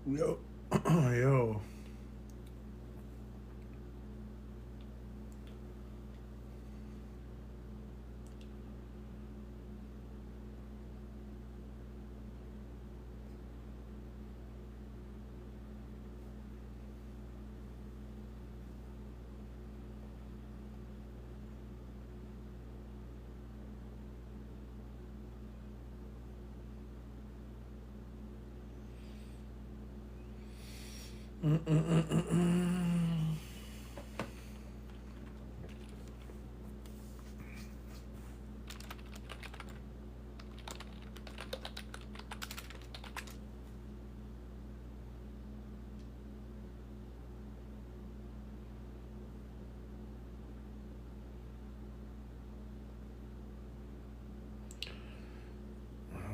Yo, yo.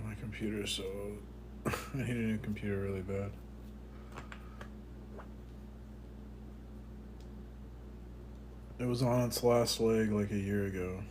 My computer, so I need a new computer really bad. It was on its last leg like a year ago.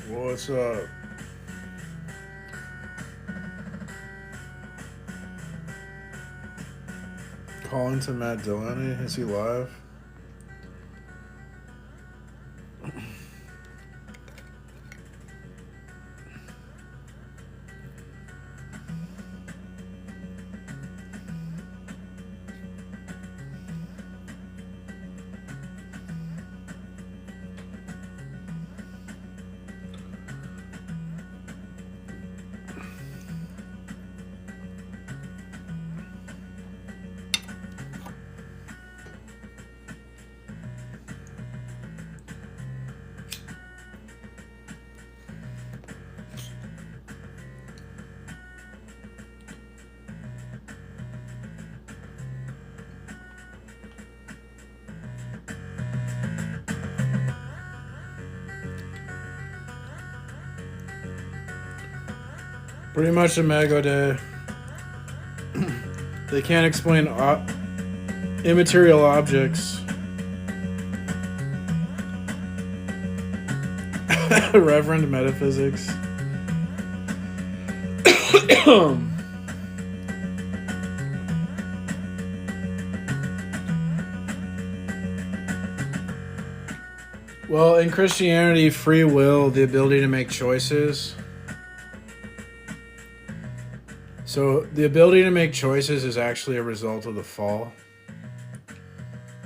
What's up? Calling to Matt Delaney? Is he live? Pretty much a Mago day. They can't explain immaterial objects. Reverend metaphysics. Well, in Christianity, free will, the ability to make choices. So, the ability to make choices is actually a result of the fall.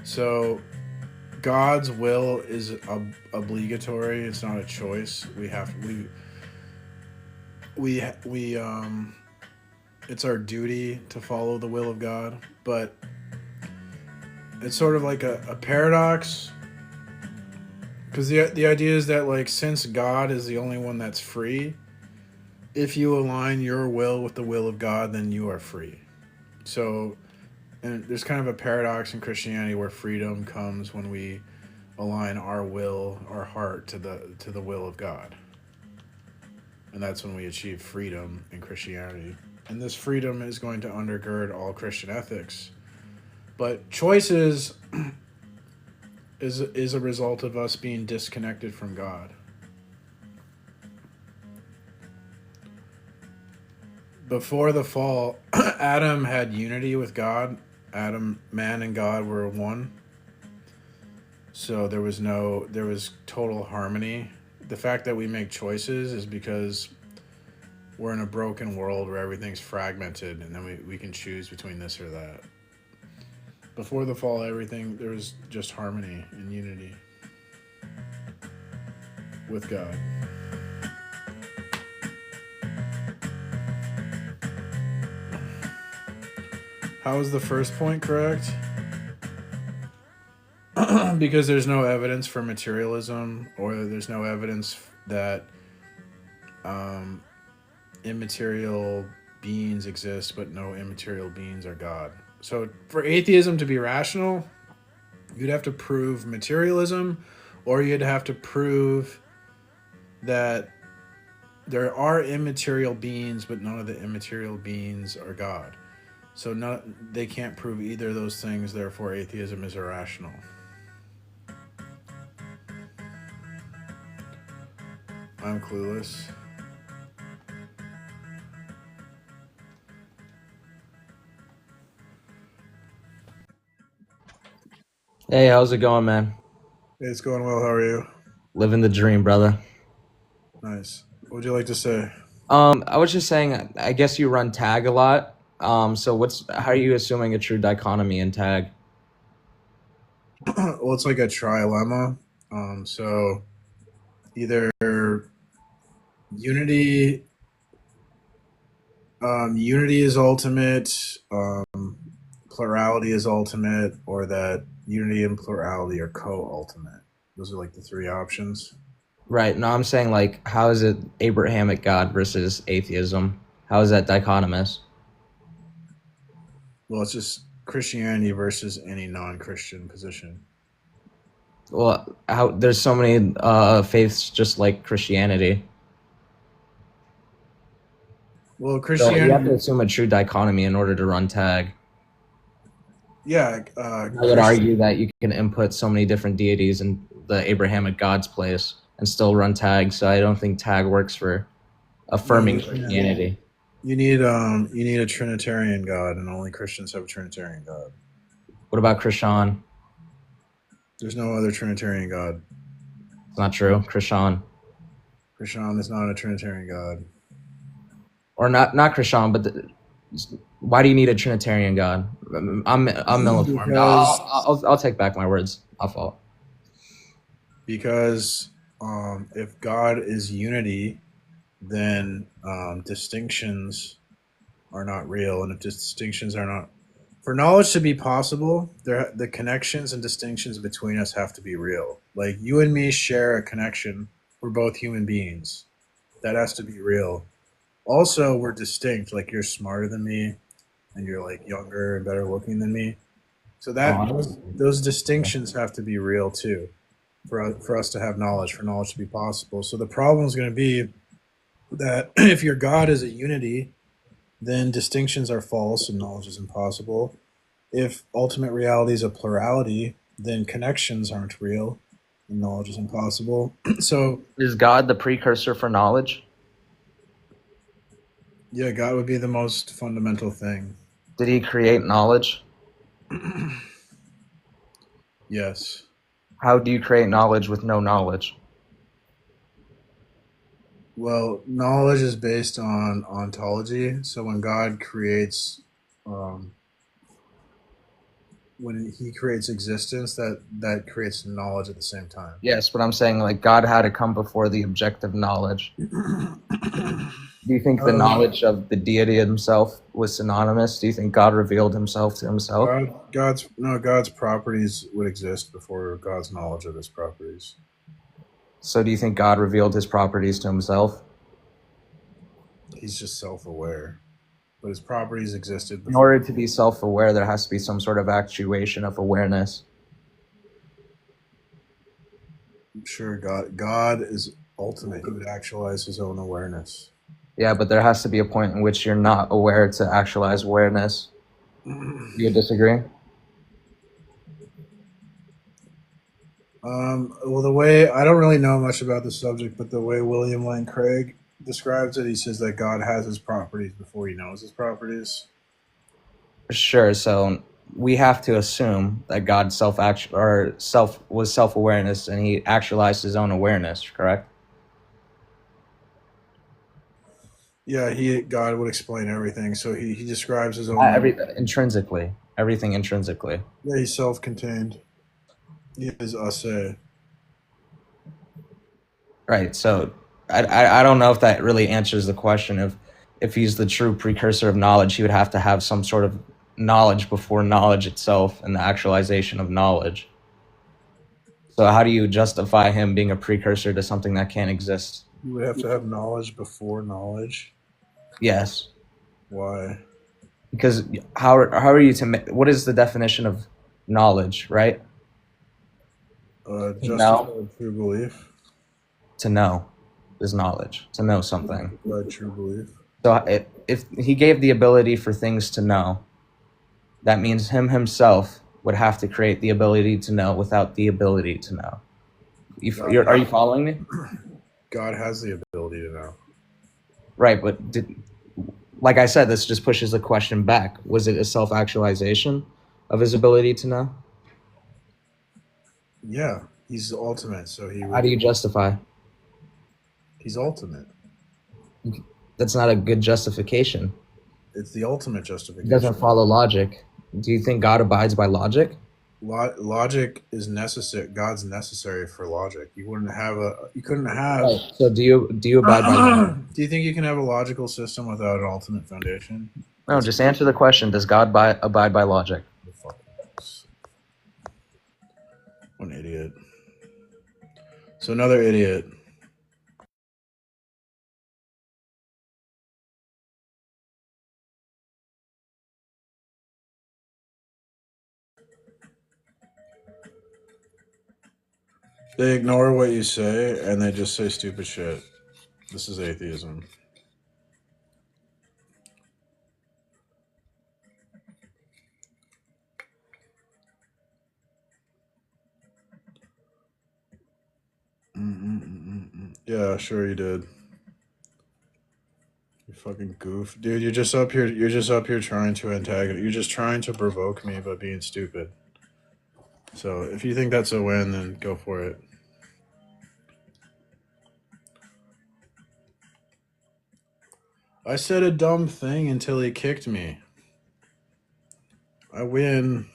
So, God's will is obligatory. It's not a choice. It's our duty to follow the will of God. But it's sort of like a paradox. Because the idea is that, like, since God is the only one that's free, if you align your will with the will of God, then you are free. So, and there's kind of a paradox in Christianity where freedom comes when we align our will, our heart to the will of God. And that's when we achieve freedom in Christianity. And this freedom is going to undergird all Christian ethics. But choices is a result of us being disconnected from God. Before the fall, Adam had unity with God. Man and God were one. So there was total harmony. The fact that we make choices is because we're in a broken world where everything's fragmented, and then we can choose between this or that. Before the fall, there was just harmony and unity with God. How is the first point correct? Because there's no evidence for materialism, or there's no evidence that immaterial beings exist, but no immaterial beings are God. So for atheism to be rational, you'd have to prove materialism, or you'd have to prove that there are immaterial beings, but none of the immaterial beings are God. So they can't prove either of those things. Therefore, atheism is irrational. I'm clueless. Hey, how's it going, man? It's going well. How are you? Living the dream, brother. Nice. What would you like to say? I was just saying, I guess you run tag a lot. So how are you assuming a true dichotomy in tag? Well, it's like a trilemma. So either unity, unity is ultimate, plurality is ultimate, or that unity and plurality are co-ultimate. Those are like the three options. Right. No, I'm saying like, how is it Abrahamic God versus atheism? How is that dichotomous? Well, it's just Christianity versus any non-Christian position. Well, how there's so many faiths just like Christianity. Well, So you have to Christianity, assume a true dichotomy in order to run tag. yeah, I would argue that you can input so many different deities in the Abrahamic God's place and still run tag. So I don't think tag works for no, affirming Christianity. you need a Trinitarian God, and only Christians have a Trinitarian God. What about Krishan? There's no other Trinitarian God. It's not true. Krishan. Krishan is not a Trinitarian God. Or not Krishan, but why do you need a Trinitarian God? I'm ill-informed. because I'll take back my words. I'll fault. because if God is unity, then distinctions are not real, and if distinctions are not for knowledge to be possible, the connections and distinctions between us have to be real. Like you and me share a connection. We're both human beings. That has to be real. Also, we're distinct. Like you're smarter than me, and you're like younger and better looking than me. So that Oh, those distinctions have to be real too, for us to have knowledge, for knowledge to be possible. So the problem is going to be that if your God is a unity, then distinctions are false and knowledge is impossible. If ultimate reality is a plurality, then connections aren't real and knowledge is impossible. So, is God the precursor for knowledge? yeah, God would be the most fundamental thing. Did he create knowledge? Yes. How do you create knowledge with no knowledge? Well, knowledge is based on ontology. So when God creates, um, when He creates existence, that creates knowledge at the same time. Yes, but I'm saying like God had to come before the objective knowledge. Do you think the knowledge of the deity himself was synonymous? Do you think God revealed himself to himself? God's properties would exist before God's knowledge of His properties. So do you think God revealed his properties to himself? He's just self-aware, but His properties existed In before. order to be self-aware, there has to be some sort of actuation of awareness. Sure, God is ultimate. He would actualize His own awareness. Yeah, but there has to be a point in which you're not aware to actualize awareness. Do you disagree? Well, the way I don't really know much about the subject, but the way William Lane Craig describes it, he says that God has His properties before He knows His properties. Sure. So we have to assume that God was self-awareness and he actualized his own awareness, correct? Yeah, God would explain everything. So he describes His own. Everything intrinsically. Yeah, He's self-contained. He is ase. Right. So I don't know if that really answers the question. If he's the true precursor of knowledge, he would have to have some sort of knowledge before knowledge itself and the actualization of knowledge. So how do you justify him being a precursor to something that can't exist? You would have to have knowledge before knowledge. Yes. Why? Because how are you to what is the definition of knowledge, right? To know. Justified true belief. To know is knowledge. To know something. Justified true belief. So if he gave the ability for things to know, that means him himself would have to create the ability to know without the ability to know. Are you following me? God has the ability to know. Right, but like I said, this just pushes the question back. Was it a self-actualization of his ability to know? Yeah, he's the ultimate, so How do you justify? he's ultimate. That's not a good justification. It's the ultimate It justification. doesn't follow logic. Do you think God abides by logic? Logic is necessary. God's necessary for logic. You couldn't have. Right. So do you abide by logic? Do you think you can have a logical system without an ultimate foundation? No, just answer the question. Does God abide by logic? What an idiot. So another idiot. They ignore what you say and they just say stupid shit. This is atheism. Yeah, sure you did. You fucking goof. Dude, you're just up here trying to antagonize. You're just trying to provoke me by being stupid. So if you think that's a win, then go for it. I said a dumb thing until he kicked me. I win.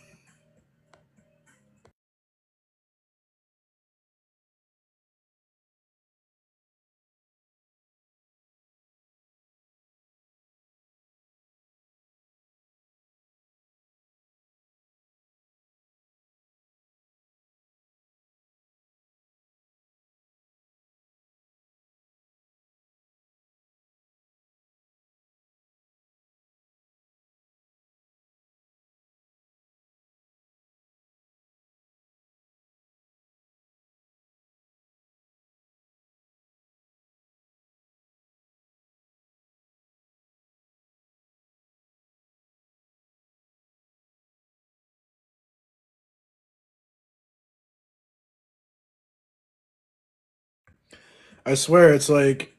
I swear it's like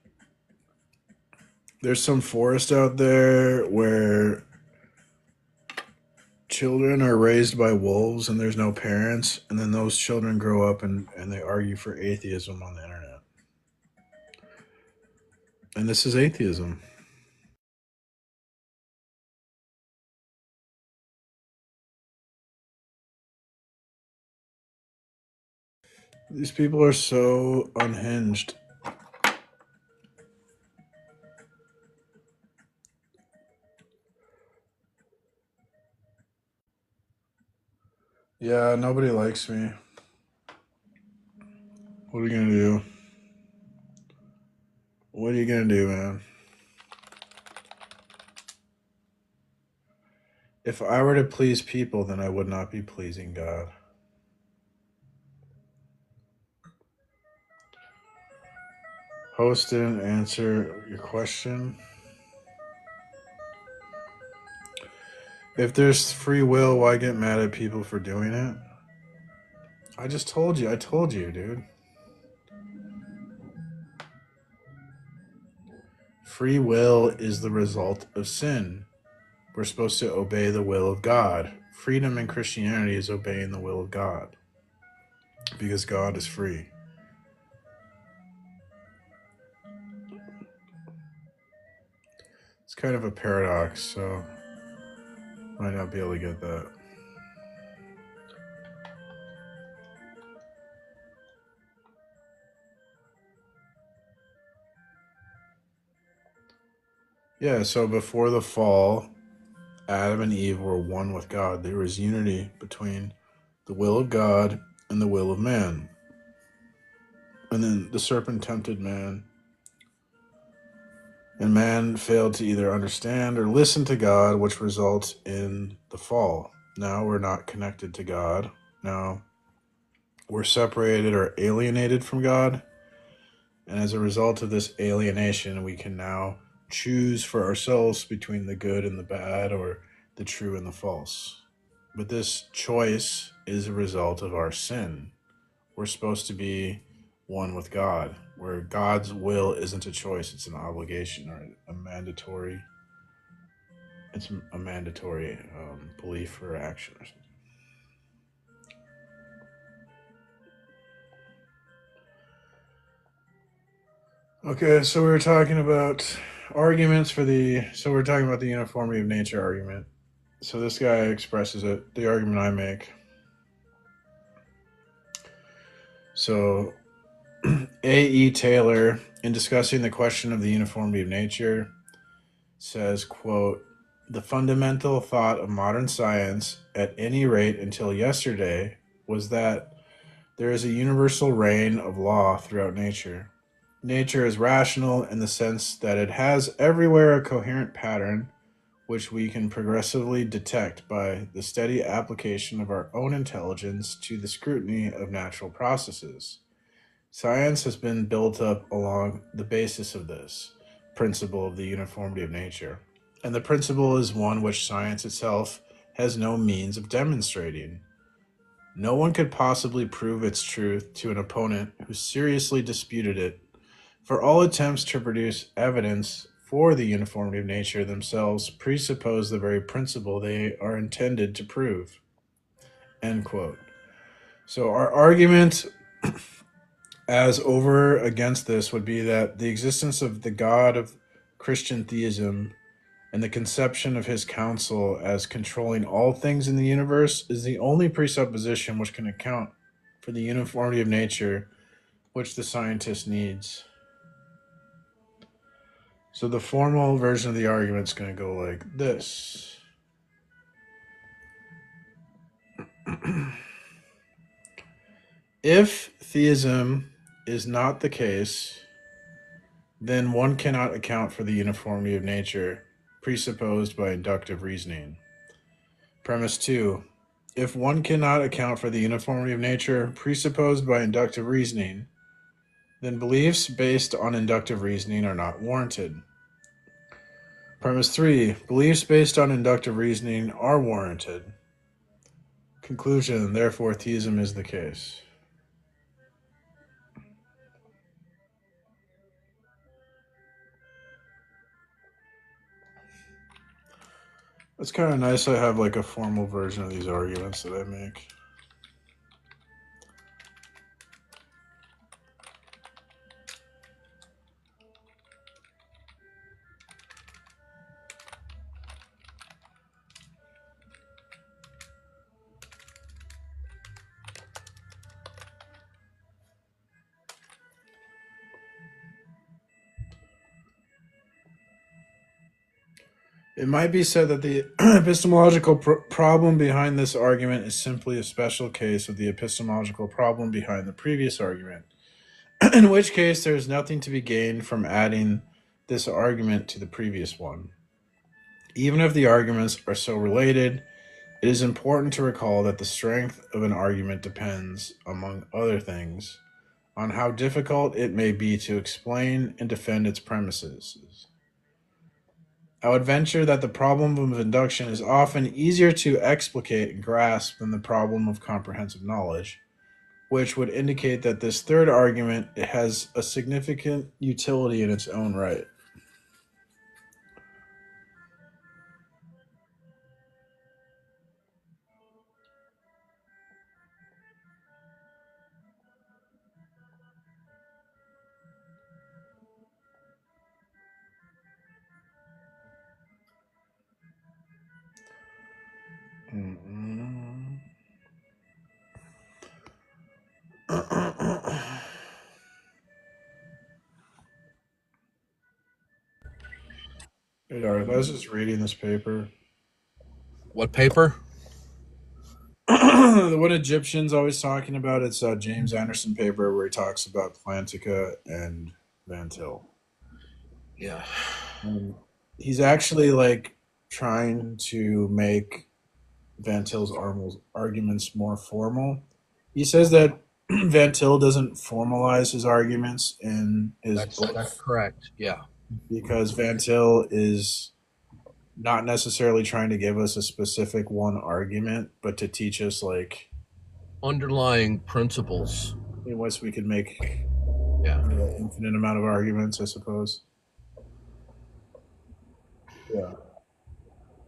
there's some forest out there where children are raised by wolves and there's no parents, and then those children grow up and they argue for atheism on the internet. And this is atheism. These people are so unhinged. Yeah, nobody likes me. What are you gonna do? What are you gonna do, man? If I were to please people, then I would not be pleasing God. Host didn't answer your question. If there's free will, why get mad at people for doing it? I just told you. I told you, dude. Free will is the result of sin. We're supposed to obey the will of God. Freedom in Christianity is obeying the will of God because God is free. It's kind of a paradox, so might not be able to get that. Yeah, so before the fall, Adam and Eve were one with God. There was unity between the will of God and the will of man. And then the serpent tempted man. And man failed to either understand or listen to God, which results in the fall. Now we're not connected to God. Now we're separated or alienated from God. And as a result of this alienation, we can now choose for ourselves between the good and the bad, or the true and the false. But this choice is a result of our sin. We're supposed to be one with God, where God's will isn't a choice, it's an obligation or a mandatory. It's a mandatory belief or action or something. Okay, so we were talking about arguments for the. So we're talking about the uniformity of nature argument. So this guy expresses it, the argument I make. So A.E. Taylor, in discussing the question of the uniformity of nature, says, quote, "The fundamental thought of modern science, at any rate until yesterday, was that there is a universal reign of law throughout nature. Nature is rational in the sense that it has everywhere a coherent pattern which we can progressively detect by the steady application of our own intelligence to the scrutiny of natural processes. Science has been built up along the basis of this principle of the uniformity of nature, and the principle is one which science itself has no means of demonstrating. No one could possibly prove its truth to an opponent who seriously disputed it, for all attempts to produce evidence for the uniformity of nature themselves presuppose the very principle they are intended to prove." End quote. So our argument as over against this would be that the existence of the God of Christian theism and the conception of his counsel as controlling all things in the universe is the only presupposition which can account for the uniformity of nature which the scientist needs. So the formal version of the argument is going to go like this. If theism is not the case, then one cannot account for the uniformity of nature presupposed by inductive reasoning. Premise 2. If one cannot account for the uniformity of nature presupposed by inductive reasoning, then beliefs based on inductive reasoning are not warranted. Premise 3. Beliefs based on inductive reasoning are warranted. Conclusion, therefore, theism is the case. It's kind of nice I have like a formal version of these arguments that I make. It might be said that the epistemological problem behind this argument is simply a special case of the epistemological problem behind the previous argument, in which case there is nothing to be gained from adding this argument to the previous one. Even if the arguments are so related, it is important to recall that the strength of an argument depends, among other things, on how difficult it may be to explain and defend its premises. I would venture that the problem of induction is often easier to explicate and grasp than the problem of comprehensive knowledge, which would indicate that this third argument has a significant utility in its own right. Mm-hmm. Hey, Darth, I was just reading this paper. What paper? The one Egyptians always talking about, it's a James Anderson paper where he talks about Plantica and Van Til. Yeah. Um, he's actually like trying to make Van Til's arguments more formal. He says that Van Til doesn't formalize his arguments in his book That's correct. Yeah. because Van Til is not necessarily trying to give us a specific one argument, but to teach us like Underlying principles. in which we could make Yeah. an infinite amount of arguments, I suppose. Yeah,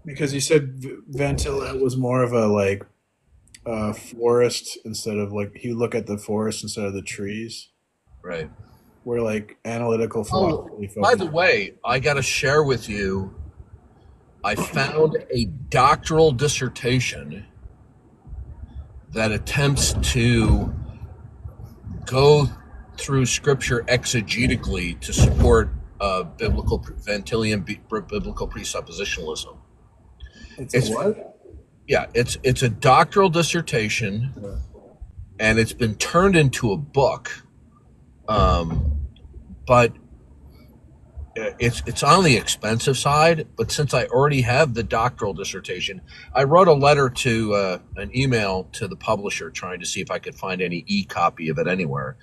because he said Van Til was more of a like forest instead of like he would look at the forest instead of the trees. Right. Where like analytical Oh, philosophy by the focuses. way, I got to share with you, I found a doctoral dissertation that attempts to go through scripture exegetically to support biblical Van Tillian biblical presuppositionalism. It's a what? Yeah, it's a doctoral dissertation, Yeah. and it's been turned into a book. But it's on the expensive side. But since I already have the doctoral dissertation, I wrote a letter to an email to the publisher trying to see if I could find any e-copy of it anywhere.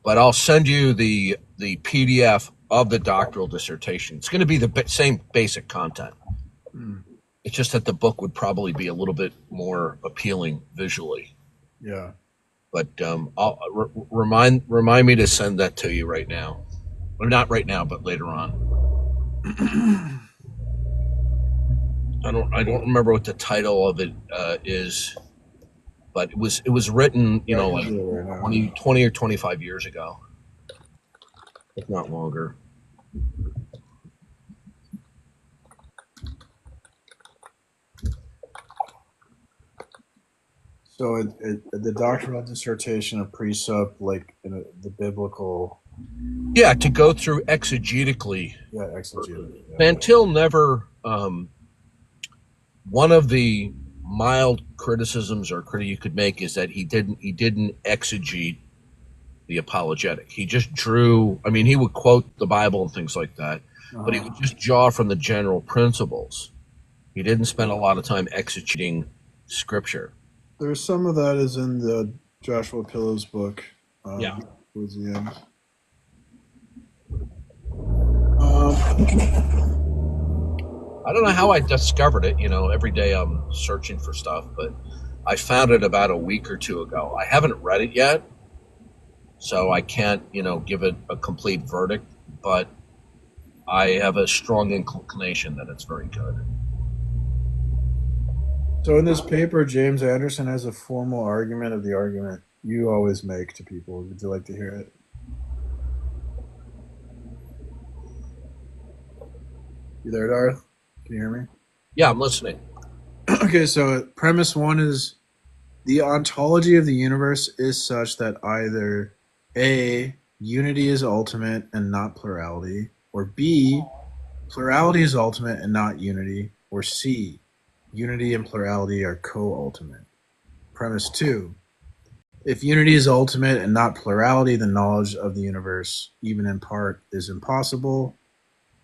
But I'll send you the PDF of the doctoral dissertation. It's going to be the same basic content. It's just that the book would probably be a little bit more appealing visually. Yeah. But I'll remind me to send that to you right now. Or not right now, but later on. I don't remember what the title of it is, but it was written, like 20 or 25 years ago, if not longer. So the doctoral dissertation of precept, like in the biblical. Yeah, to go through exegetically. Yeah, exegetically. Yeah. Van Til never. One of the mild criticisms or critique you could make is that he didn't exegete the apologetic. He just drew. I mean, he would quote the Bible and things like that, but he would just draw from the general principles. He didn't spend a lot of time exegeting scripture. There's some of that is in the Joshua Pillow's book. Yeah. Towards the end. I don't know how I discovered it. Every day I'm searching for stuff, but I found it about a week or two ago. I haven't read it yet, so I can't, give it a complete verdict, but I have a strong inclination that it's very good. So in this paper, James Anderson has a formal argument of the argument you always make to people. Would you like to hear it? You there, Darth? Can you hear me? Yeah, I'm listening. Okay, so premise one is the ontology of the universe is such that either A, unity is ultimate and not plurality, or B, plurality is ultimate and not unity, or C, unity and plurality are co-ultimate. Premise two, if unity is ultimate and not plurality, the knowledge of the universe, even in part, is impossible.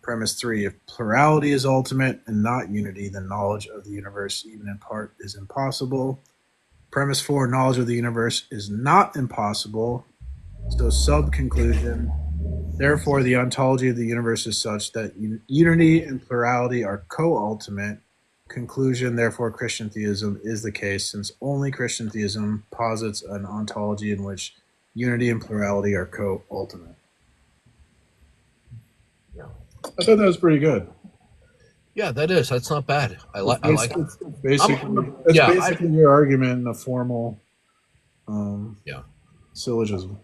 Premise three, if plurality is ultimate and not unity, then knowledge of the universe, even in part, is impossible. Premise four, knowledge of the universe is not impossible. So sub-conclusion, therefore the ontology of the universe is such that unity and plurality are co-ultimate. Conclusion, therefore Christian theism is the case, since only Christian theism posits an ontology in which unity and plurality are co-ultimate. I thought that was pretty good. Yeah, that is. That's not bad. I like it. It's basically your argument in a formal syllogism.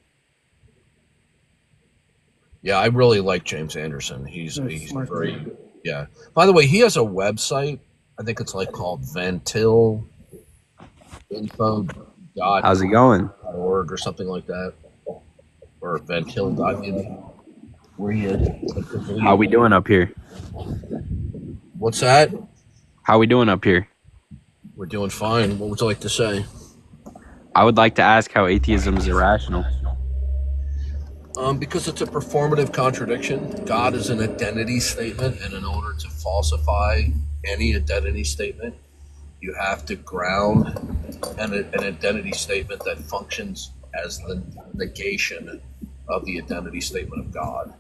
Yeah, I really like James Anderson. He's very, yeah. By the way, he has a website. I think it's like called Vantil Info. How's it going? .org or something like that, or Vantil.info. Where he is. How we doing up here? What's that? How we doing up here? We're doing fine. What would you like to say? I would like to ask how atheism is irrational. Because it's a performative contradiction. God is an identity statement, and in order to falsify any identity statement, you have to ground an identity statement that functions as the negation of the identity statement of God.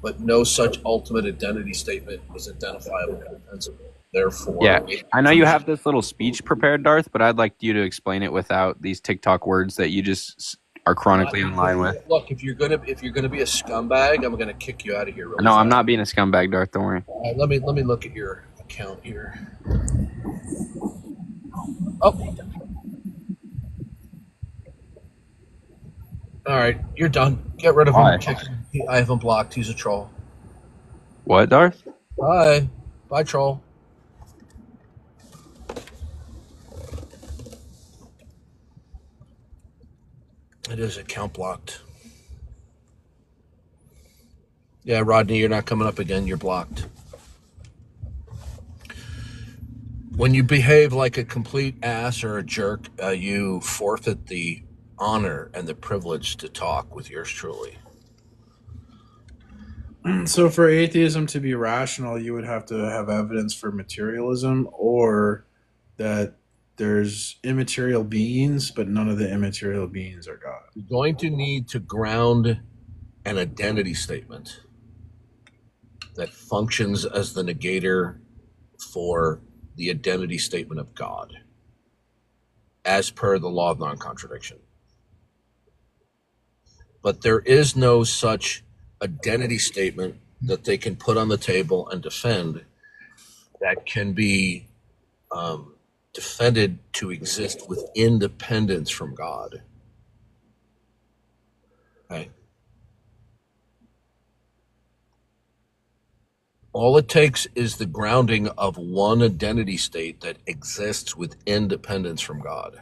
But no such ultimate identity statement is identifiable in principle. Therefore, Yeah, I know you have this little speech prepared, Darth, but I'd like you to explain it without these TikTok words that you just are chronically in line with. Look, if you're gonna be a scumbag, I'm gonna kick you out of here. Really No, I'm fast. not being a scumbag, Darth. Don't worry. Let me look at your account here. Oh, all right, you're done. Get rid of him. Why? Kick him. I have him blocked. He's a troll. What, Darth? Bye, bye, troll. It is account blocked. Yeah, Rodney, you're not coming up again. You're blocked. When you behave like a complete ass or a jerk, you forfeit the honor and the privilege to talk with yours truly. So for atheism to be rational, you would have to have evidence for materialism, or that there's immaterial beings, but none of the immaterial beings are God. You're going to need to ground an identity statement that functions as the negator for the identity statement of God, as per the law of non-contradiction. But there is no such identity statement that they can put on the table and defend that can be defended to exist with independence from God. Okay. All it takes is the grounding of one identity state that exists with independence from God.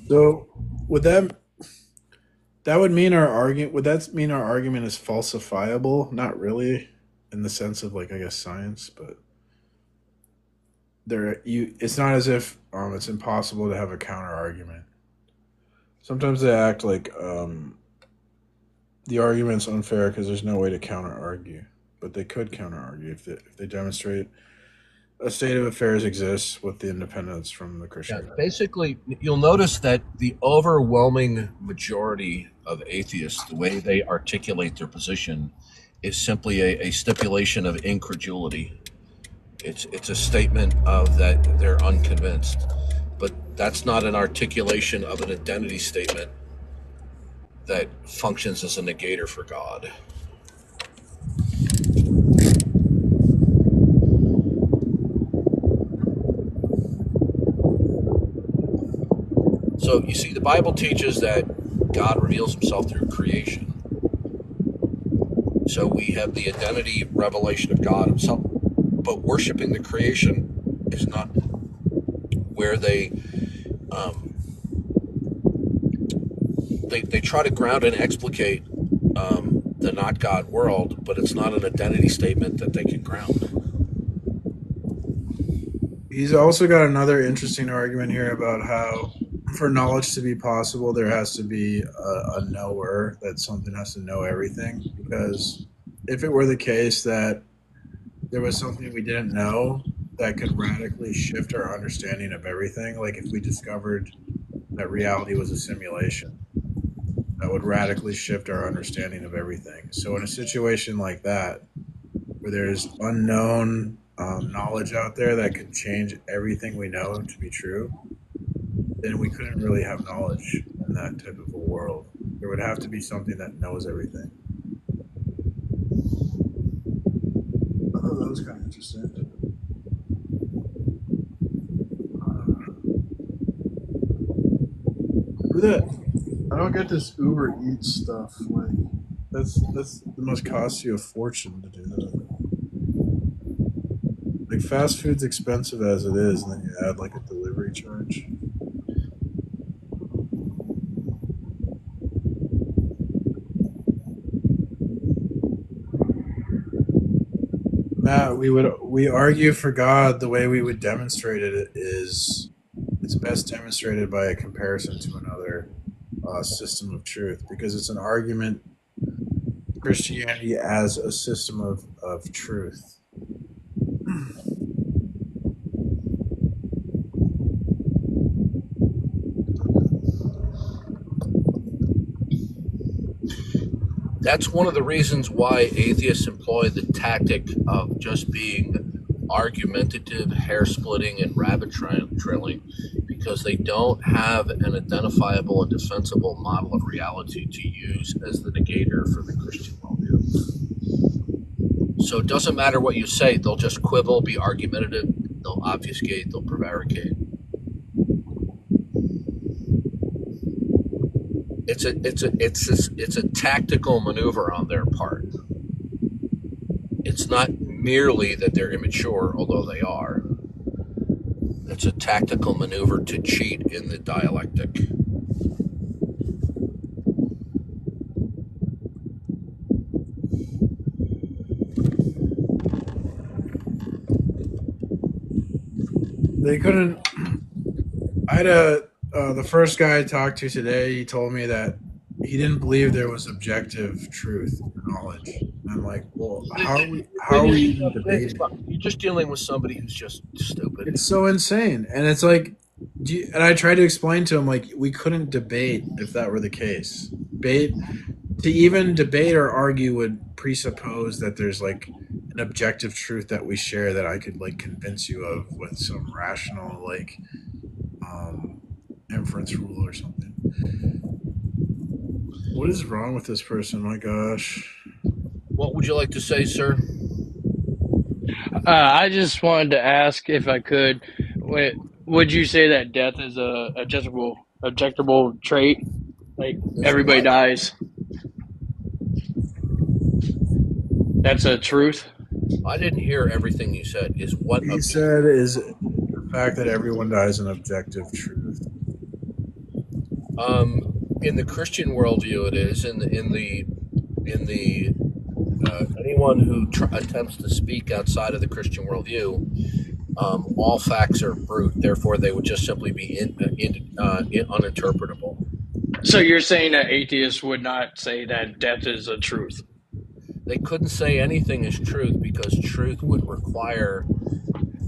So would that would mean our argument? Would that mean our argument is falsifiable? Not really, in the sense of, like, I guess, science, but it's not as if it's impossible to have a counter argument. Sometimes they act like the argument's unfair because there's no way to counter argue, but they could counter argue if they demonstrate a state of affairs exists with the independence from the Christian. Yeah, basically, you'll notice that the overwhelming majority of atheists, the way they articulate their position, is simply a stipulation of incredulity. It's a statement of that they're unconvinced, but that's not an articulation of an identity statement that functions as a negator for God. So you see, the Bible teaches that God reveals himself through creation. So we have the identity revelation of God himself, but worshiping the creation is not where they try to ground and explicate the not God world, but it's not an identity statement that they can ground. He's also got another interesting argument here about how, for knowledge to be possible, there has to be a knower, that something has to know everything. Because if it were the case that there was something we didn't know that could radically shift our understanding of everything, like if we discovered that reality was a simulation, that would radically shift our understanding of everything. So in a situation like that, where there's unknown knowledge out there that could change everything we know to be true, then we couldn't really have knowledge in that type of a world. There would have to be something that knows everything. Oh, that was kind of interesting. Who that? I don't get this Uber Eats stuff. Like, that's the most cost you a fortune to do that. Like, fast food's expensive as it is, and then you add like a delivery charge. Matt, we argue for God the way we would demonstrate it is it's best demonstrated by a comparison to another system of truth because it's an argument Christianity as a system of truth. That's one of the reasons why atheists employ the tactic of just being argumentative, hair splitting, and rabbit trailing, because they don't have an identifiable and defensible model of reality to use as the negator for the Christian worldview. So it doesn't matter what you say; they'll just quibble, be argumentative, they'll obfuscate, they'll prevaricate. It's a tactical maneuver on their part. It's not merely that they're immature, although they are. It's a tactical maneuver to cheat in the dialectic. They couldn't. I had the first guy I talked to today. He told me that he didn't believe there was objective truth or knowledge. And I'm like, well, how are we even debating? You're just dealing with somebody who's just stupid. It's so insane, and it's like, and I tried to explain to him like we couldn't debate if that were the case. To even debate or argue would presuppose that there's like an objective truth that we share that I could like convince you of with some rational like inference rule or something. What is wrong with this person? My gosh. What would you like to say, sir? I just wanted to ask if I could. Would you say that death is a objectable trait? Like everybody dies. That's a truth. I didn't hear everything you said. Is what he said is the fact that everyone dies an objective truth. In the Christian worldview, it is. In the anyone who attempts to speak outside of the Christian worldview, all facts are brute. Therefore, they would just simply be uninterpretable. So you're saying that atheists would not say that death is a truth? They couldn't say anything is truth because truth would require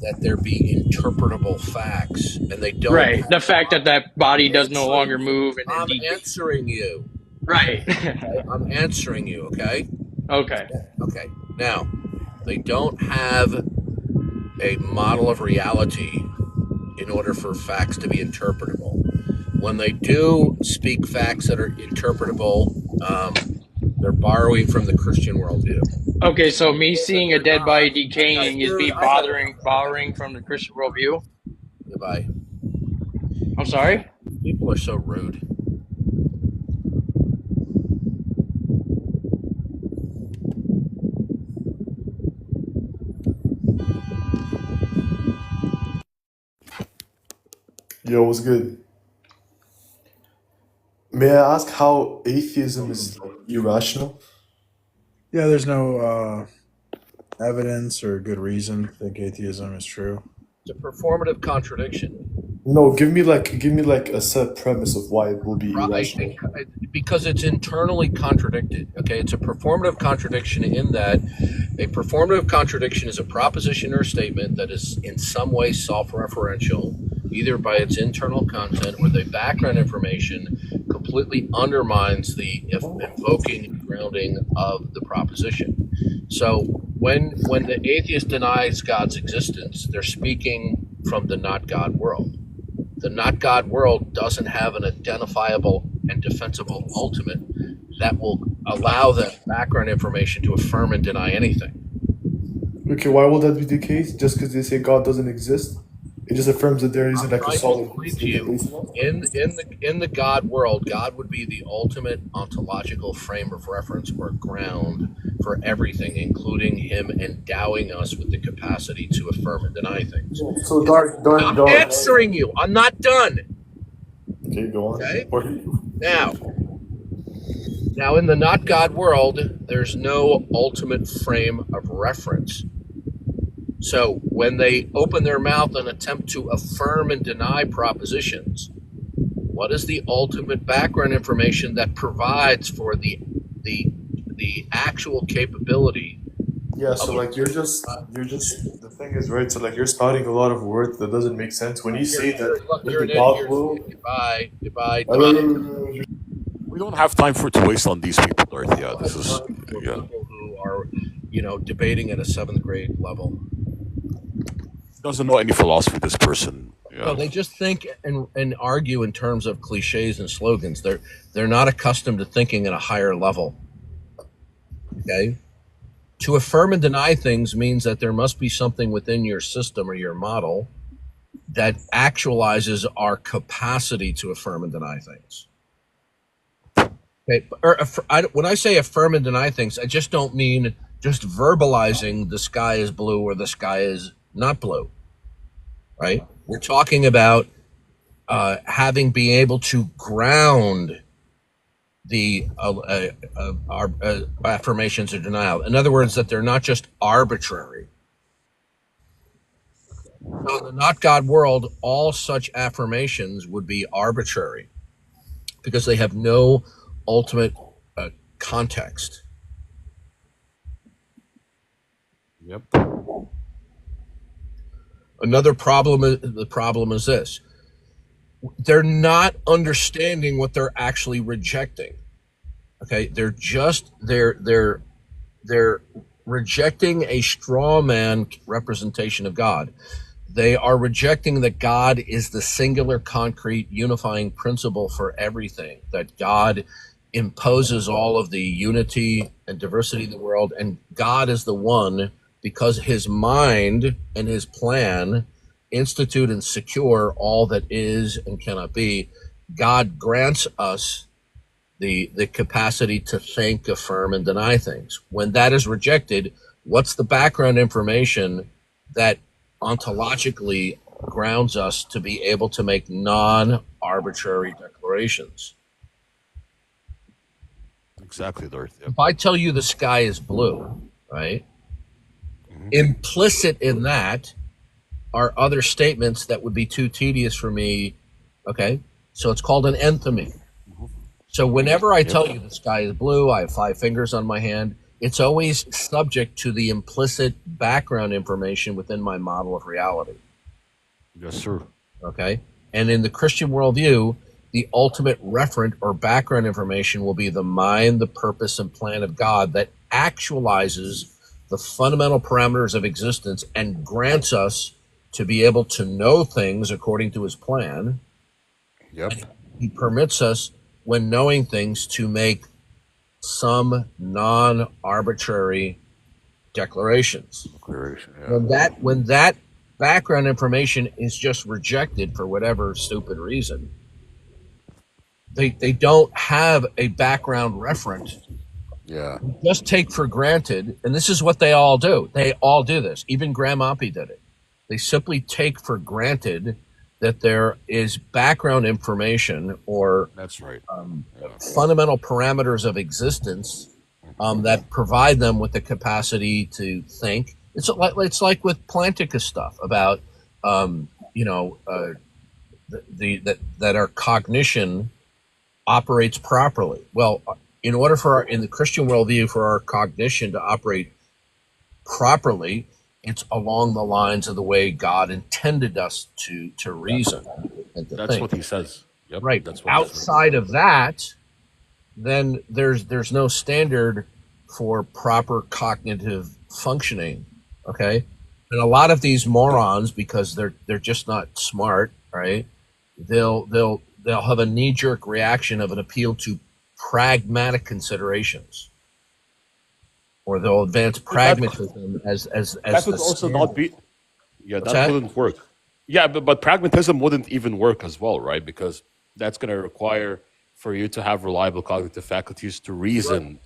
that there be interpretable facts, and they don't. Right. The fact that body does no longer move. And I'm answering you. Right. Okay? I'm answering you. Okay. Okay. Okay. Now, they don't have a model of reality in order for facts to be interpretable. When they do speak facts that are interpretable, they're borrowing from the Christian worldview. Okay, so me seeing a dead body decaying is me borrowing from the Christian worldview? Goodbye. I'm sorry? People are so rude. Yo, what's good? May I ask how atheism is irrational? Yeah, there's no evidence or good reason to think atheism is true. It's a performative contradiction. No, give me like a set premise of why it will be irrational. Because it's internally contradicted. Okay, it's a performative contradiction in that a performative contradiction is a proposition or statement that is in some way self-referential, either by its internal content or the background information completely undermines the invoking and grounding of the proposition. So when the atheist denies God's existence, they're speaking from the not God world. The not God world doesn't have an identifiable and defensible ultimate that will allow the background information to affirm and deny anything. Okay, why will that be the case? Just because they say God doesn't exist? It just affirms that there isn't like a solid in the God world, God would be the ultimate ontological frame of reference or ground for everything, including Him endowing us with the capacity to affirm and deny things. So I'm answering you. I'm not done. Okay, go on. Okay. Now, in the not God world, there's no ultimate frame of reference. So when they open their mouth and attempt to affirm and deny propositions, what is the ultimate background information that provides for the actual capability? Yeah, so like you're just the thing is, right, so like you're spouting a lot of words that doesn't make sense when you say that Look, if you're the an idiot. God will. Goodbye. We don't have time to waste on these people, Darth. Yeah, this is For yeah. people who are, debating at a 7th grade level. Doesn't know any philosophy. This person. No, Yeah. they just think and argue in terms of cliches and slogans. They're not accustomed to thinking at a higher level. Okay? To affirm and deny things means that there must be something within your system or your model that actualizes our capacity to affirm and deny things. Okay, when I say affirm and deny things, I just don't mean just verbalizing the sky is blue or the sky is not blue, right? We're talking about having been able to ground the our affirmations of denial. In other words, that they're not just arbitrary. So in the not God world, all such affirmations would be arbitrary because they have no ultimate context. Yep. Another problem is this: they're not understanding what they're actually rejecting. Okay, they're rejecting a straw man representation of God. They are rejecting that God is the singular, concrete, unifying principle for everything, that God imposes all of the unity and diversity of the world, and God is the one, because his mind and his plan institute and secure all that is and cannot be. God grants us the capacity to think, affirm, and deny things. When that is rejected, what's the background information that ontologically grounds us to be able to make non-arbitrary declarations? Exactly, Darth. Yep. If I tell you the sky is blue, right? Mm-hmm. Implicit in that are other statements that would be too tedious for me. Okay, so it's called an enthemy. So whenever I tell you the sky is blue, I have 5 fingers on my hand, it's always subject to the implicit background information within my model of reality. Yes, sir. Okay? And in the Christian worldview, the ultimate referent or background information will be the mind, the purpose, and plan of God that actualizes the fundamental parameters of existence and grants us to be able to know things according to his plan. Yep. And he permits us, when knowing things, to make some non-arbitrary declarations. Yeah. When that background information is just rejected for whatever stupid reason, they don't have a background reference. Yeah. Just take for granted, and this is what they all do. They all do this. Even Graham Oppy did it. They simply take for granted that there is background information or That's right. fundamental parameters of existence that provide them with the capacity to think. It's like with Plantinga's stuff about that our cognition operates properly. Well, in order for in the Christian worldview, for our cognition to operate properly, it's along the lines of the way God intended us to reason and to That's think. what he says. Yep. Right. That's what Outside of that, then there's no standard for proper cognitive functioning. Okay. And a lot of these morons, because they're just not smart, right? They'll have a knee-jerk reaction of an appeal to pragmatic considerations, or they'll advance pragmatism as that would also not be. Yeah, that wouldn't work. Yeah, but pragmatism wouldn't even work as well, right? Because that's going to require for you to have reliable cognitive faculties to reason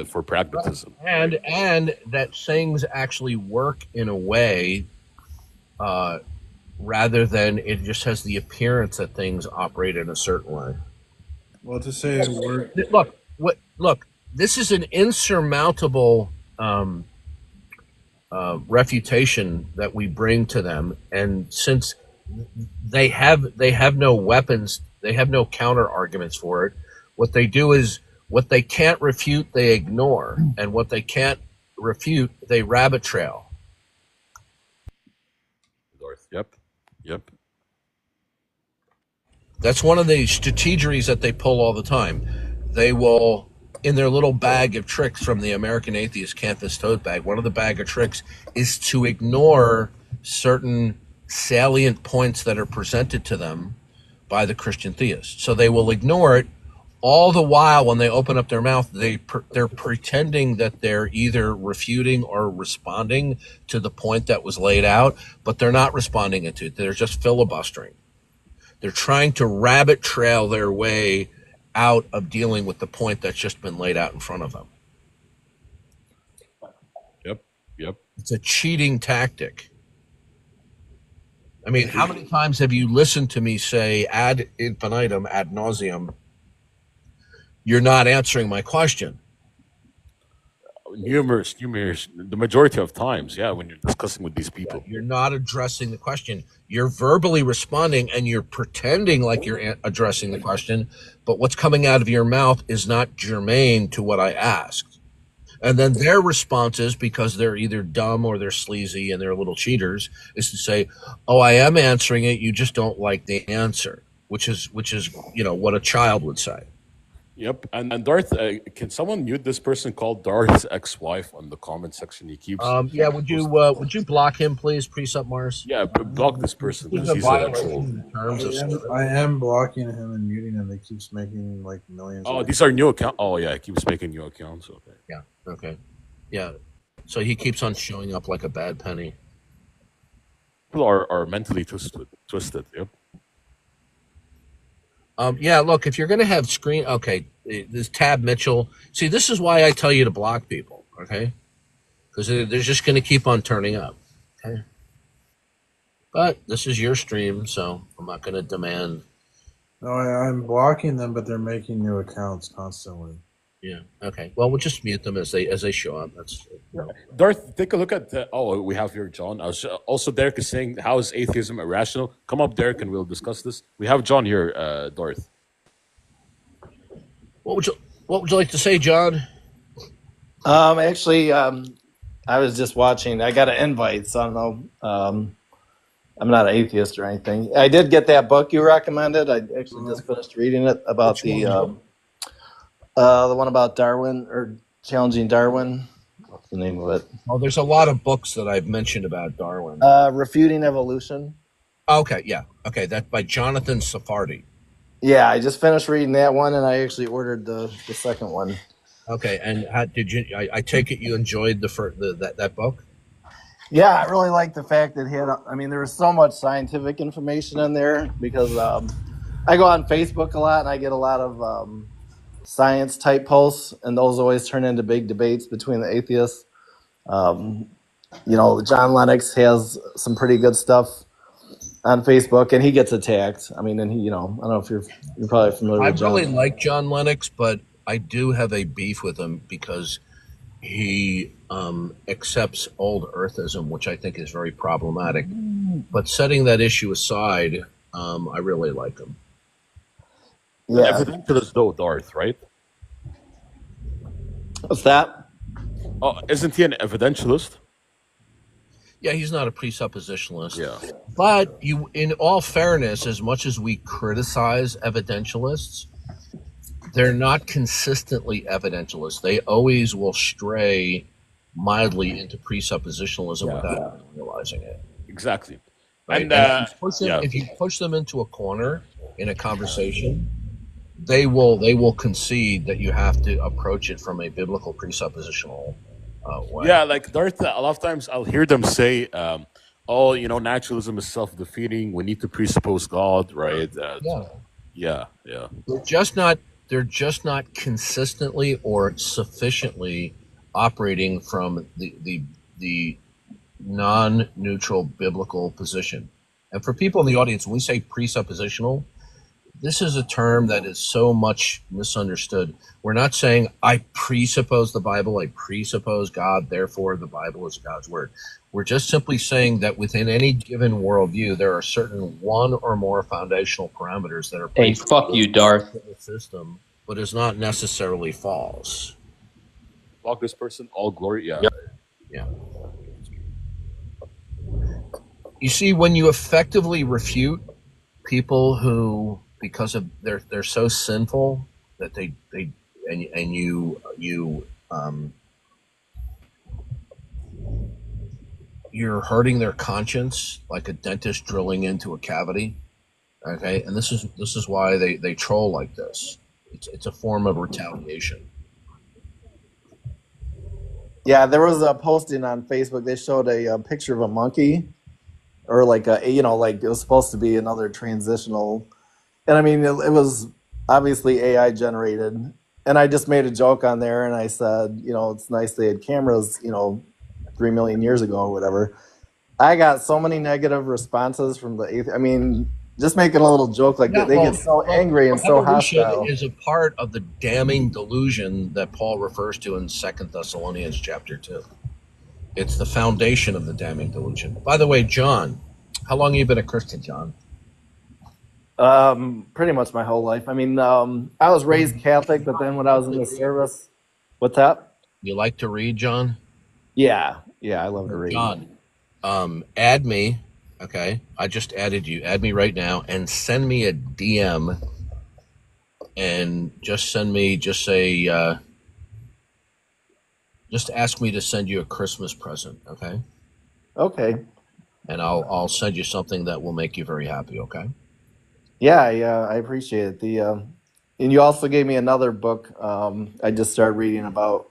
for pragmatism. And that things actually work in a way rather than it just has the appearance that things operate in a certain way. Well, to say we're look, this is an insurmountable refutation that we bring to them, and since they have no weapons, they have no counter arguments for it. What they do is what they can't refute, they ignore, and what they can't refute, they rabbit trail. Yep. That's one of the strategies that they pull all the time. They will, in their little bag of tricks from the American Atheist Campus Tote Bag, one of the bag of tricks is to ignore certain salient points that are presented to them by the Christian theist. So they will ignore it. All the while, when they open up their mouth, they're pretending that they're either refuting or responding to the point that was laid out, but they're not responding to it. They're just filibustering. They're trying to rabbit trail their way out of dealing with the point that's just been laid out in front of them. Yep. It's a cheating tactic. I mean, how many times have you listened to me say ad infinitum, ad nauseum, you're not answering my question? Numerous. The majority of times, when you're discussing with these people. You're not addressing the question. You're verbally responding and you're pretending like you're addressing the question, but what's coming out of your mouth is not germane to what I asked. And then their responses, because they're either dumb or they're sleazy and they're little cheaters, is to say, "Oh, I am answering it. You just don't like the answer," which is what a child would say. Yep, and Darth, can someone mute this person called Darth's ex-wife on the comment section? He keeps. Would you block him, please, Precept Mars? Yeah, block this person He's because a he's a violation troll. in terms of. I am blocking him and muting him. He keeps making like millions. Oh, these are new accounts. Oh, yeah, he keeps making new accounts. Okay. Yeah. Okay. Yeah. So he keeps on showing up like a bad penny. People are mentally twisted. Yep. Look, if you're going to have this Tab Mitchell. See, this is why I tell you to block people, okay? Because they're just going to keep on turning up, okay? But this is your stream, so I'm not going to demand. No, I'm blocking them, but they're making new accounts constantly. Yeah. Okay. Well, we'll just mute them as they show up. That's Darth, take a look at. We have here John. Also, Derek is saying, "How is atheism irrational?" Come up, Derek, and we'll discuss this. We have John here, Darth. What would you like to say, John? Actually, I was just watching. I got an invite, so I don't know. I'm not an atheist or anything. I did get that book you recommended. I actually just finished reading it about the one about Darwin or challenging Darwin. What's the name of it? Oh, there's a lot of books that I've mentioned about Darwin. Refuting Evolution. Okay, yeah. Okay, that's by Jonathan Sephardi. Yeah, I just finished reading that one, and I actually ordered the second one. Okay, and how did you? I take it you enjoyed that book. Yeah, I really like the fact that there was so much scientific information in there because I go on Facebook a lot and I get a lot of science type posts, and those always turn into big debates between the atheists. John Lennox has some pretty good stuff on Facebook, and he gets attacked. I mean, and he, I don't know if you're probably familiar with John. I really like John Lennox, but I do have a beef with him because he accepts old earthism, which I think is very problematic. But setting that issue aside, I really like him. Yeah. Evidentialist though, Darth, right? What's that? Oh, isn't he an evidentialist? Yeah, he's not a presuppositionalist. Yeah. But in all fairness, as much as we criticize evidentialists, they're not consistently evidentialists. They always will stray mildly into presuppositionalism without realizing it. Exactly. Right? And if you push them into a corner in a conversation, they will concede that you have to approach it from a biblical presuppositional way. Yeah, like Darth, a lot of times I'll hear them say, naturalism is self-defeating. We need to presuppose God, right? Yeah. They're just not consistently or sufficiently operating from the non-neutral biblical position. And for people in the audience, when we say presuppositional, this is a term that is so much misunderstood. We're not saying I presuppose the Bible, I presuppose God, therefore the Bible is God's word. We're just simply saying that within any given worldview, there are certain one or more foundational parameters that are Hey, fuck you, Darth. in the system, but is not necessarily false. Fuck this person, all glory. Yeah. Yeah. You see, when you effectively refute people who, because of they're so sinful that they and you're hurting their conscience like a dentist drilling into a cavity. Okay, and this is why they troll like this. It's a form of retaliation. Yeah, there was a posting on Facebook. They showed a picture of a monkey, or like like it was supposed to be another transitional, and I mean it was obviously AI generated. And I just made a joke on there, and I said, it's nice they had cameras, 3 million years ago or whatever. I got so many negative responses from the. I mean, just making a little joke like that, they get so angry and so hostile. Is a part of the damning delusion that Paul refers to in 2 Thessalonians chapter 2. It's the foundation of the damning delusion. By the way, John, how long have you been a Christian, John? Pretty much my whole life. I mean, I was raised Catholic, but then when I was in the service, what's that? You like to read, John? Yeah, I love to read. John, add me. Okay, I just added you. Add me right now and send me a DM. And just send me, just ask me to send you a Christmas present. Okay. Okay. And I'll send you something that will make you very happy. Okay. Yeah, I appreciate it. And you also gave me another book. I just started reading about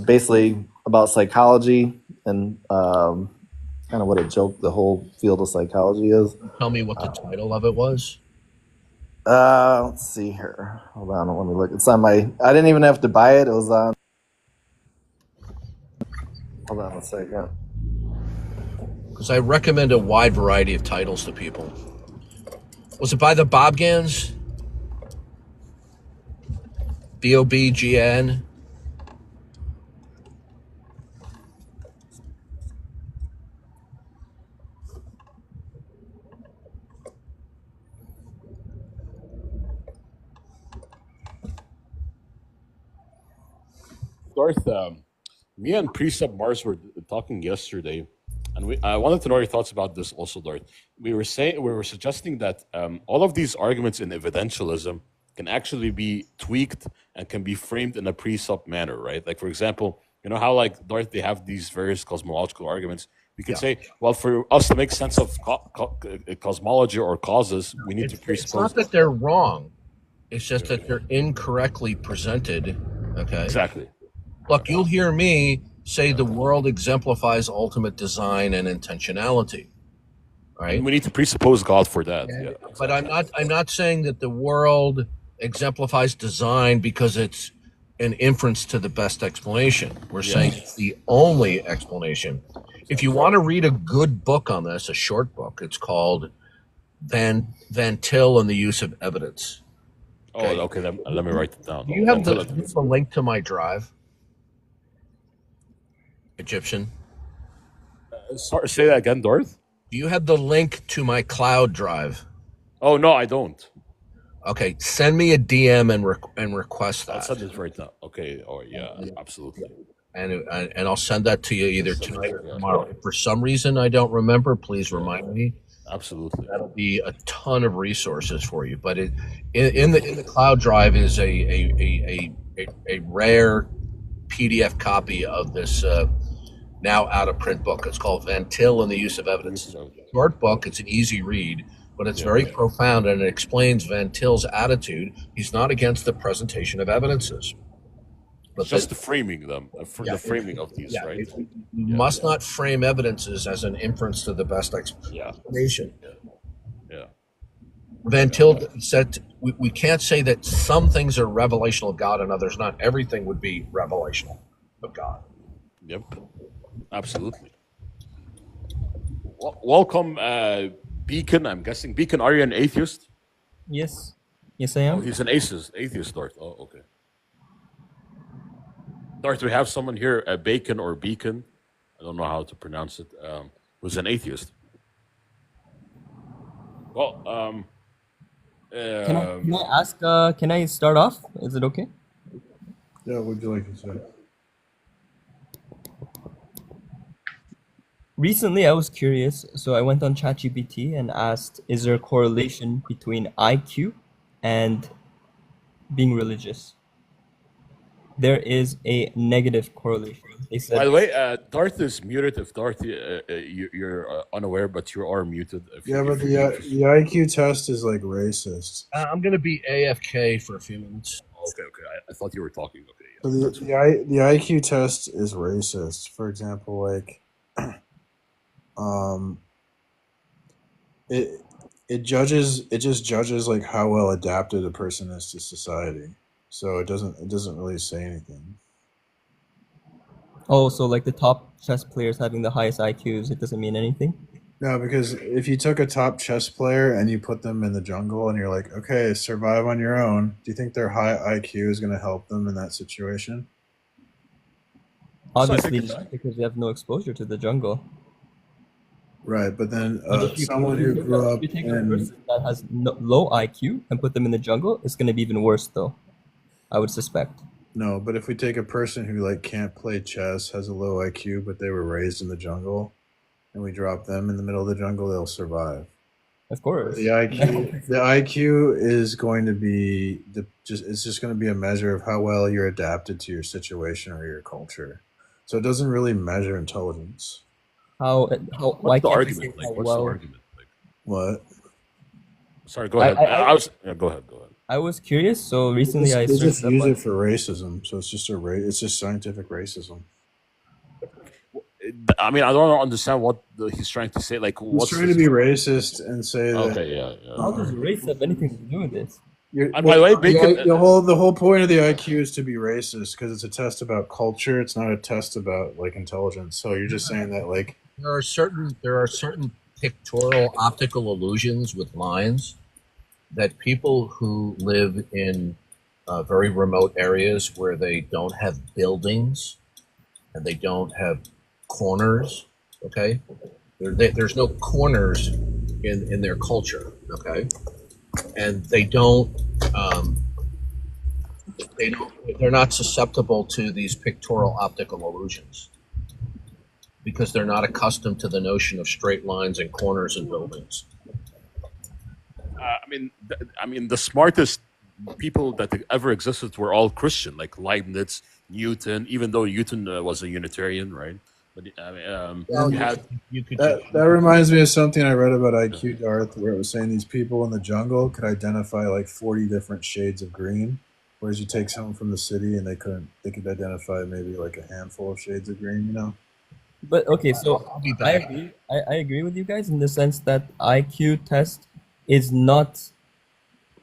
basically about psychology and kind of what a joke the whole field of psychology is. Tell me what the title of it was. Let's see here. Hold on, let me look. It's on my. I didn't even have to buy it. It was on. Hold on a second. Because I recommend a wide variety of titles to people. Was it by the Bobgans? BOBGN? Darth, me and Precept Mars were talking yesterday, and I wanted to know your thoughts about this also, Darth. We were suggesting that all of these arguments in evidentialism can actually be tweaked and can be framed in a precept manner, right? Like, for example, you know how, like, Darth, they have these various cosmological arguments. We could say, well, for us to make sense of cosmology or causes, we need to presuppose. It's not that they're wrong. It's just that they're incorrectly presented. Okay. Exactly. Look, you'll hear me say the world exemplifies ultimate design and intentionality. Right? And we need to presuppose God for that. Yeah, exactly. But I'm not saying that the world exemplifies design because it's an inference to the best explanation. We're saying it's the only explanation. If you want to read a good book on this, a short book, it's called Van Til and the Use of Evidence. Okay. Let me write it down. Do you have the link to my drive? Egyptian. Sorry, say that again, Darth. Do you have the link to my cloud drive? Oh no, I don't. Okay, send me a DM and request that. I'll send it right now. Okay. Oh yeah, absolutely. And I'll send that to you either tonight or tomorrow. If for some reason I don't remember, please remind me. Absolutely. That'll be a ton of resources for you. But in the cloud drive is a rare PDF copy of this now out of print book. It's called Van Til and the Use of Evidence. It's a short book. It's an easy read, but it's very profound, and it explains Van Til's attitude. He's not against the presentation of evidences. But just the framing them, the framing of these, right? You must not frame evidences as an inference to the best explanation. Yeah. Van Til said we can't say that some things are revelational of God and others not. Everything would be revelational of God. Yep. Absolutely. Welcome, Beacon. I'm guessing, Beacon, are you an atheist? Yes. Yes, I Oh, am. he's an atheist, Darth. Oh, okay. Darth, we have someone here, Bacon or Beacon. I don't know how to pronounce it. Who's an atheist. Well, Can I ask? Can I start off? Is it okay? Yeah, what would you like to say? Recently, I was curious, so I went on ChatGPT and asked, "Is there a correlation between IQ and being religious?" There is a negative correlation. They by said, the way, Darth is muted. If Darth, you're unaware, but you are muted. Yeah, but If you're the IQ test is like racist. I'm going to be AFK for a few minutes. Okay, okay. I thought you were talking. Okay, So yeah, the IQ test is racist. For example, like, um, it it just judges like how well adapted a person is to society. So it doesn't really say anything. "Oh, so like the top chess players having the highest IQs, it doesn't mean anything." No, because if you took a top chess player and you put them in the jungle and you're like, okay, survive on your own, do you think their high IQ is going to help them in that situation? Obviously not, because they have no exposure to the jungle. Right, but then But if you, someone who grew up if you take a in person that has low IQ and put them in the jungle, it's going to be even worse, though. I would suspect. no, but if we take a person who like can't play chess, has a low IQ, but they were raised in the jungle, and we drop them in the middle of the jungle, they'll survive. Of course. The IQ is going to be it's just going to be a measure of how well you're adapted to your situation or your culture. So it doesn't really measure intelligence. Why What's the can't argument? we say Like, how what's the well? argument? Like, What? sorry, go ahead. I was. Yeah, go ahead. Go ahead. I was curious, so recently I They just searched up use on. it for racism, so it's just it's just scientific racism. I mean, I don't understand what he's trying to say. Like, He's what's trying to be racist and say that. Okay, yeah. How does race have anything to do with this? And by the way, Bacon, the whole point of the IQ is to be racist because it's a test about culture. It's not a test about like intelligence. So you're just saying that like There are certain pictorial optical illusions with lines that people who live in very remote areas where they don't have buildings and they don't have corners, okay? There's no corners in their culture, okay? And they're not susceptible to these pictorial optical illusions because they're not accustomed to the notion of straight lines and corners and buildings. I mean, the smartest people that ever existed were all Christian, like Leibniz, Newton. Even though Newton was a Unitarian, right? But that reminds me of something I read about IQ, Darth, where it was saying these people in the jungle could identify like 40 different shades of green, whereas you take someone from the city and they could identify maybe like a handful of shades of green, you know? But okay, so I agree with you guys in the sense that IQ test is not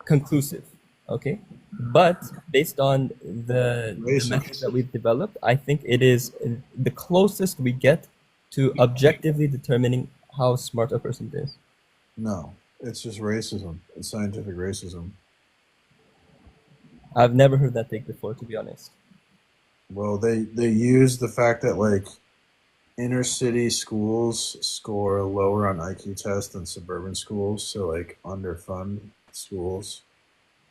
conclusive, okay? But based on the methods that we've developed, I think it is the closest we get to objectively determining how smart a person is. No, it's just racism. It's scientific racism. I've never heard that take before, to be honest. Well, they use the fact that like inner city schools score lower on IQ tests than suburban schools, so like underfund schools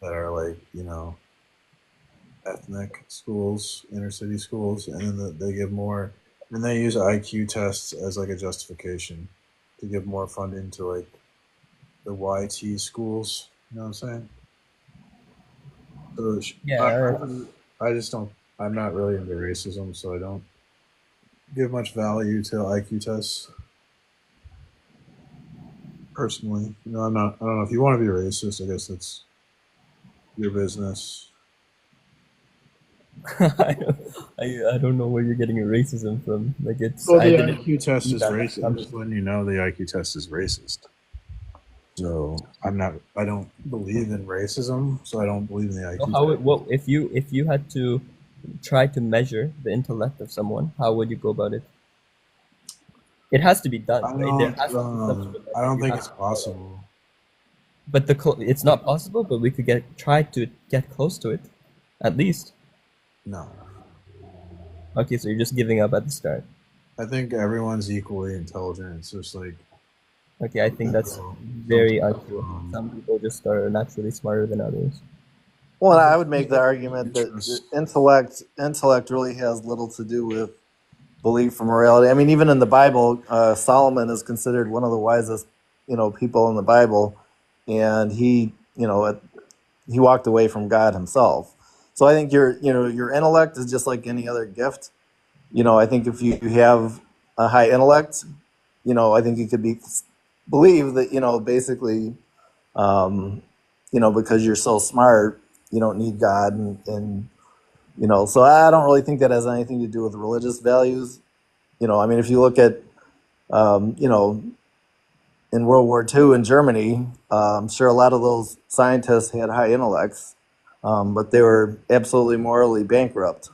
that are like, you know, ethnic schools, inner city schools, and then they give more, and they use IQ tests as like a justification to give more funding to like the YT schools. You know what I'm saying? So yeah, I just don't. I'm not really into racism, so I don't give much value to IQ tests. Personally, you know, I don't know if you want to be racist. I guess that's your business. I don't know where you're getting your racism from. Like it's. Well, the IQ test is racist. I'm just letting you know the IQ test is racist. So I don't believe in racism. So I don't believe in the IQ. If you had to try to measure the intellect of someone, how would you go about it? It has to be done. I don't think it's possible. But it's not possible. But we could try to get close to it, at least. No. Okay, so you're just giving up at the start. I think everyone's equally intelligent. It's just like. Okay, I think that's very untrue. Some people just are naturally smarter than others. Well, I would make the argument that intellect really has little to do with belief or morality. I mean, even in the Bible, Solomon is considered one of the wisest, people in the Bible, and he walked away from God himself. So I think your intellect is just like any other gift. I think if you have a high intellect, I think it could be believed that basically, because you're so smart, you don't need God, and so I don't really think that has anything to do with religious values. I mean, if you look at, in World War II in Germany, I'm sure a lot of those scientists had high intellects, but they were absolutely morally bankrupt.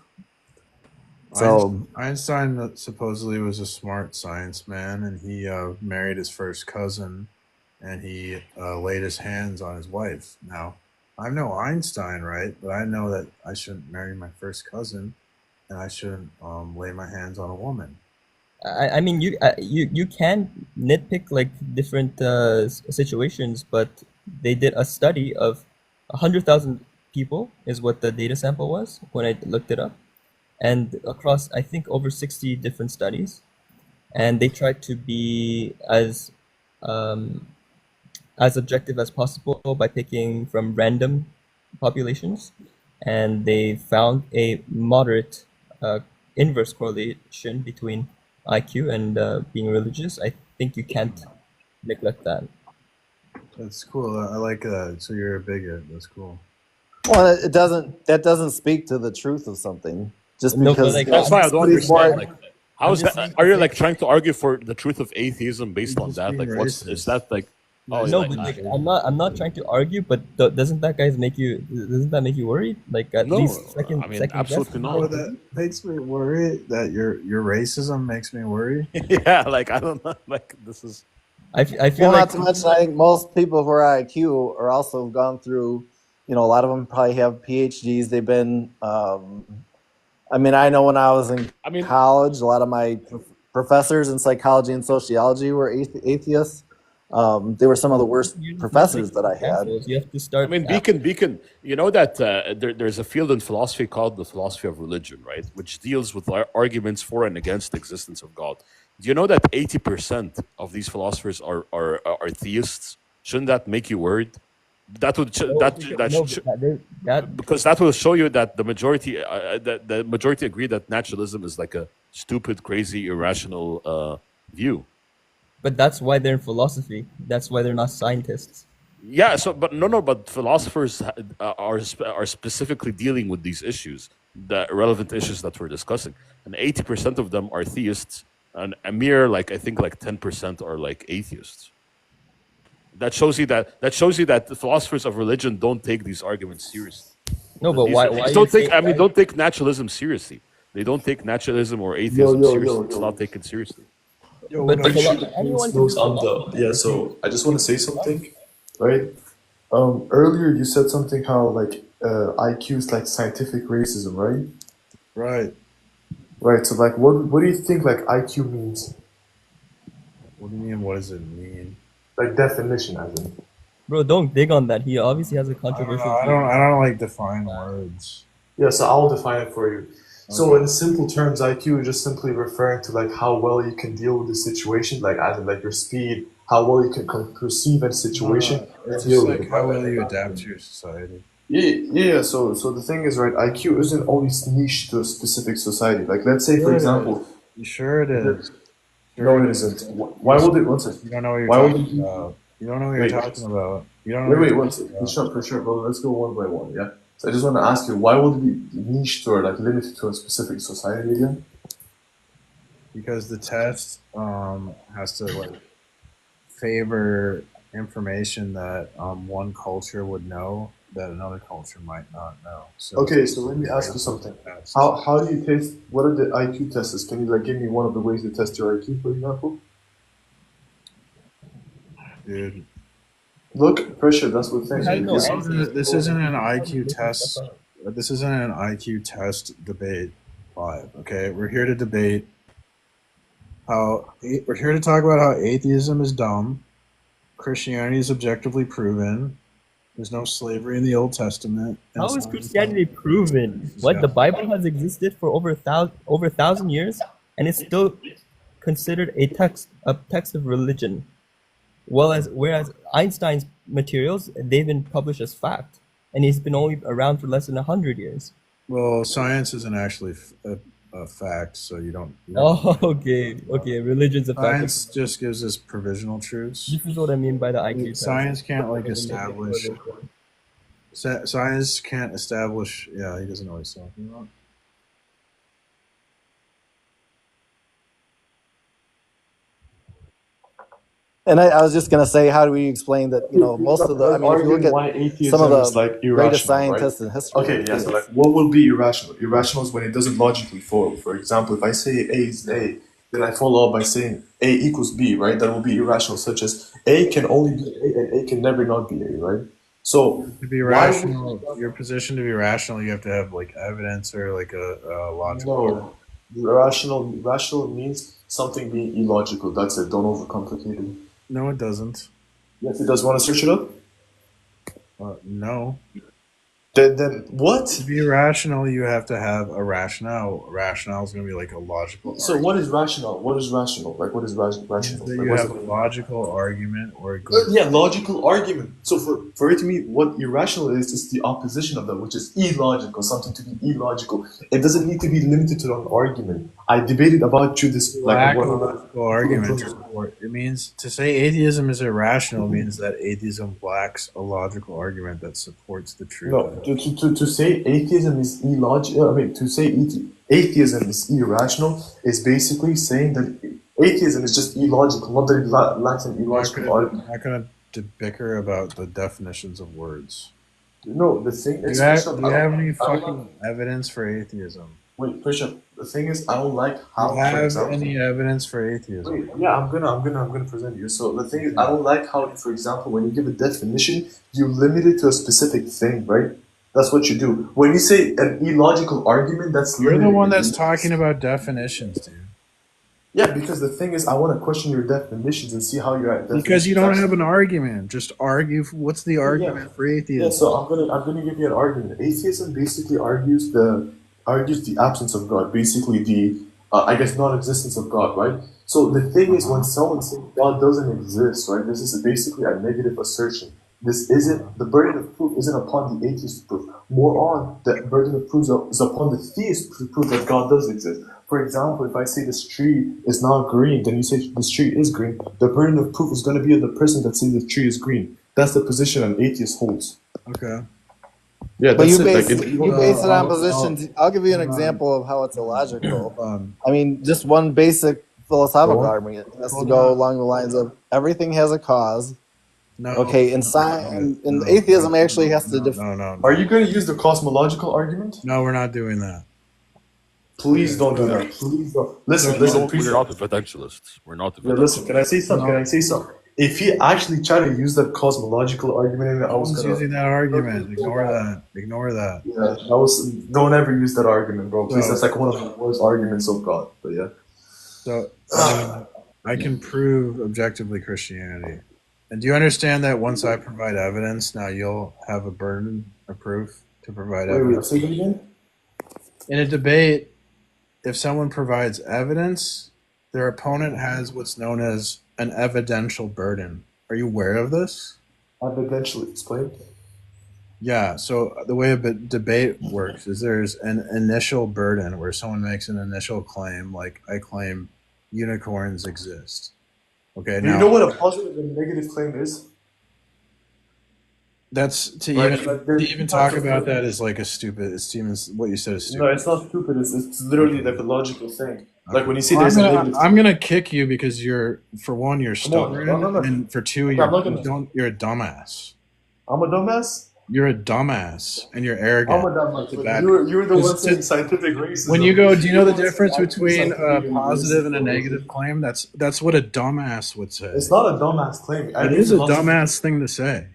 So Einstein supposedly was a smart science man, and he married his first cousin, and he laid his hands on his wife. Now, I'm no Einstein, right? But I know that I shouldn't marry my first cousin, and I shouldn't lay my hands on a woman. I mean, you can nitpick like different situations, but they did a study of 100,000 people is what the data sample was when I looked it up, and across I think over 60 different studies, and they tried to be as objective as possible by picking from random populations, and they found a moderate inverse correlation between IQ and being religious. I think you can't neglect that. That's cool. I like that. So you're a bigot. That's cool. Well, that doesn't speak to the truth of something. Just because that's why I don't understand. Like, how is that? Are you like trying to argue for the truth of atheism based on that? Like, is that like? Oh, no, but like, I'm not trying to argue, but doesn't that make you worried? Like at least second absolutely guess? not. That makes me worry. That your racism makes me worry. Yeah, like I don't know. Like this is. I feel well, like not to mention, I think most people who are IQ are also gone through. A lot of them probably have PhDs. They've been. I mean, I know when I was in college, a lot of my professors in psychology and sociology were atheists. They were some of the worst professors that I had. You have to start. I mean, Beacon. You know that there's a field in philosophy called the philosophy of religion, right? Which deals with arguments for and against the existence of God. Do you know that 80% of these philosophers are theists? Shouldn't that make you worried? That would because that will show you that the majority agree that naturalism is like a stupid, crazy, irrational view. But that's why they're in philosophy. That's why they're not scientists. Yeah. So, but philosophers are specifically dealing with these issues, the relevant issues that we're discussing, and 80% of them are theists, and a mere I think 10% are like atheists. That shows you that the philosophers of religion don't take these arguments seriously. No, but why don't take naturalism seriously. They don't take naturalism or atheism seriously. It's not taken seriously. But so I just want to say something, right? Earlier you said something how IQ is like scientific racism, right? Right. So what do you think IQ means? What do you mean? What does it mean? Like definition, as in. Bro, don't dig on that. He obviously has a controversial. I don't like define words. Yeah, so I'll define it for you. Okay. So in simple terms, IQ is just simply referring to how well you can deal with the situation, as in your speed, how well you can perceive a situation. It's just how well you adapt to your society. Yeah. So the thing is, right? IQ isn't only niche to a specific society. Let's say, for example. You sure it is? No, it isn't. Why would it? One second. You don't know what you're talking about. You don't know what you're talking about. You don't know. Wait, one second. For sure, brother. Let's go one by one. Yeah. So I just want to ask you, why would it be niche or limited to a specific society again? Because the test has to favor information that one culture would know that another culture might not know. So okay, so let me ask you something. How do you test? What are the IQ tests? Can you give me one of the ways to test your IQ, for example? Dude, Look, pressure. That's what things. had no This answer. isn't, this isn't an How IQ making stuff test. up. This isn't an IQ test debate live. Okay, we're here to debate we're here to talk about how atheism is dumb, Christianity is objectively proven, there's no slavery in the Old Testament. And How is science- Christianity proven? What, Yeah. the Bible has existed for over a thousand years, and it's still considered a text of religion. Whereas Einstein's materials, they've been published as fact, and he's been only around for less than 100 years. Well, science isn't actually a fact, so you don't. Oh, okay. Religion's a fact. Science just gives us provisional truths. This is what I mean by the IQ test. Science can't like establish. Science can't establish. Yeah, he doesn't know what he's talking about. And I was just gonna say, how do we explain that? Most of the, I mean, if you look why at atheism some of is the like greatest irrational, scientists right? in history. Okay, yeah. So like, what will be irrational? Irrational is when it doesn't logically follow. For example, if I say A is A, then I follow up by saying A equals B, right? That will be irrational, such as A can only be A and A can never not be A, right? So To be rational, your position to be rational, you have to have like evidence or like a logical. No, rational means something being illogical. That's it. Don't overcomplicate it. No, it doesn't. Yes, it does. Want to search it up? No. Then what? To be rational, you have to have a rationale. Rationale is going to be like a logical. So what is rational? What is rational? Like what is rational? That Like, you what's have a it? logical argument or a good. Yeah, logical argument. So for it to me, what irrational is the opposition of that, which is illogical, something to be illogical. It doesn't need to be limited to an argument. I debated about you this Lack like of logical argument. It means to say atheism is irrational means that atheism lacks a logical argument that supports the truth. no to say atheism is illogical. I mean, to say atheism is irrational is basically saying that atheism is just illogical, not that it lacks an illogical argument. I'm not going to bicker about the definitions of words. No, the thing Do is, you have, Bishop, do you have any I don't fucking evidence for atheism? wait, Bishop. The thing is, I don't like how. Do you for have example, any evidence for atheism? wait, yeah, I'm gonna present you. So the thing is, I don't like how, for example, when you give a definition, you limit it to a specific thing, right? That's what you do. When you say an illogical argument, that's You're the limited. one that's talking about definitions, dude. Yeah, because the thing is, I want to question your definitions and see how you're at. Because you don't have an argument. Just argue. What's the argument for atheism? Yeah, so I'm gonna give you an argument. Atheism basically argues the absence of God, basically the I guess non-existence of God, right? So the thing is, when someone says God doesn't exist, right? This is basically a negative assertion. This isn't the burden of proof isn't upon the atheist to prove. More on the burden of proof is upon the theist to prove that God does exist. For example, if I say this tree is not green, then you say this tree is green. The burden of proof is going to be on the person that says the tree is green. That's the position an atheist holds. Okay. Yeah, But that's you it. base, Like, you base it on positions. I'll give you an example of how it's illogical. I mean, just one basic philosophical argument has to go along the lines of everything has a cause. No. Okay, in science, in atheism, actually has to. No. Are you going to use the cosmological argument? No, we're not doing that. Please don't do that. Please don't. Listen. We're not the potentialists. We're not the Yeah, listen, can I say something? If he actually tried to use that cosmological argument, I was using that argument. Ignore that. Yeah, don't ever use that argument, bro. Please, that's like one of the worst arguments of God. But yeah. So I can prove objectively Christianity. And do you understand that once I provide evidence, now you'll have a burden of proof to provide evidence? Say it again? In a debate, if someone provides evidence, their opponent has what's known as an evidential burden. Are you aware of this? Evidentially explain. Yeah, so the way a debate works is there's an initial burden where someone makes an initial claim, like I claim unicorns exist. Okay, Do you know what a positive and negative claim is? That's to even talk about that is like a stupid. It's even what you said is stupid. No, it's not stupid. It's literally like a logical thing. Like when you see there's a negative. I'm gonna kick you because you're for one you're stubborn No. and for two Okay, you're a dumbass. I'm a dumbass. You're a dumbass and you're I'm arrogant. a dumbass, It's a but bad. you're the one saying scientific When you racism. go, do you know You're the the one saying difference actually between a scientifically positive racist, and a though. negative claim? That's what a dumbass would say. It's not a dumbass claim. It Every is a philosophy. dumbass thing to say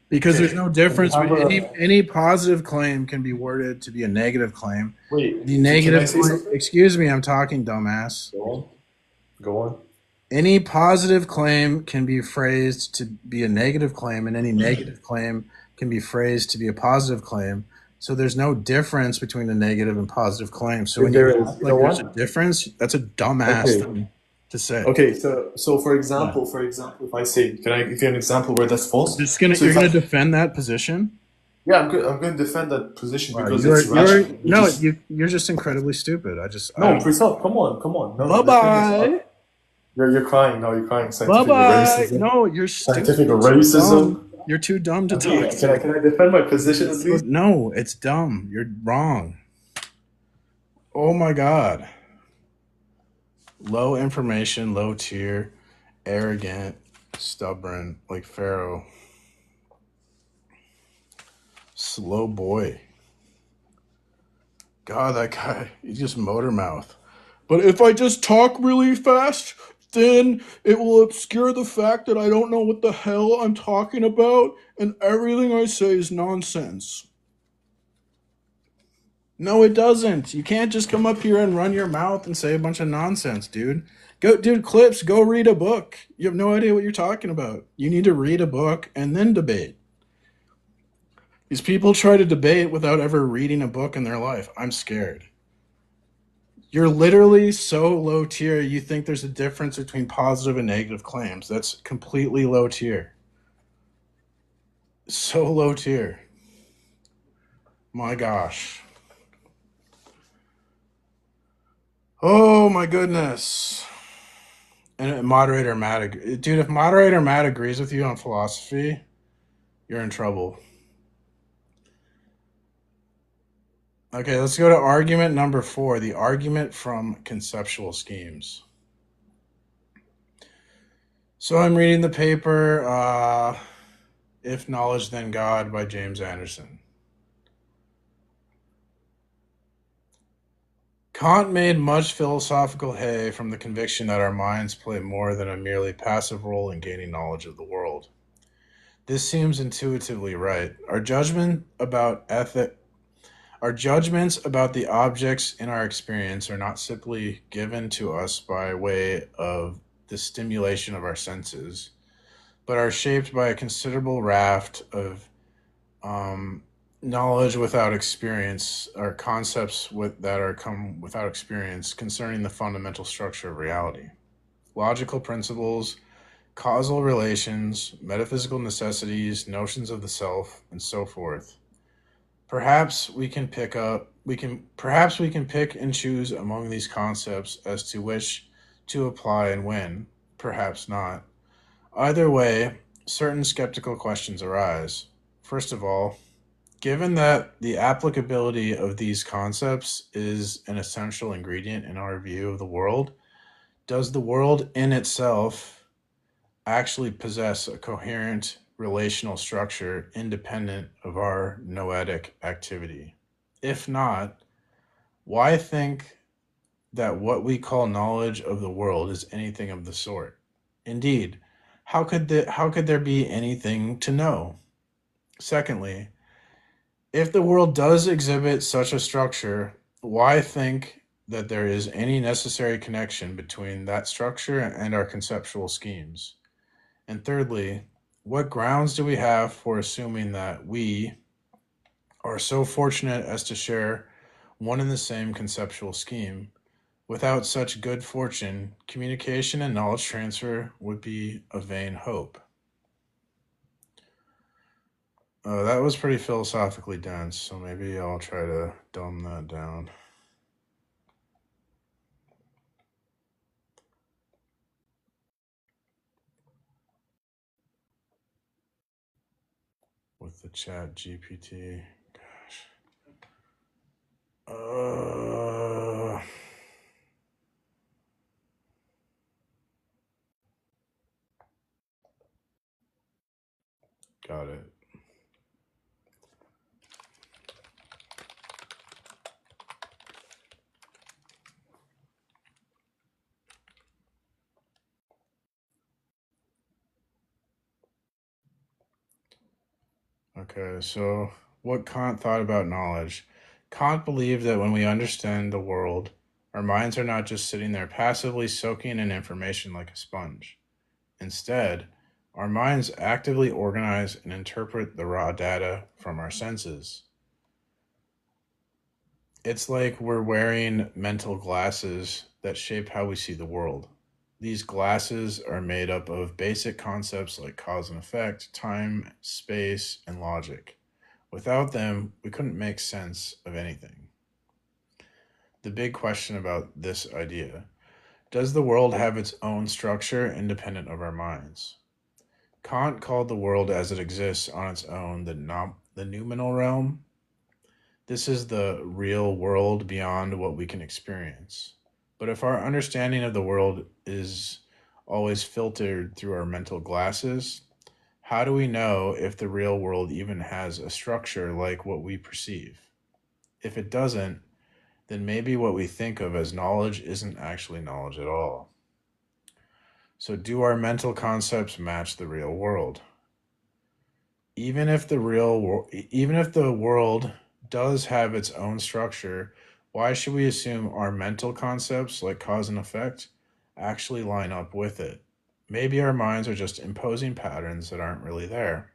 because there's Okay, no when you difference. have a Any positive claim can be worded to be a negative claim. wait, Any can I negative say claim, something? excuse me, I'm talking, dumbass. Go on. Go on. Any positive claim can be phrased to be a negative claim, and any negative claim can be phrased to be a positive claim. So there's no difference between a negative and positive claim. So If when you there is, act you know like there's a what? difference, that's a dumbass Okay. thing to say. Okay. So Yeah. for example, if I say, can I give you an example where that's false? So You're if I gonna defend that position? yeah, I'm going to defend that position Wow, because it's rational. You no, just you're just incredibly stupid. I no, don't. Priscilla, come on. No, Bye the thing is, bye. you're crying now. You're crying. Bye Scientific bye. racism. No, you're Scientific stupid. You're too racism. dumb. You're too dumb to Okay, talk to. can I defend my position at least? No, it's dumb. You're wrong. Oh my god. Low information, low tier, arrogant, stubborn, like Pharaoh. Slow boy. God, that guy, he just motor mouth. But if I just talk really fast, then it will obscure the fact that I don't know what the hell I'm talking about, and everything I say is nonsense. No, it doesn't. You can't just come up here and run your mouth and say a bunch of nonsense, dude. Dude, Clips, go read a book. You have no idea what you're talking about. You need to read a book and then debate. These people try to debate without ever reading a book in their life. I'm scared. You're literally so low tier, you think there's a difference between positive and negative claims. That's completely low tier. So low tier. My gosh. Oh my goodness. And moderator Matt, dude, if moderator Matt agrees with you on philosophy, you're in trouble. Okay, let's go to argument number 4, the argument from conceptual schemes. So I'm reading the paper, If Knowledge Then God by James Anderson. Kant made much philosophical hay from the conviction that our minds play more than a merely passive role in gaining knowledge of the world. This seems intuitively right. Our judgments about the objects in our experience are not simply given to us by way of the stimulation of our senses, but are shaped by a considerable raft of knowledge without experience, or concepts that are come without experience concerning the fundamental structure of reality. Logical principles, causal relations, metaphysical necessities, notions of the self, and so forth. Perhaps we can pick and choose among these concepts as to which to apply and when, perhaps not. Either way, certain skeptical questions arise. First of all, given that the applicability of these concepts is an essential ingredient in our view of the world, does the world in itself actually possess a coherent relational structure independent of our noetic activity? If not, why think that what we call knowledge of the world is anything of the sort? Indeed, how could there be anything to know? Secondly, if the world does exhibit such a structure, why think that there is any necessary connection between that structure and our conceptual schemes? And thirdly, what grounds do we have for assuming that we are so fortunate as to share one and the same conceptual scheme? Without such good fortune, communication and knowledge transfer would be a vain hope. That was pretty philosophically dense, so maybe I'll try to dumb that down. With the chat GPT. Gosh. Got it. Okay, so what Kant thought about knowledge. Kant believed that when we understand the world, our minds are not just sitting there passively soaking in information like a sponge. Instead, our minds actively organize and interpret the raw data from our senses. It's like we're wearing mental glasses that shape how we see the world. These glasses are made up of basic concepts like cause and effect, time, space, and logic. Without them, we couldn't make sense of anything. The big question about this idea: does the world have its own structure independent of our minds? Kant called the world as it exists on its own the noumenal realm. This is the real world beyond what we can experience. But if our understanding of the world is always filtered through our mental glasses, how do we know if the real world even has a structure like what we perceive? If it doesn't, then maybe what we think of as knowledge isn't actually knowledge at all. So, do our mental concepts match the real world? Even if the world does have its own structure, why should we assume our mental concepts like cause and effect actually line up with it? Maybe our minds are just imposing patterns that aren't really there.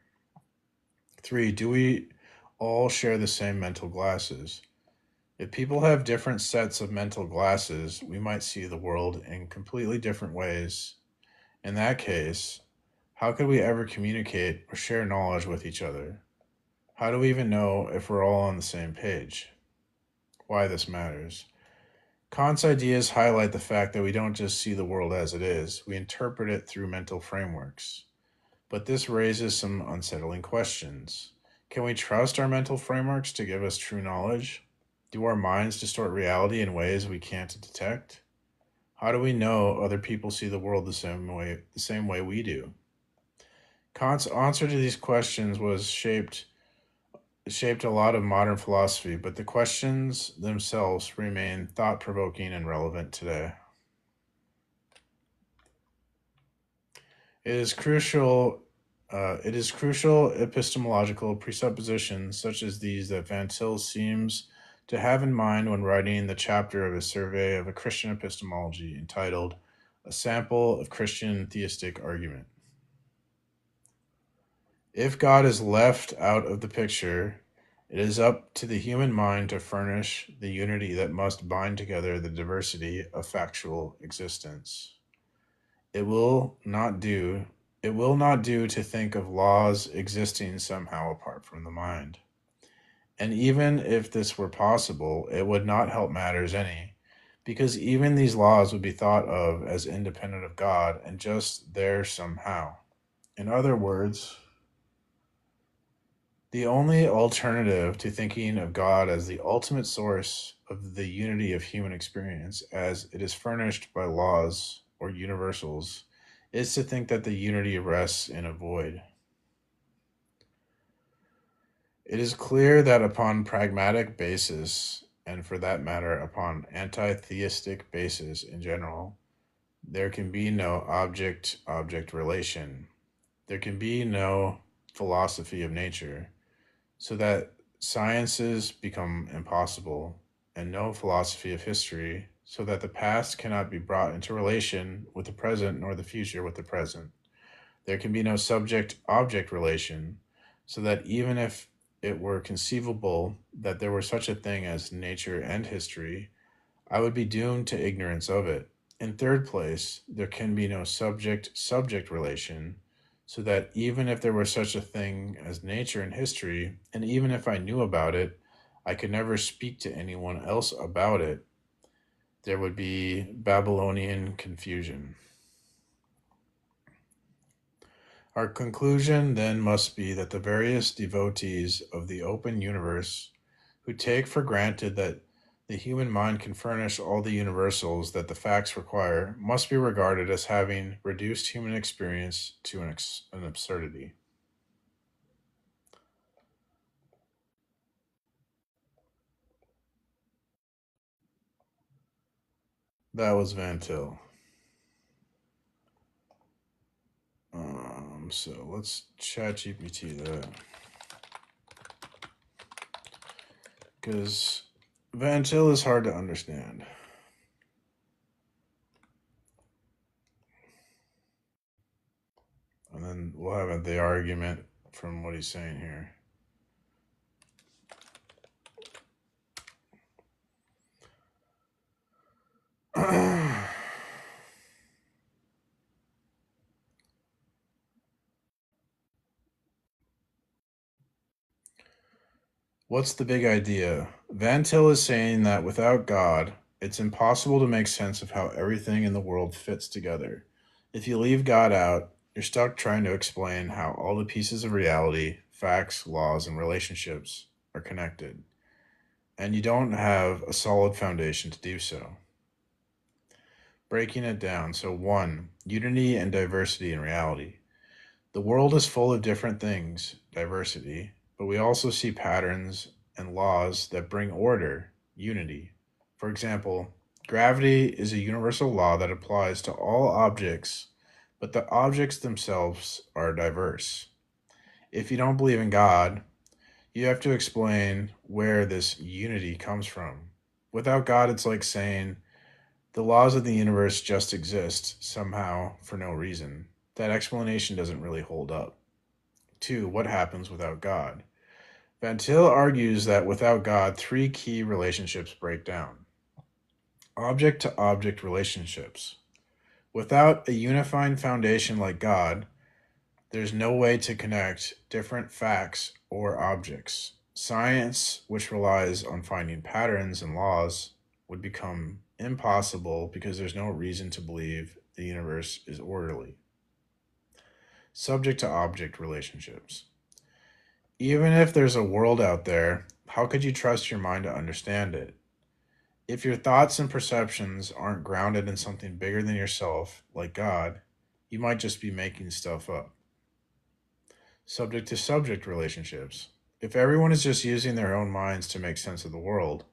3, do we all share the same mental glasses? If people have different sets of mental glasses, we might see the world in completely different ways. In that case, how could we ever communicate or share knowledge with each other? How do we even know if we're all on the same page? Why this matters. Kant's ideas highlight the fact that we don't just see the world as it is, we interpret it through mental frameworks. But this raises some unsettling questions. Can we trust our mental frameworks to give us true knowledge? Do our minds distort reality in ways we can't detect? How do we know other people see the world the same way we do? Kant's answer to these questions was shaped a lot of modern philosophy, but the questions themselves remain thought-provoking and relevant today. It is crucial epistemological presuppositions such as these that Van Til seems to have in mind when writing the chapter of his survey of a Christian epistemology entitled A Sample of Christian Theistic Argument. If God is left out of the picture, it is up to the human mind to furnish the unity that must bind together the diversity of factual existence. It will not do to think of laws existing somehow apart from the mind. And even if this were possible, it would not help matters any, because even these laws would be thought of as independent of God and just there somehow. In other words, the only alternative to thinking of God as the ultimate source of the unity of human experience, as it is furnished by laws or universals, is to think that the unity rests in a void. It is clear that upon pragmatic basis, and for that matter upon anti-theistic basis in general, there can be no object-object relation. There can be no philosophy of nature, so that sciences become impossible, and no philosophy of history, so that the past cannot be brought into relation with the present, nor the future with the present. There can be no subject-object relation, so that even if it were conceivable that there were such a thing as nature and history, I would be doomed to ignorance of it. In third place, there can be no subject-subject relation, so that even if there were such a thing as nature and history, and even if I knew about it, I could never speak to anyone else about it. There would be Babylonian confusion. Our conclusion then must be that the various devotees of the open universe who take for granted that the human mind can furnish all the universals that the facts require must be regarded as having reduced human experience to an absurdity. That was Van Til. So let's chat GPT that. because Van Til is hard to understand. And then we'll have the argument from what he's saying here. What's the big idea? Van Til is saying that without God, it's impossible to make sense of how everything in the world fits together. If you leave God out, you're stuck trying to explain how all the pieces of reality, facts, laws, and relationships are connected. And you don't have a solid foundation to do so. Breaking it down. So, 1. Unity and diversity in reality. The world is full of different things, diversity, but we also see patterns and laws that bring order, unity. For example, gravity is a universal law that applies to all objects, but the objects themselves are diverse. If you don't believe in God, you have to explain where this unity comes from. Without God, it's like saying the laws of the universe just exist somehow for no reason. That explanation doesn't really hold up. 2. What happens without God? Van Til argues that without God, 3 key relationships break down. Object to object relationships. Without a unifying foundation like God, there's no way to connect different facts or objects. Science, which relies on finding patterns and laws, would become impossible because there's no reason to believe the universe is orderly. Subject to object relationships. Even if there's a world out there, how could you trust your mind to understand it? If your thoughts and perceptions aren't grounded in something bigger than yourself, like God, you might just be making stuff up. Subject to subject relationships. If everyone is just using their own minds to make sense of the world,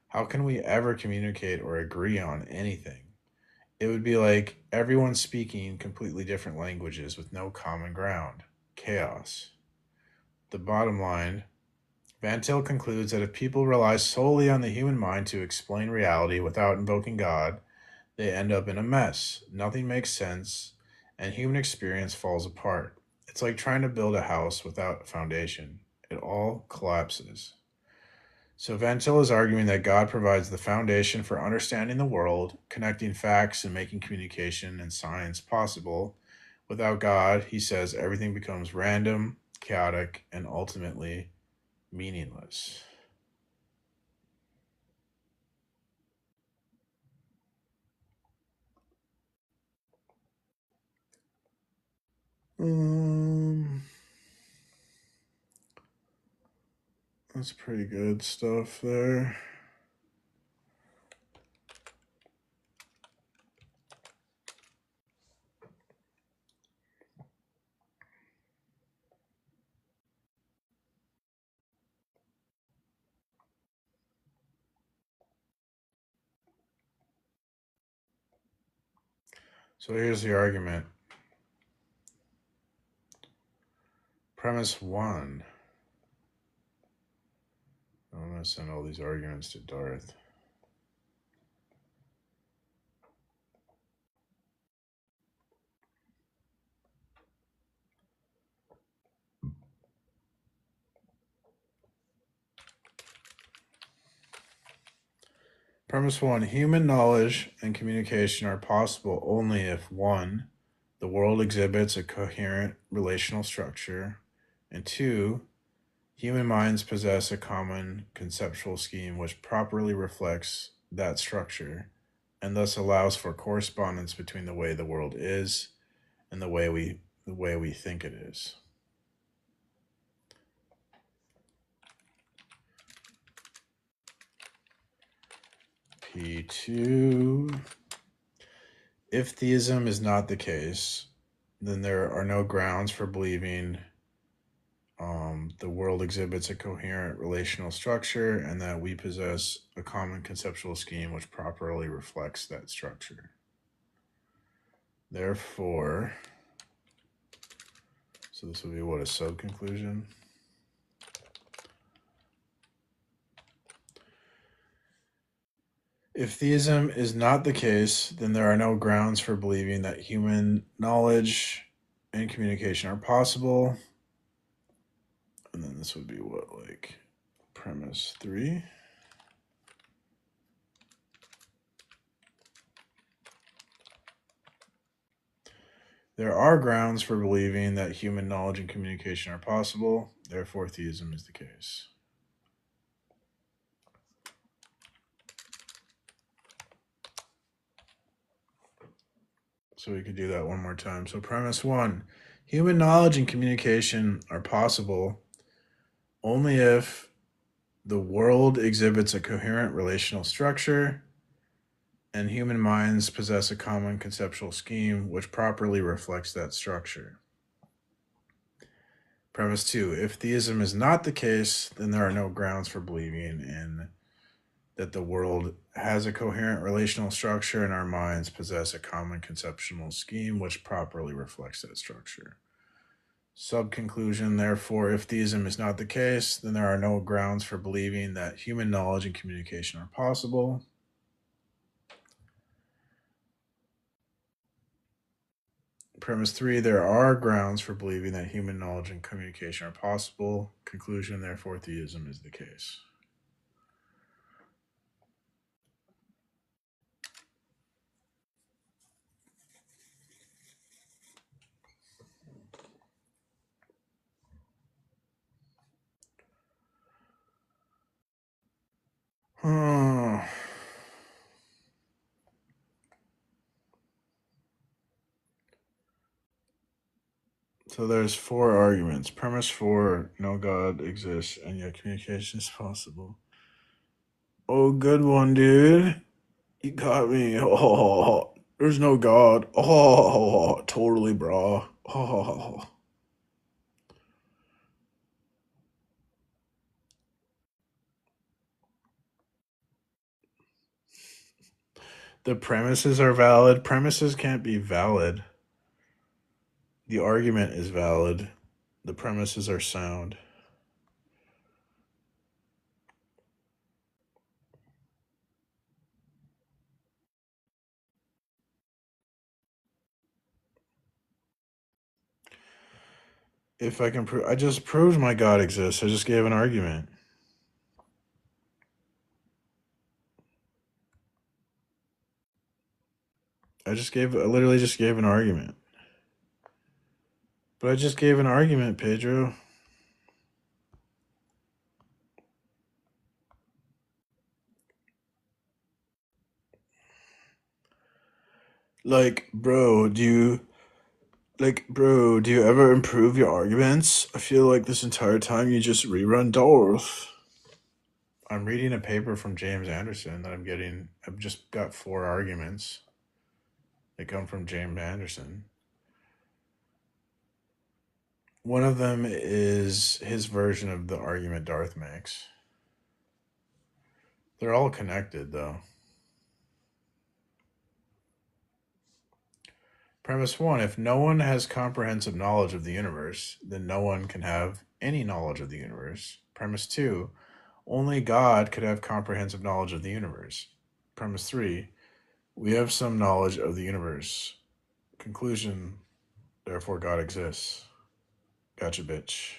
how can we ever communicate or agree on anything? It would be like everyone speaking completely different languages with no common ground. Chaos. The bottom line, Van Til concludes that if people rely solely on the human mind to explain reality without invoking God, they end up in a mess. Nothing makes sense, and human experience falls apart. It's like trying to build a house without a foundation. It all collapses. So Van Til is arguing that God provides the foundation for understanding the world, connecting facts, and making communication and science possible. Without God, he says everything becomes random, chaotic, and ultimately meaningless. That's pretty good stuff there. So here's the argument. Premise 1. I'm going to send all these arguments to Darth. Premise 1. Human knowledge and communication are possible only if 1. The world exhibits a coherent relational structure, and 2. Human minds possess a common conceptual scheme which properly reflects that structure and thus allows for correspondence between the way the world is and the way we think it is. P2. If theism is not the case, then there are no grounds for believing the world exhibits a coherent relational structure and that we possess a common conceptual scheme which properly reflects that structure. Therefore, so this will be what, a sub-conclusion? If theism is not the case, then there are no grounds for believing that human knowledge and communication are possible. And then this would be what, like premise 3? There are grounds for believing that human knowledge and communication are possible, therefore theism is the case. So we could do that one more time. So premise 1, human knowledge and communication are possible only if the world exhibits a coherent relational structure and human minds possess a common conceptual scheme which properly reflects that structure. Premise 2, if theism is not the case, then there are no grounds for believing in that the world has a coherent relational structure and our minds possess a common conceptual scheme which properly reflects that structure. Subconclusion, therefore, if theism is not the case, then there are no grounds for believing that human knowledge and communication are possible. Premise 3, there are grounds for believing that human knowledge and communication are possible. Conclusion, therefore, theism is the case. So there's 4 arguments. Premise 4, no God exists and yet communication is possible. Oh, good one, dude. You got me. Oh, there's no God. Oh, totally, bro. Oh. The premises are valid. Premises can't be valid. The argument is valid. The premises are sound. If I can prove, I just proved my God exists. I just gave an argument. I literally just gave an argument. But I just gave an argument, Pedro. Like, bro, do you ever improve your arguments? I feel like this entire time you just rerun Dorf. I'm reading a paper from James Anderson that I've just got 4 arguments. They come from James Anderson. One of them is his version of the argument Darth makes. They're all connected, though. Premise 1, if no one has comprehensive knowledge of the universe, then no one can have any knowledge of the universe. Premise 2, only God could have comprehensive knowledge of the universe. Premise 3, we have some knowledge of the universe. Conclusion, therefore God exists. Gotcha, bitch.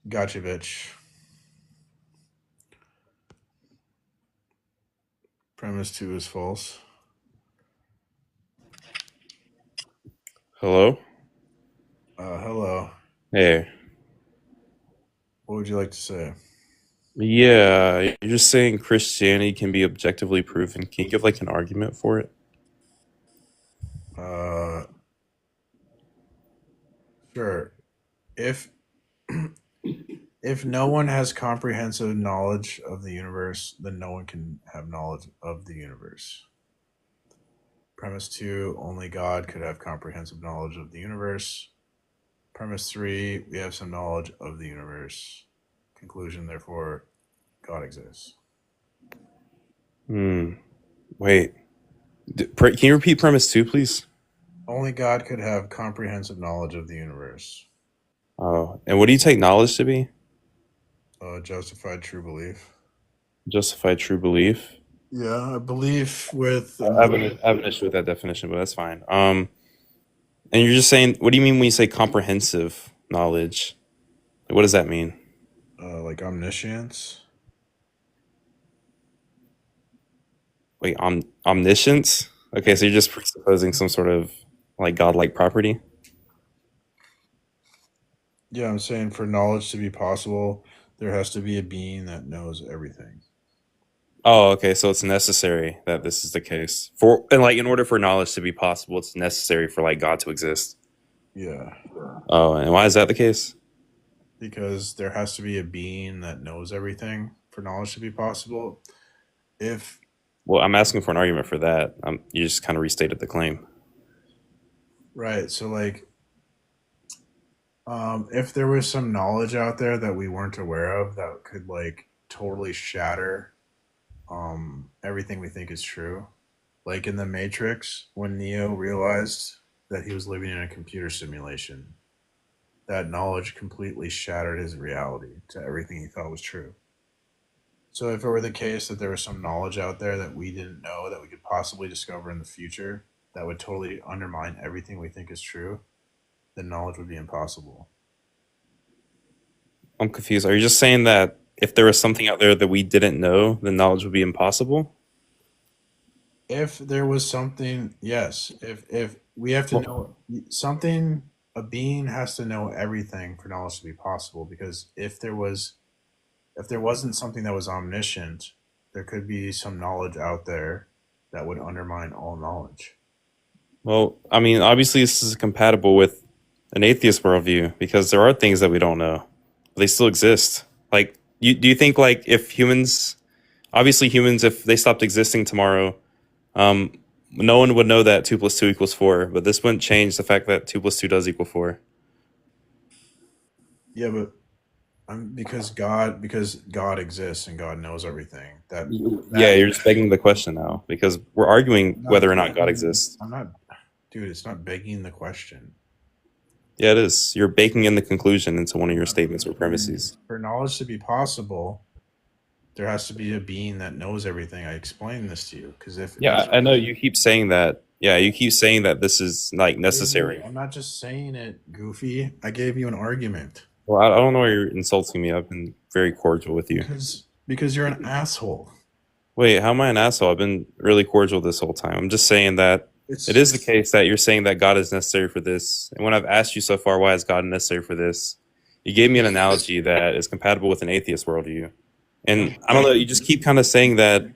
Gotcha, bitch. Premise 2 is false. Hello? Hello. Hey. What would you like to say? Yeah, you're just saying Christianity can be objectively proven. Can you give like an argument for it? Sure. If no one has comprehensive knowledge of the universe, then no one can have knowledge of the universe. Premise 2, only God could have comprehensive knowledge of the universe. Premise 3, we have some knowledge of the universe. Conclusion, therefore, God exists. Wait. Can you repeat premise 2, please? Only God could have comprehensive knowledge of the universe. Oh, and what do you take knowledge to be? Justified true belief. Justified true belief. Yeah, I believe with. I have an issue with that definition, but that's fine. And you're just saying, what do you mean when you say comprehensive knowledge? Like, what does that mean? Like omniscience. Wait, omniscience? Okay, so you're just presupposing some sort of like godlike property. Yeah, I'm saying for knowledge to be possible, there has to be a being that knows everything. Oh, okay, so it's necessary that this is the case. In order for knowledge to be possible, it's necessary for like God to exist. Yeah. Oh, and why is that the case? Because there has to be a being that knows everything for knowledge to be possible. Well, I'm asking for an argument for that. You just kind of restated the claim. Right. So like if there was some knowledge out there that we weren't aware of that could like totally shatter everything we think is true. Like in the Matrix, when Neo realized that he was living in a computer simulation, that knowledge completely shattered his reality to everything he thought was true. So if it were the case that there was some knowledge out there that we didn't know that we could possibly discover in the future that would totally undermine everything we think is true, then knowledge would be impossible. I'm confused. Are you just saying that if there was something out there that we didn't know, then knowledge would be impossible? If there was something, yes. If we have to know something, a being has to know everything for knowledge to be possible. Because if there wasn't something that was omniscient, there could be some knowledge out there that would undermine all knowledge. Well, I mean, obviously this is compatible with an atheist worldview because there are things that we don't know. They still exist. Like, do you think like if humans, if they stopped existing tomorrow, no one would know that 2 + 2 = 4, but this wouldn't change the fact that 2 + 2 does equal 4. Yeah, but because God exists and God knows everything. Yeah, you're just begging the question now because we're arguing whether or not God exists. I'm not, dude. It's not begging the question. Yeah, it is. You're baking in the conclusion into one of your statements or premises. For knowledge to be possible, there has to be a being that knows everything. I explained this to you because I know you keep saying that. Yeah, you keep saying that this is like necessary. I'm not just saying it, Goofy. I gave you an argument. Well, I don't know why you're insulting me. I've been very cordial with you. Because you're an asshole. Wait, how am I an asshole? I've been really cordial this whole time. I'm just saying that it is the case that you're saying that God is necessary for this. And when I've asked you so far, why is God necessary for this? You gave me an analogy that is compatible with an atheist worldview. And I don't know, you just keep kind of saying that,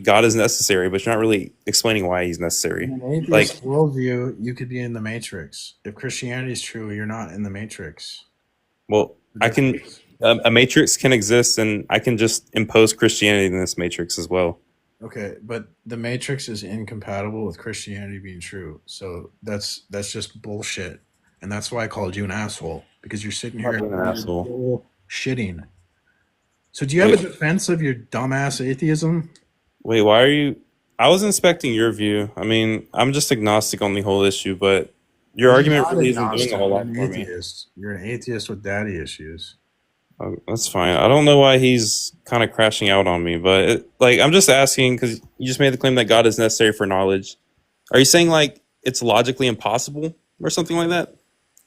God is necessary, but you're not really explaining why he's necessary. In an atheist worldview, you could be in the Matrix. If Christianity is true, you're not in the Matrix. Well, a matrix can exist, and I can just impose Christianity in this matrix as well. Okay, but the Matrix is incompatible with Christianity being true. So that's just bullshit. And that's why I called you an asshole. Because you're sitting here an asshole. Shitting. So do you have a defense of your dumbass atheism? Wait, why are you... I was inspecting your view. I mean, I'm just agnostic on the whole issue, but your argument really isn't doing a whole lot for me. You're an atheist with daddy issues. Oh, that's fine. I don't know why he's kind of crashing out on me, but I'm just asking because you just made the claim that God is necessary for knowledge. Are you saying like it's logically impossible or something like that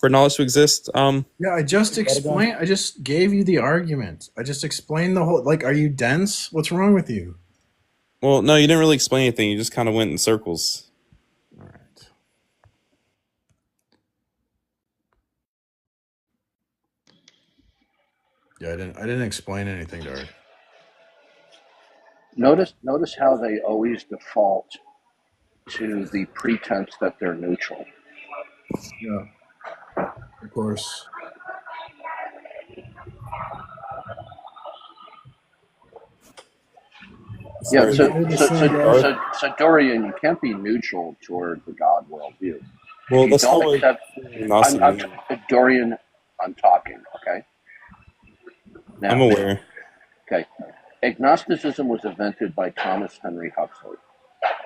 for knowledge to exist? Yeah, I just explained. I just gave you the argument. I just explained the whole. Like, are you dense? What's wrong with you? Well, no, you didn't really explain anything. You just kind of went in circles. All right. Yeah, I didn't explain anything, Dart. Notice how they always default to the pretense that they're neutral. Yeah, of course. Yeah, so Dorian, you can't be neutral toward the God worldview. Well, that's not Dorian, I'm talking, okay? Now, I'm aware. Okay. Agnosticism was invented by Thomas Henry Huxley.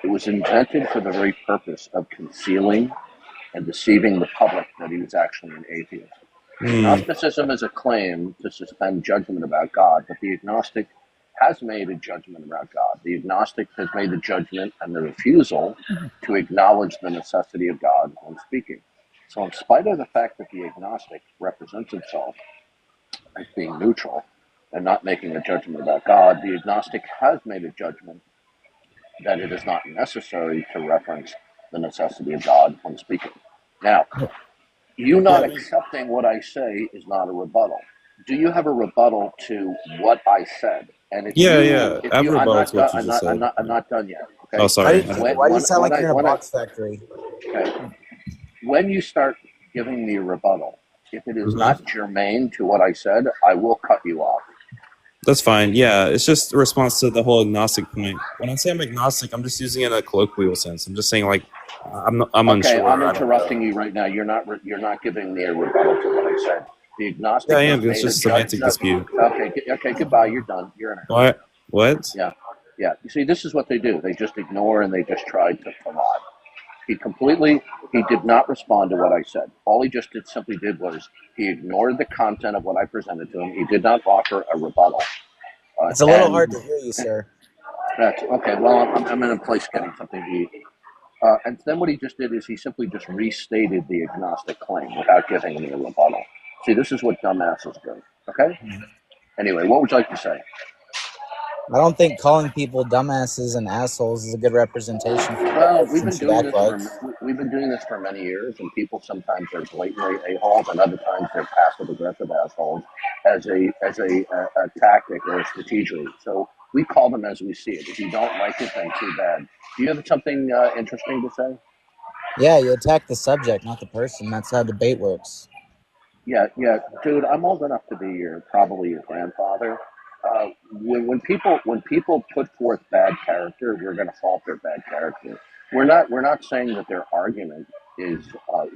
It was invented for the very purpose of concealing and deceiving the public that he was actually an atheist. Agnosticism is a claim to suspend judgment about God, but the agnostic has made a judgment about God. The agnostic has made the judgment and the refusal to acknowledge the necessity of God when speaking. So, in spite of the fact that the agnostic represents himself as being neutral and not making a judgment about God, the agnostic has made a judgment that it is not necessary to reference the necessity of God when speaking. Now, you not accepting what I say is not a rebuttal. Do you have a rebuttal to what I said? And Yeah. if I have you, a I'm rebuttal not to what done. you just said. I'm not done yet. Oh, Okay. sorry. Why do you sound like you're in a box factory? Okay. When you start giving me a rebuttal, if it is not germane to what I said, I will cut you off. That's fine. Yeah, it's just a response to the whole agnostic point. When I say I'm agnostic, I'm just using it in a colloquial sense. I'm just saying like I'm Okay, unsure. I'm interrupting you right now. You're not giving me a rebuttal to what I said. The agnostic Yeah, I has am. It's made a just semantic judgment. dispute. Okay, goodbye. You're done. You're in a hurry. What? What? Yeah. You see, this is what they do. They just ignore and they just try to lie. He did not respond to what I said. All he just simply did was he ignored the content of what I presented to him. He did not offer a rebuttal. It's a little hard to hear you, sir. That's okay. Well, I'm in a place getting something to eat. And then what he just did is he simply just restated the agnostic claim without giving me a rebuttal. See, this is what dumbasses do. Okay? Anyway, what would you like to say? I don't think calling people dumbasses and assholes is a good representation for Well, what citizens should act like. we've been doing this for many years, and people sometimes are blatantly a-holes, and other times they're passive-aggressive assholes as a tactic or a strategy. So we call them as we see it. If you don't like it, then too bad. Do you have something interesting to say? Yeah, you attack the subject, not the person. That's how debate works. Yeah, dude. I'm old enough to be probably your grandfather. When people put forth bad character, we're going to fault their bad character. We're not saying that their argument is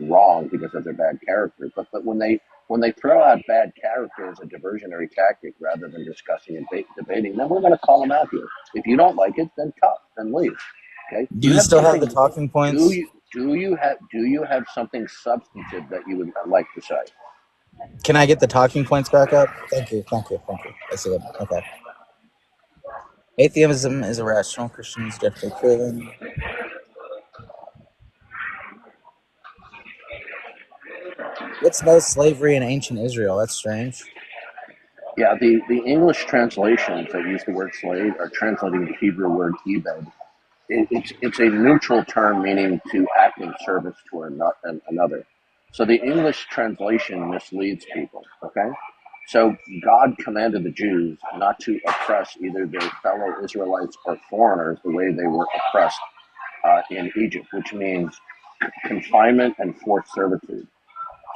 wrong because of their bad character, but when they throw out bad character as a diversionary tactic rather than discussing and debating, then we're going to call them out here. If you don't like it, then cut, then leave. Okay? Do you still have the talking points? Do you have something substantive that you would like to say? Can I get the talking points back up? Thank you. I see it. Okay. Atheism is irrational. Christians definitely proven. It's no slavery in ancient Israel. That's strange. Yeah, the English translations that use the word slave are translating the Hebrew word ebed. It's a neutral term meaning to act in service to another. So the English translation misleads people, okay? So God commanded the Jews not to oppress either their fellow Israelites or foreigners the way they were oppressed in Egypt, which means confinement and forced servitude.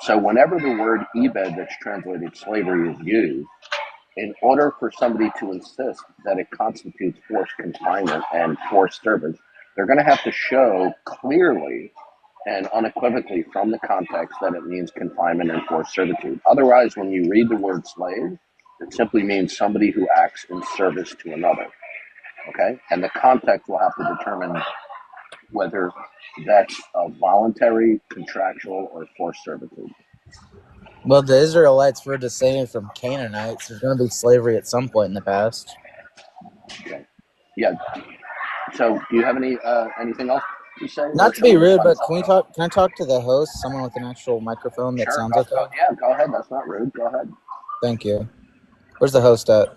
So whenever the word ebed that's translated slavery is used, in order for somebody to insist that it constitutes forced confinement and forced service, they're going to have to show clearly and unequivocally from the context that it means confinement and forced servitude. Otherwise, when you read the word slave, it simply means somebody who acts in service to another. Okay? And the context will have to determine whether that's a voluntary, contractual, or forced servitude. Well, the Israelites were descended from Canaanites. There's going to be slavery at some point in the past. Okay. Yeah. So, do you have anything else to say? Not to be rude, but can I talk to the host, someone with an actual microphone that Sure, sounds okay? yeah, go ahead. That's not rude. Go ahead. Thank you. Where's the host at?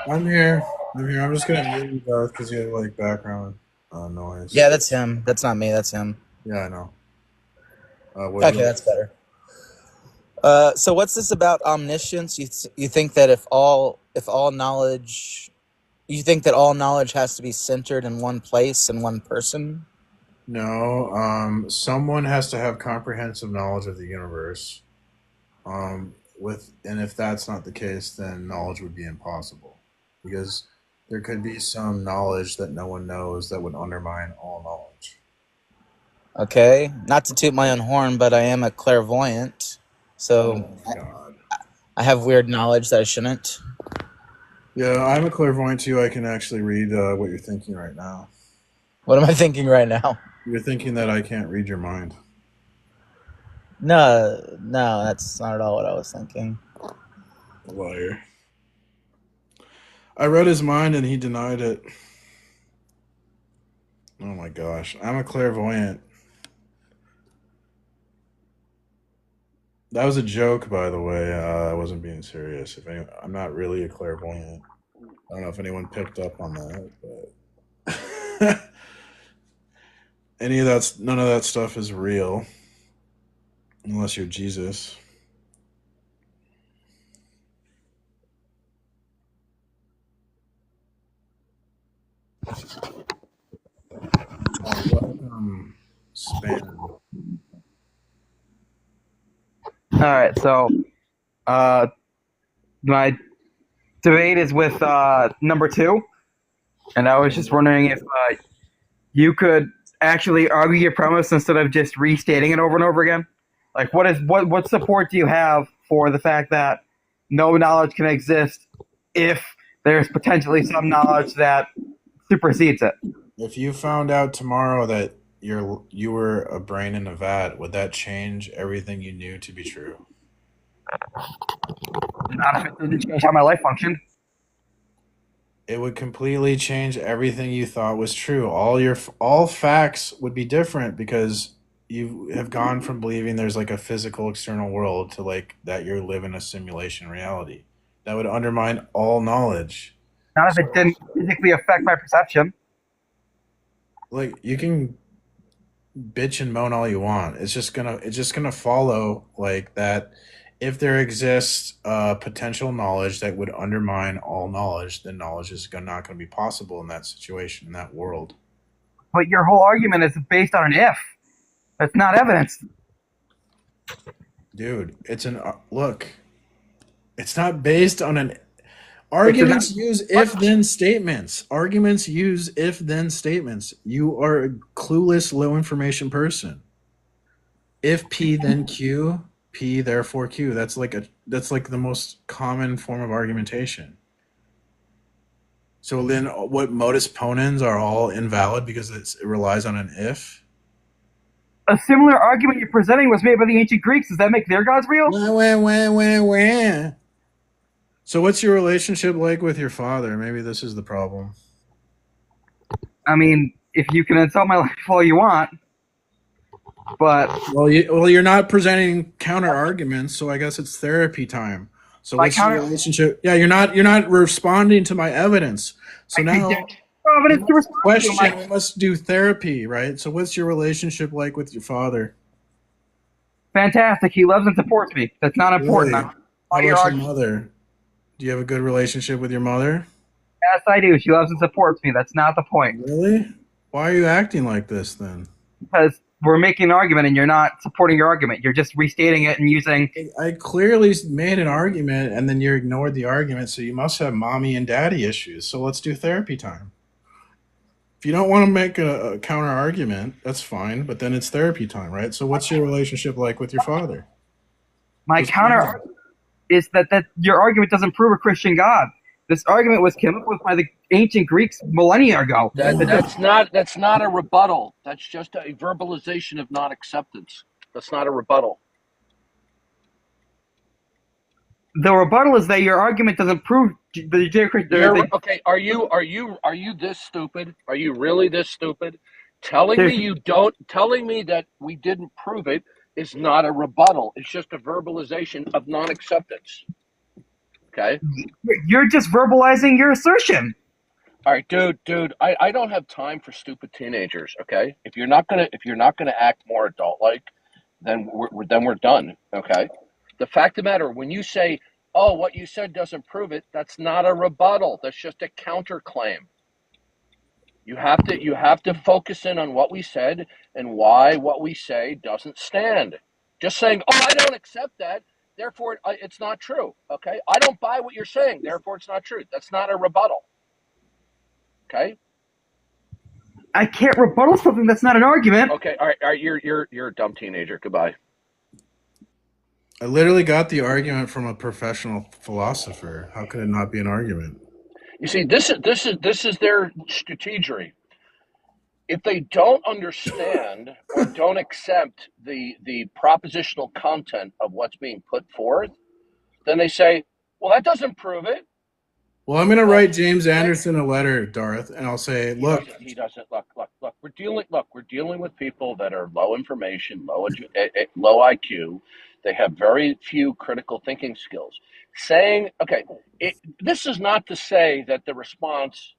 I'm here. I'm just gonna mute you both because you have like background noise. Yeah, that's him. That's not me. That's him. Yeah, I know. Okay, that's better. So what's this about omniscience? You think that if all knowledge, you think that all knowledge has to be centered in one place and one person? No. Someone has to have comprehensive knowledge of the universe. And if that's not the case, then knowledge would be impossible, because there could be some knowledge that no one knows that would undermine all knowledge. Okay, not to toot my own horn, but I am a clairvoyant, so I have weird knowledge that I shouldn't. Yeah, I'm a clairvoyant too. I can actually read what you're thinking right now. What am I thinking right now? You're thinking that I can't read your mind. No, that's not at all what I was thinking. Liar. I read his mind and he denied it. Oh my gosh. I'm a clairvoyant. That was a joke, by the way. I wasn't being serious. I'm not really a clairvoyant. I don't know if anyone picked up on that, but none of that stuff is real, unless you're Jesus. Spam. All right, so my debate is with number 2, and I was just wondering if you could actually argue your premise instead of just restating it over and over again. Like, what support do you have for the fact that no knowledge can exist if there's potentially some knowledge that supersedes it? If you found out tomorrow that you were a brain in a vat, would that change everything you knew to be true? Not if it didn't change how my life functioned. It would completely change everything you thought was true. All facts would be different because you have gone from believing there's like a physical external world to like that you live in a simulation reality. That would undermine all knowledge. Not if it didn't physically affect my perception. Like, you can bitch and moan all you want. It's just gonna follow like that. If there exists potential knowledge that would undermine all knowledge, then knowledge is not going to be possible in that situation, in that world. But your whole argument is based on an if. That's not evidence. Dude, look. It's not based on an arguments use if-then statements. Arguments use if-then statements. You are a clueless, low information person. If P then Q, P therefore Q. That's like the most common form of argumentation. So then what modus ponens are all invalid because it relies on an if? A similar argument you're presenting was made by the ancient Greeks. Does that make their gods real? Wah. So what's your relationship like with your father? Maybe this is the problem. I mean, if you can insult my life all you want, but you're not presenting counter arguments, so I guess it's therapy time. So what's your relationship? Yeah, you're not responding to my evidence. So now evidence to question, we must do therapy, right? So what's your relationship like with your father? Fantastic. He loves and supports me. That's not important. Really? How about your mother? Do you have a good relationship with your mother? Yes, I do. She loves and supports me. That's not the point. Really? Why are you acting like this then? Because we're making an argument and you're not supporting your argument. You're just restating it and using... I clearly made an argument and then you ignored the argument, so you must have mommy and daddy issues. So let's do therapy time. If you don't want to make a counter argument, that's fine, but then it's therapy time, right? So what's your relationship like with your father? My counter is that your argument doesn't prove a Christian God. This argument was came up with by the ancient Greeks millennia ago. That's not a rebuttal. That's just a verbalization of non-acceptance. That's not a rebuttal. The rebuttal is that your argument doesn't prove the Judeo-Christian. Okay, are you this stupid? Are you really this stupid? Telling me that we didn't prove it is not a rebuttal. It's just a verbalization of non-acceptance. Okay? You're just verbalizing your assertion. All right, dude, I don't have time for stupid teenagers, okay? If you're not gonna act more adult-like, then we're done, okay? The fact of the matter, when you say, "Oh, what you said doesn't prove it," that's not a rebuttal. That's just a counterclaim. You have to focus in on what we said and why what we say doesn't stand. Just saying, "Oh, I don't accept that, therefore it's not true." Okay? I don't buy what you're saying, therefore it's not true. That's not a rebuttal. Okay? I can't rebuttal something that's not an argument. Okay, all right, you're a dumb teenager. Goodbye. I literally got the argument from a professional philosopher. How could it not be an argument? You see, this is their strategy. if they don't understand or don't accept the propositional content of what's being put forth, then they say, well, that doesn't prove it. Well, I'm gonna write James Anderson a letter, Darth, and I'll say, He look, doesn't. He doesn't. Look. We're dealing with people that are low information, low IQ. They have very few critical thinking skills. Saying, okay, this is not to say that the response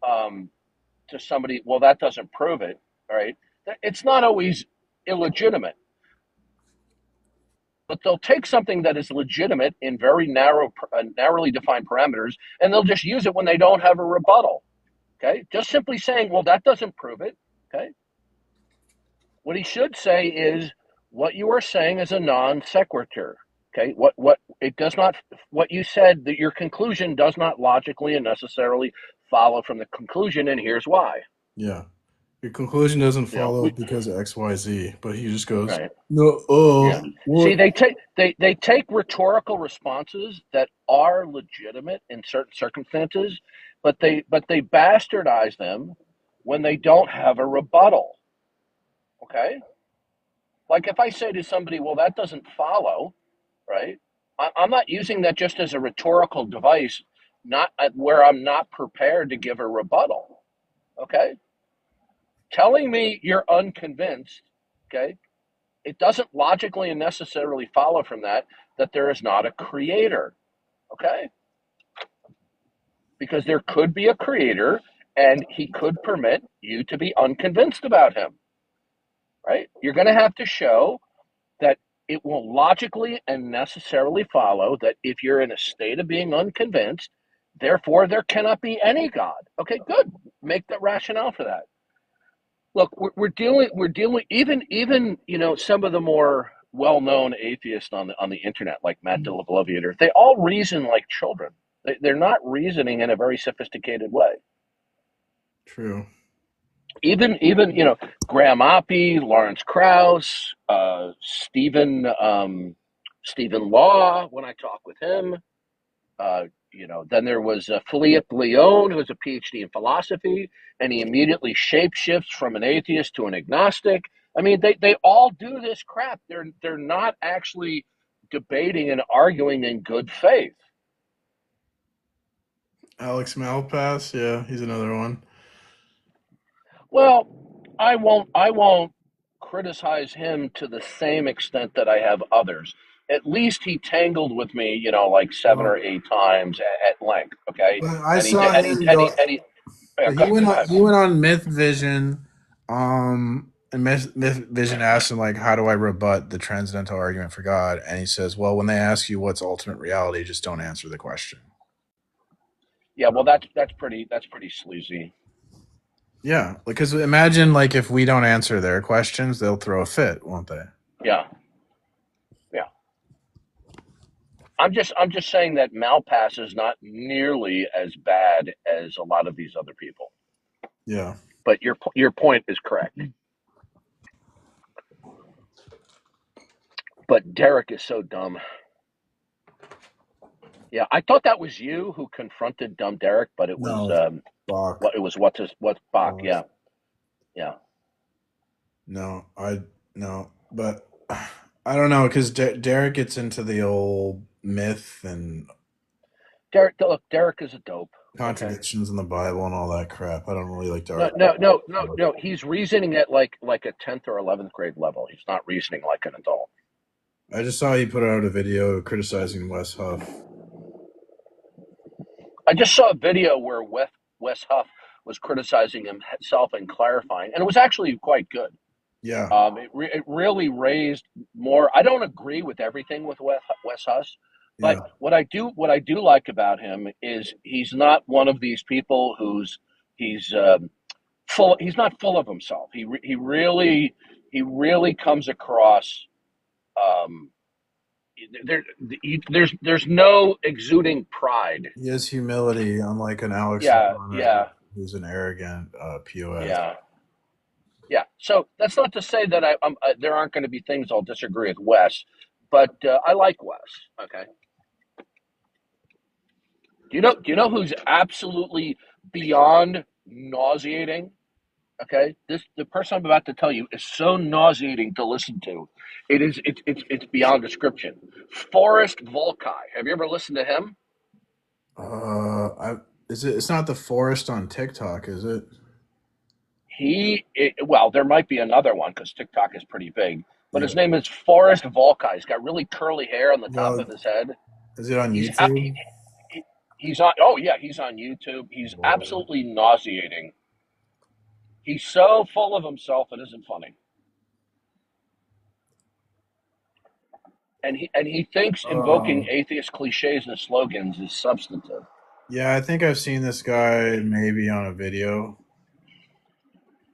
to somebody, well, that doesn't prove it, right? It's not always illegitimate, but they'll take something that is legitimate in very narrowly defined parameters, and they'll just use it when they don't have a rebuttal. Okay, just simply saying, well, that doesn't prove it. Okay, what he should say is, what you are saying is a non sequitur. Okay, what it does not, what you said, that your conclusion does not logically and necessarily follow from the conclusion, and here's why. yeah, your conclusion doesn't You know, follow because of X, Y, Z, but he just goes, right. no, Yeah. what? See, they take rhetorical responses that are legitimate in certain circumstances, but they bastardize them when they don't have a rebuttal. Okay? Like if I say to somebody, well, that doesn't follow, right? I'm not using that just as a rhetorical device, not where I'm not prepared to give a rebuttal. Okay? Telling me you're unconvinced, okay, it doesn't logically and necessarily follow from that there is not a creator, okay? Because there could be a creator and he could permit you to be unconvinced about him, right? You're going to have to show that it will logically and necessarily follow that if you're in a state of being unconvinced, therefore there cannot be any God. Okay, good. Make the rationale for that. Look, we're dealing even some of the more well-known atheists on the internet, like Matt Dillabloviator, they all reason like children. They're not reasoning in a very sophisticated way. True. Even Graham Oppie, Lawrence Krauss, Stephen Law. When I talk with him, then there was Philippe Leon, who has a PhD in philosophy, and he immediately shapeshifts from an atheist to an agnostic. I mean, they all do this crap. They're not actually debating and arguing in good faith. Alex Malpass, yeah, he's another one. Well, I won't criticize him to the same extent that I have others. At least he tangled with me, like 7 or 8 times at length. Okay, But I and he saw did, him go. go ahead. He went on Myth Vision, and Myth Vision asked him like, "How do I rebut the transcendental argument for God?" And he says, "Well, when they ask you what's ultimate reality, just don't answer the question." Yeah, well, that's pretty sleazy. Yeah, because imagine like if we don't answer their questions, they'll throw a fit, won't they? Yeah. I'm just saying that Malpass is not nearly as bad as a lot of these other people. Yeah. But your point is correct. But Derek is so dumb. Yeah, I thought that was you who confronted dumb Derek, but it was Bach. what's Bach? Yeah. No, but I don't know because Derek gets into the old myth and Derek is a dope. Contradictions in the Bible and all that crap. I don't really like to argue. No. He's reasoning at like a 10th or 11th grade level. He's not reasoning like an adult. I just saw he put out a video criticizing Wes Huff. I just saw a video where Wes Huff was criticizing himself and clarifying, and it was actually quite good. Yeah. It really raised more. I don't agree with everything with Wes Huff, but what I do like about him is he's not one of these people he's full. He's not full of himself. He really comes across. There's no exuding pride. He has humility, unlike an Alex. Yeah. Who's an arrogant POS. Yeah. So that's not to say that there aren't going to be things I'll disagree with Wes, but I like Wes. Okay. Do you know who's absolutely beyond nauseating? Okay, the person I'm about to tell you is so nauseating to listen to. It's beyond description. Forrest Volkai. Have you ever listened to him? It's not the forest on TikTok, is it? Well, there might be another one because TikTok is pretty big, but Yeah. his name is Forrest Volkai. He's got really curly hair on the top Well, of his head. is it on He's YouTube? he's on. Oh yeah, he's on YouTube. He's absolutely nauseating. He's so full of himself, it isn't funny. And he thinks invoking atheist cliches and slogans is substantive. Yeah, I think I've seen this guy maybe on a video,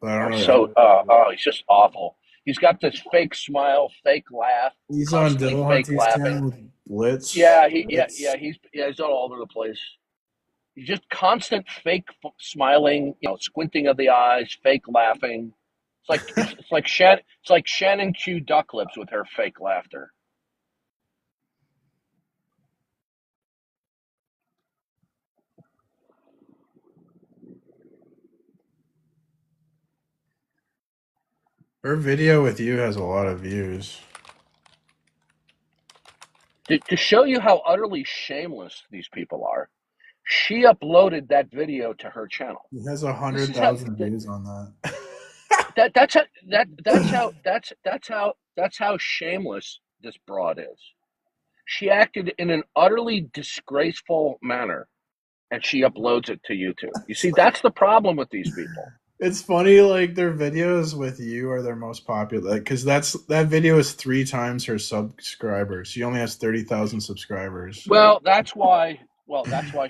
but I don't really. He's just awful. He's got this fake smile, fake laugh, He's on constantly Dill fake Hunty's laughing. channel with Blitz. He's all over the place. He's just constant fake smiling, squinting of the eyes, fake laughing. It's like Shannon Q duck lips with her fake laughter. Her video with you has a lot of views. To show you how utterly shameless these people are, she uploaded that video to her channel. He has 100,000 views on that. That's how shameless this broad is. She acted in an utterly disgraceful manner, and she uploads it to YouTube. You see, that's the problem with these people. It's funny, like their videos with you are their most popular, because that video is 3 times her subscribers. She only has 30,000 subscribers. Well, that's why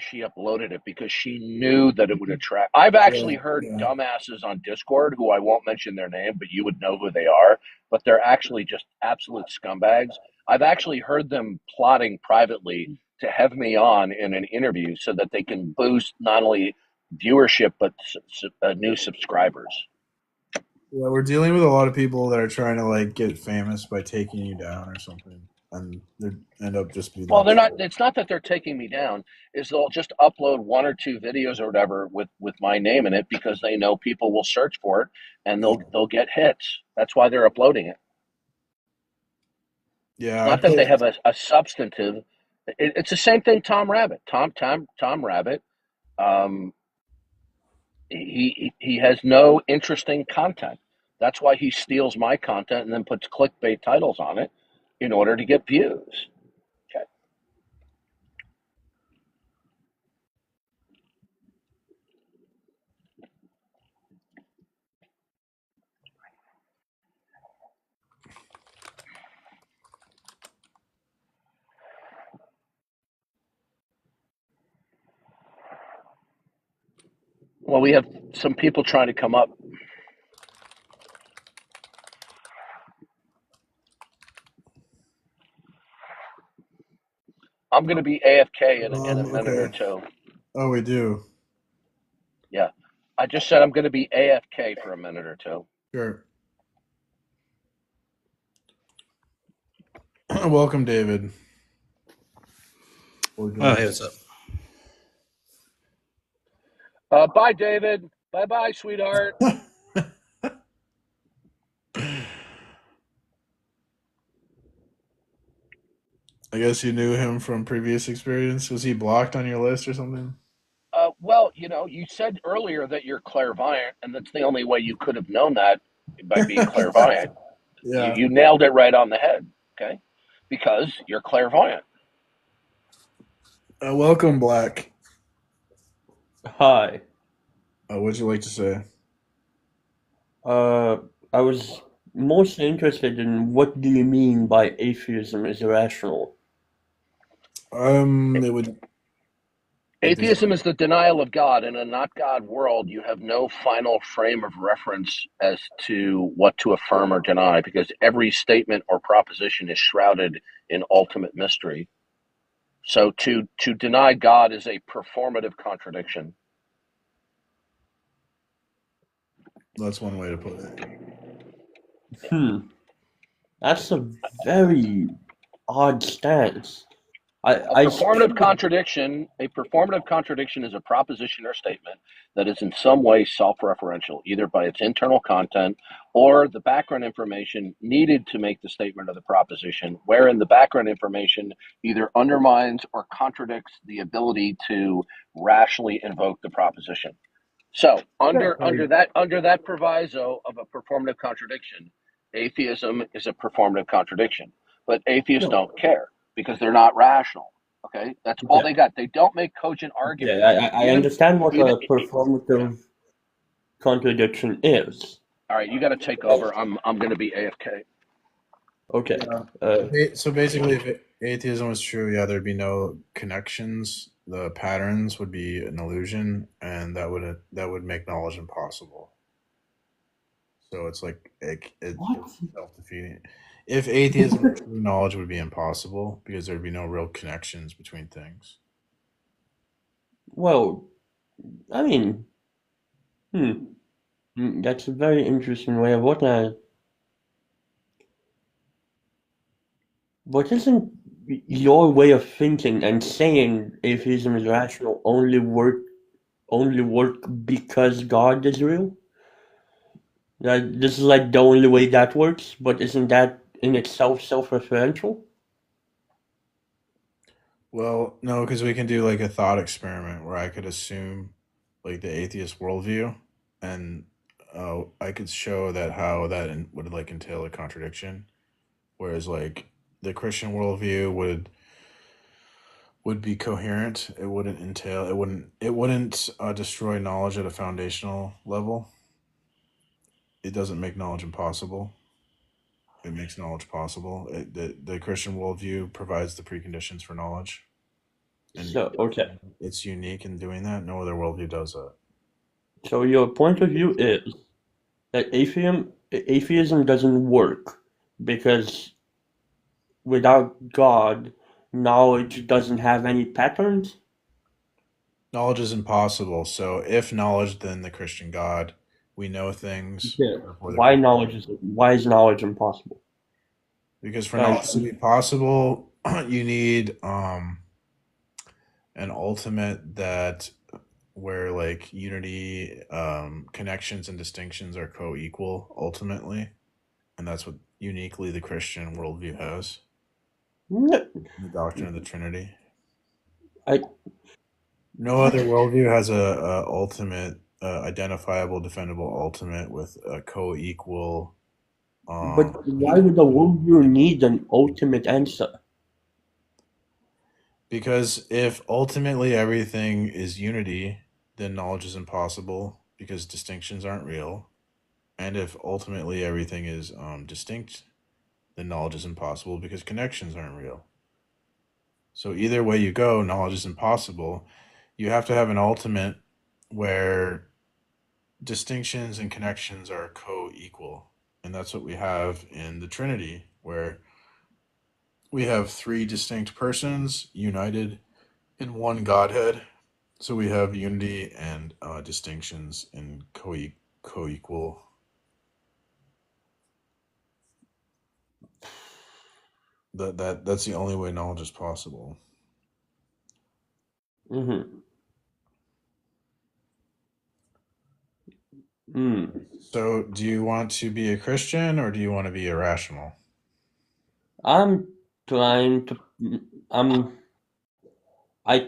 she uploaded it, because she knew that it would attract. I've actually heard dumbasses on Discord who I won't mention their name, but you would know who they are. But they're actually just absolute scumbags. I've actually heard them plotting privately to have me on in an interview so that they can boost not only viewership but new subscribers. Yeah, we're dealing with a lot of people that are trying to like get famous by taking you down or something, and they end up just being. Well, they're not. It's not that they're taking me down. Is they'll just upload 1 or 2 videos or whatever with my name in it because they know people will search for it and they'll get hits. That's why they're uploading it. Yeah, Not that they have a substantive. It's the same thing. Tom Rabbit. Tom Rabbit. He has no interesting content. That's why he steals my content and then puts clickbait titles on it in order to get views. Okay. Well, we have some people trying to come up. I'm going to be AFK in a minute or two. Oh, we do. Yeah. I just said I'm going to be AFK for a minute or two. Sure. Welcome, David. Oh, hey, what's up? Bye, David. Bye-bye, sweetheart. I guess you knew him from previous experience. Was he blocked on your list or something? Well, you said earlier that you're clairvoyant, and that's the only way you could have known that, by being clairvoyant. Yeah. You nailed it right on the head, okay? Because you're clairvoyant. Welcome, Black. Hi. What'd you like to say? I was most interested in what do you mean by atheism is irrational? It would. Atheism is the denial of God. In a not God world, you have no final frame of reference as to what to affirm or deny, because every statement or proposition is shrouded in ultimate mystery. So to deny God is a performative contradiction. That's one way to put it. That's a very odd stance. A A performative contradiction is a proposition or statement that is in some way self-referential, either by its internal content or the background information needed to make the statement or the proposition, wherein the background information either undermines or contradicts the ability to rationally invoke the proposition. So under that proviso of a performative contradiction, atheism is a performative contradiction. But atheists don't care because they're not rational. Okay, that's all they got. They don't make cogent arguments. Yeah, I understand what a performative contradiction is. All right, you got to take over. I'm going to be AFK. Okay. So basically, if atheism was true, yeah, there'd be no connections. The patterns would be an illusion, and that would make knowledge impossible. So it's like it's self-defeating. If atheism were true, knowledge would be impossible because there'd be no real connections between things. Well, I mean, that's a very interesting way of looking at it. But isn't your way of thinking and saying atheism is rational only work because God is real? Like, this is like the only way that works, but isn't that in itself self-referential? Well, no, because we can do like a thought experiment where I could assume like the atheist worldview, and I could show that how that would like entail a contradiction, whereas like the Christian worldview would be coherent. It wouldn't entail. It wouldn't destroy knowledge at a foundational level. It doesn't make knowledge impossible. It makes knowledge possible. The Christian worldview provides the preconditions for knowledge. And So, okay. it's unique in doing that. No other worldview does that. So your point of view is that atheism doesn't work because without God, knowledge doesn't have any patterns? Knowledge is impossible. So if knowledge, then the Christian God. We know things. Yeah. Why is knowledge impossible? Because for knowledge to be possible, you need an ultimate that where like unity, connections and distinctions are co-equal ultimately, and that's what uniquely the Christian worldview has. The doctrine of the Trinity. No other worldview has a ultimate, identifiable, defendable ultimate with a co-equal. But why would a worldview need an ultimate answer? Because if ultimately everything is unity, then knowledge is impossible because distinctions aren't real. And if ultimately everything is distinct, then knowledge is impossible because connections aren't real. So either way you go, knowledge is impossible. You have to have an ultimate where distinctions and connections are co-equal. And that's what we have in the Trinity, where we have three distinct persons united in one Godhead. So we have unity and distinctions in co-equal. That's the only way knowledge is possible. So do you want to be a Christian or do you want to be irrational? I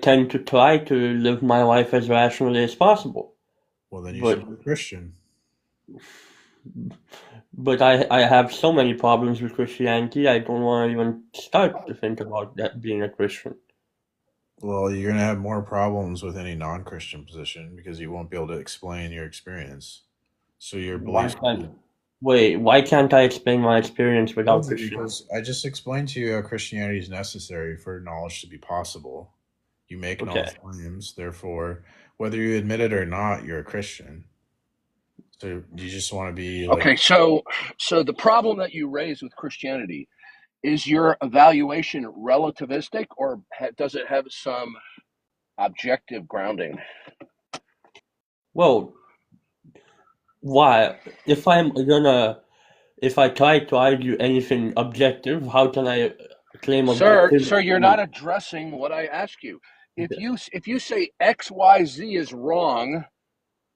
tend to try to live my life as rationally as possible. Well, then you should be a Christian. But I have so many problems with Christianity, I don't want to even start to think about that being a Christian. Well, you're going to have more problems with any non-Christian position because you won't be able to explain your experience. So your beliefs. Why can't I explain my experience without Christianity? Because I just explained to you how Christianity is necessary for knowledge to be possible. You make knowledge claims, therefore, whether you admit it or not, you're a Christian. So you just want to be like... Okay, so the problem that you raise with Christianity, is your evaluation relativistic or does it have some objective grounding? Well, why? If I try to argue anything objective, how can I claim Sir, objectivity. you're not addressing what I ask you. If you say XYZ is wrong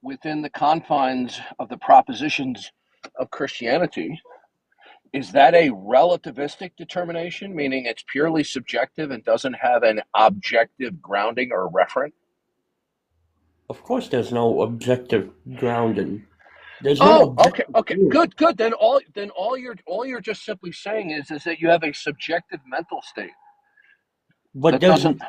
within the confines of the propositions of Christianity, is that a relativistic determination, meaning it's purely subjective and doesn't have an objective grounding or referent? Of course, there's no objective grounding. There's no objective okay, truth. good. Then all you're just simply saying is that you have a subjective mental state. But That there's doesn't.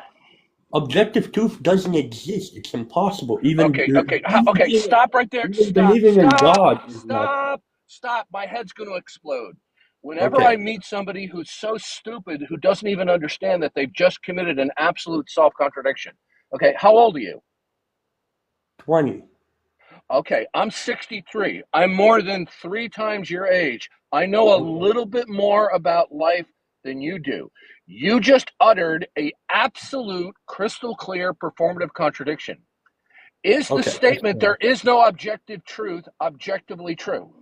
objective truth doesn't exist. It's impossible. Even Okay. Stop right there. even believing in God is not. Stop. My head's going to explode. Whenever I Okay, meet somebody who's so stupid who doesn't even understand that they've just committed an absolute self-contradiction. Okay, how old are you? 20. Okay, I'm 63. I'm more than 3 times your age. I know a little bit more about life than you do. You just uttered a absolute crystal clear performative contradiction. Is the Okay, statement there is no objective truth objectively true?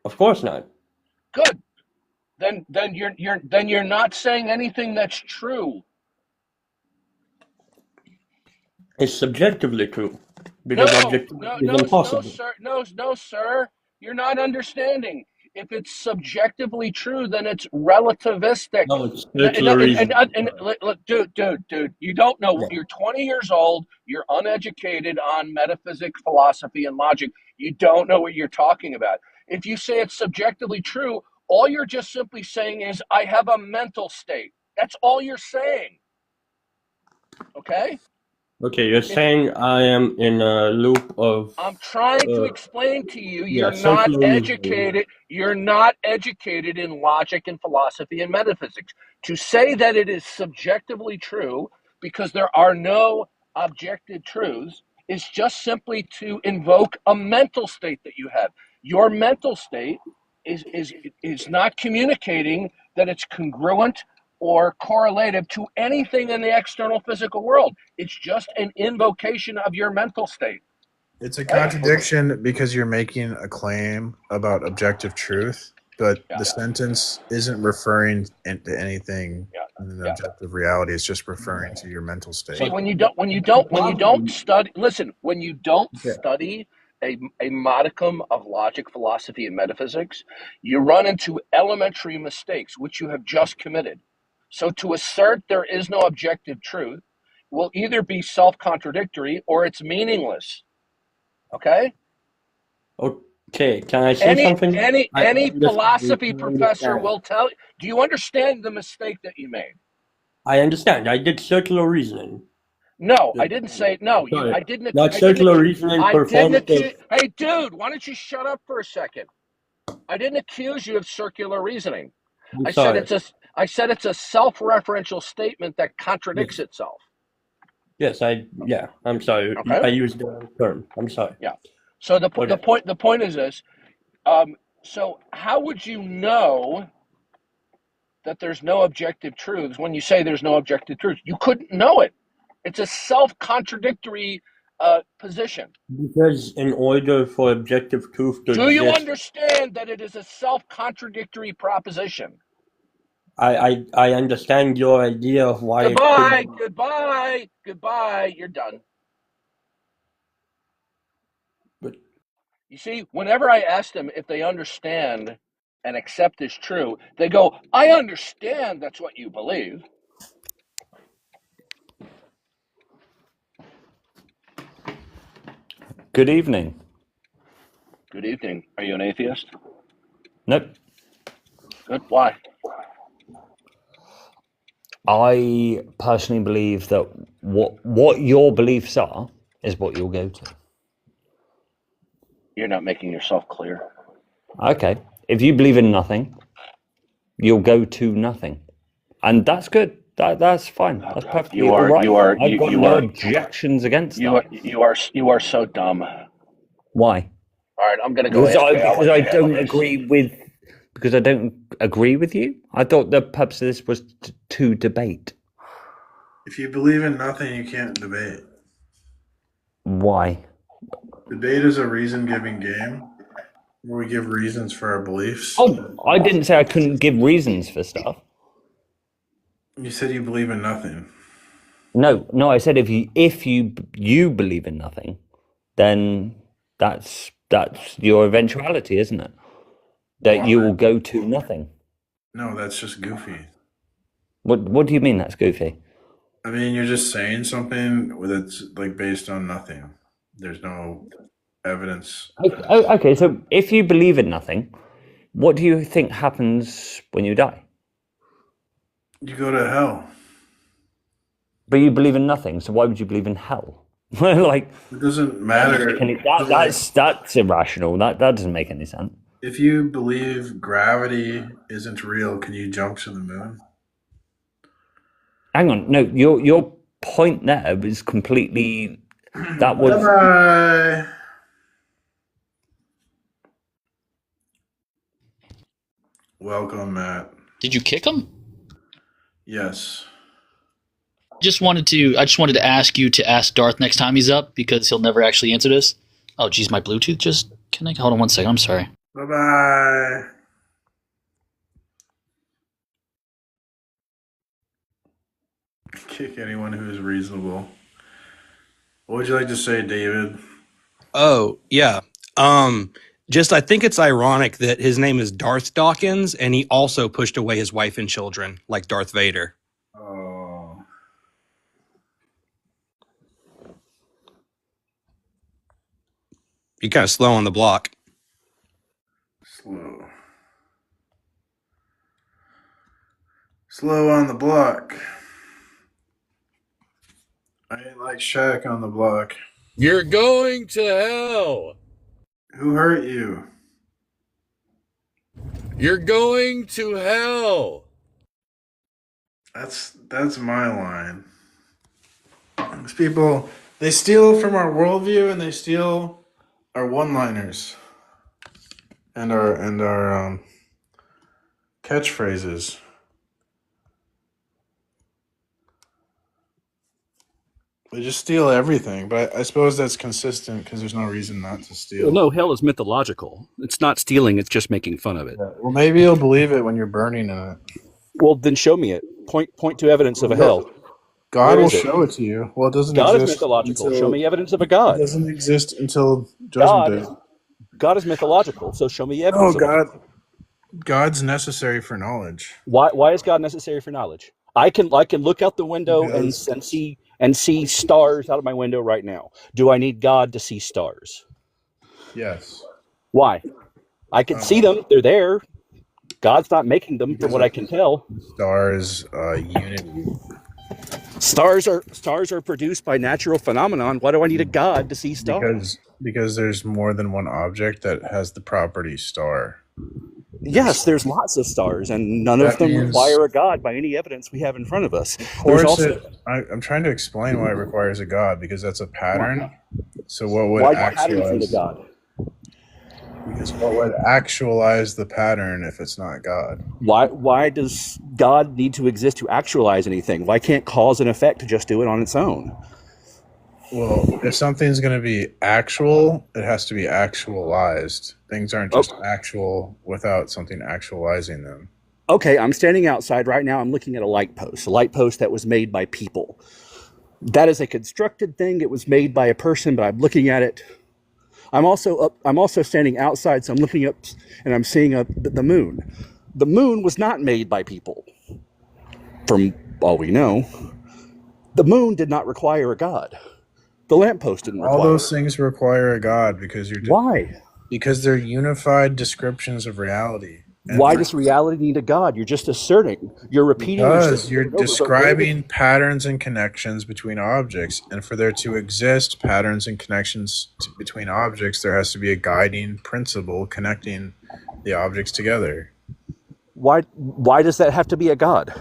of course not. Good. Then you're not saying anything that's true. It's subjectively true because objectivity is impossible. Sir. You're not understanding. If it's subjectively true, then it's relativistic. No, it's circular reasoning. Look, dude, you don't know. You're 20 years old. You're uneducated on metaphysics, philosophy, and logic. You don't know what you're talking about. If you say it's subjectively true, all you're just simply saying is, I have a mental state. That's all you're saying. Okay? Okay, you're saying I am in a loop of. I'm trying to explain to you, Yeah, you're not circular reasoning. educated. You're not educated in logic and philosophy and metaphysics. To say that it is subjectively true because there are no objective truths is just simply to invoke a mental state that you have. Your mental state is not communicating that it's congruent or correlative to anything in the external physical world. It's just an invocation of your mental state. It's a contradiction because you're making a claim about objective truth, but the sentence isn't referring to anything in an objective reality. It's just referring to your mental state. See, when you don't study, listen, when you don't study a modicum of logic, philosophy, and metaphysics, you run into elementary mistakes, which you have just committed. So to assert there is no objective truth will either be self-contradictory or it's meaningless. Okay? Okay, can I say something? Any philosophy professor will tell you. Do you understand the mistake that you made? I understand. I did circular reasoning. No, I didn't say no. I didn't. Not circular reasoning. Performative. Hey, dude, why don't you shut up for a second? I didn't accuse you of circular reasoning. I said it's a self-referential statement that contradicts itself. Yes, I'm sorry. Okay. I used the wrong term. I'm sorry. Yeah. So the point is this. So how would you know that there's no objective truths when you say there's no objective truths? You couldn't know it. It's a self-contradictory position. Because in order for objective truth to exist, do you understand that it is a self-contradictory proposition? I understand your idea of why. Goodbye. You're done. But you see, whenever I ask them if they understand and accept is true, they go, I understand that's what you believe. Good evening. Good evening. Are you an atheist? Nope. Good. Why? I personally believe that what your beliefs are is what you'll go to. You're not making yourself clear. Okay. If you believe in nothing, you'll go to nothing. And that's good. That's fine. That's perfectly all right. I've got no objections against that. You are so dumb. Why? All right, I'm going to go because I don't agree with you. I thought the purpose of this was to debate. If you believe in nothing, you can't debate. Why? Debate is a reason-giving game. We give reasons for our beliefs. Oh, I didn't say I couldn't give reasons for stuff. You said you believe in nothing. No, I said if you believe in nothing, then that's your eventuality, isn't it? That you will go to nothing. No, that's just goofy. What do you mean that's goofy? I mean, you're just saying something that's like based on nothing. There's no evidence. Okay, so if you believe in nothing, what do you think happens when you die? You go to hell. But you believe in nothing, so why would you believe in hell? Like, it doesn't matter. That's irrational. That doesn't make any sense. If you believe gravity isn't real, can you jump to the moon? Hang on, no, your point there was completely. That was. Bye-bye. Welcome, Matt. Did you kick him? Yes. I just wanted to ask you to ask Darth next time he's up because he'll never actually answer this. Oh, geez, my Bluetooth just connected. Hold on one second. I'm sorry. Bye-bye. Kick anyone who is reasonable. What would you like to say, David? Oh, yeah. I think it's ironic that his name is Darth Dawkins, and he also pushed away his wife and children, like Darth Vader. Oh. You're kind of slow on the block. Slow on the block. I ain't like Shaq on the block. You're going to hell. Who hurt you? You're going to hell. That's my line. These people, they steal from our worldview and they steal our one-liners and our catchphrases. They just steal everything, but I suppose that's consistent because there's no reason not to steal. Well, no, hell is mythological. It's not stealing, it's just making fun of it. Yeah. Well, maybe you'll believe it when you're burning in it. Well, then show me it. Point to evidence of a hell. God will show it to you. Well, it doesn't exist. God is mythological. Show me evidence of a God. It doesn't exist until Judgment Day. God is mythological, so show me evidence. Oh, God's necessary for knowledge. Why is God necessary for knowledge? I can look out the window and see stars out of my window right now. Do I need God to see stars? Yes. Why? I can see them. They're there. God's not making them, from what I can tell. Stars, unity. Stars are produced by natural phenomenon. Why do I need a God to see stars? Because there's more than one object that has the property star. Yes, there's lots of stars, and none of them require a God by any evidence we have in front of us. Of course, I'm trying to explain why it requires a God, because that's a pattern. So what would actualize the God? Because what would actualize the pattern if it's not God? Why does God need to exist to actualize anything? Why can't cause and effect just do it on its own? Well, if something's going to be actual, it has to be actualized. Things aren't just actual without something actualizing them. Okay, I'm standing outside right now. I'm looking at a light post that was made by people. That is a constructed thing. It was made by a person, but I'm looking at it. I'm also standing outside, so I'm looking up and I'm seeing the moon. The moon was not made by people, from all we know. The moon did not require a God. The lamppost didn't require. All those things require a God because you're. Why? Because they're unified descriptions of reality. And why does reality need a God? You're just asserting. You're repeating. Because you're describing patterns and connections between objects, and for there to exist patterns and connections between objects, there has to be a guiding principle connecting the objects together. Why does that have to be a God?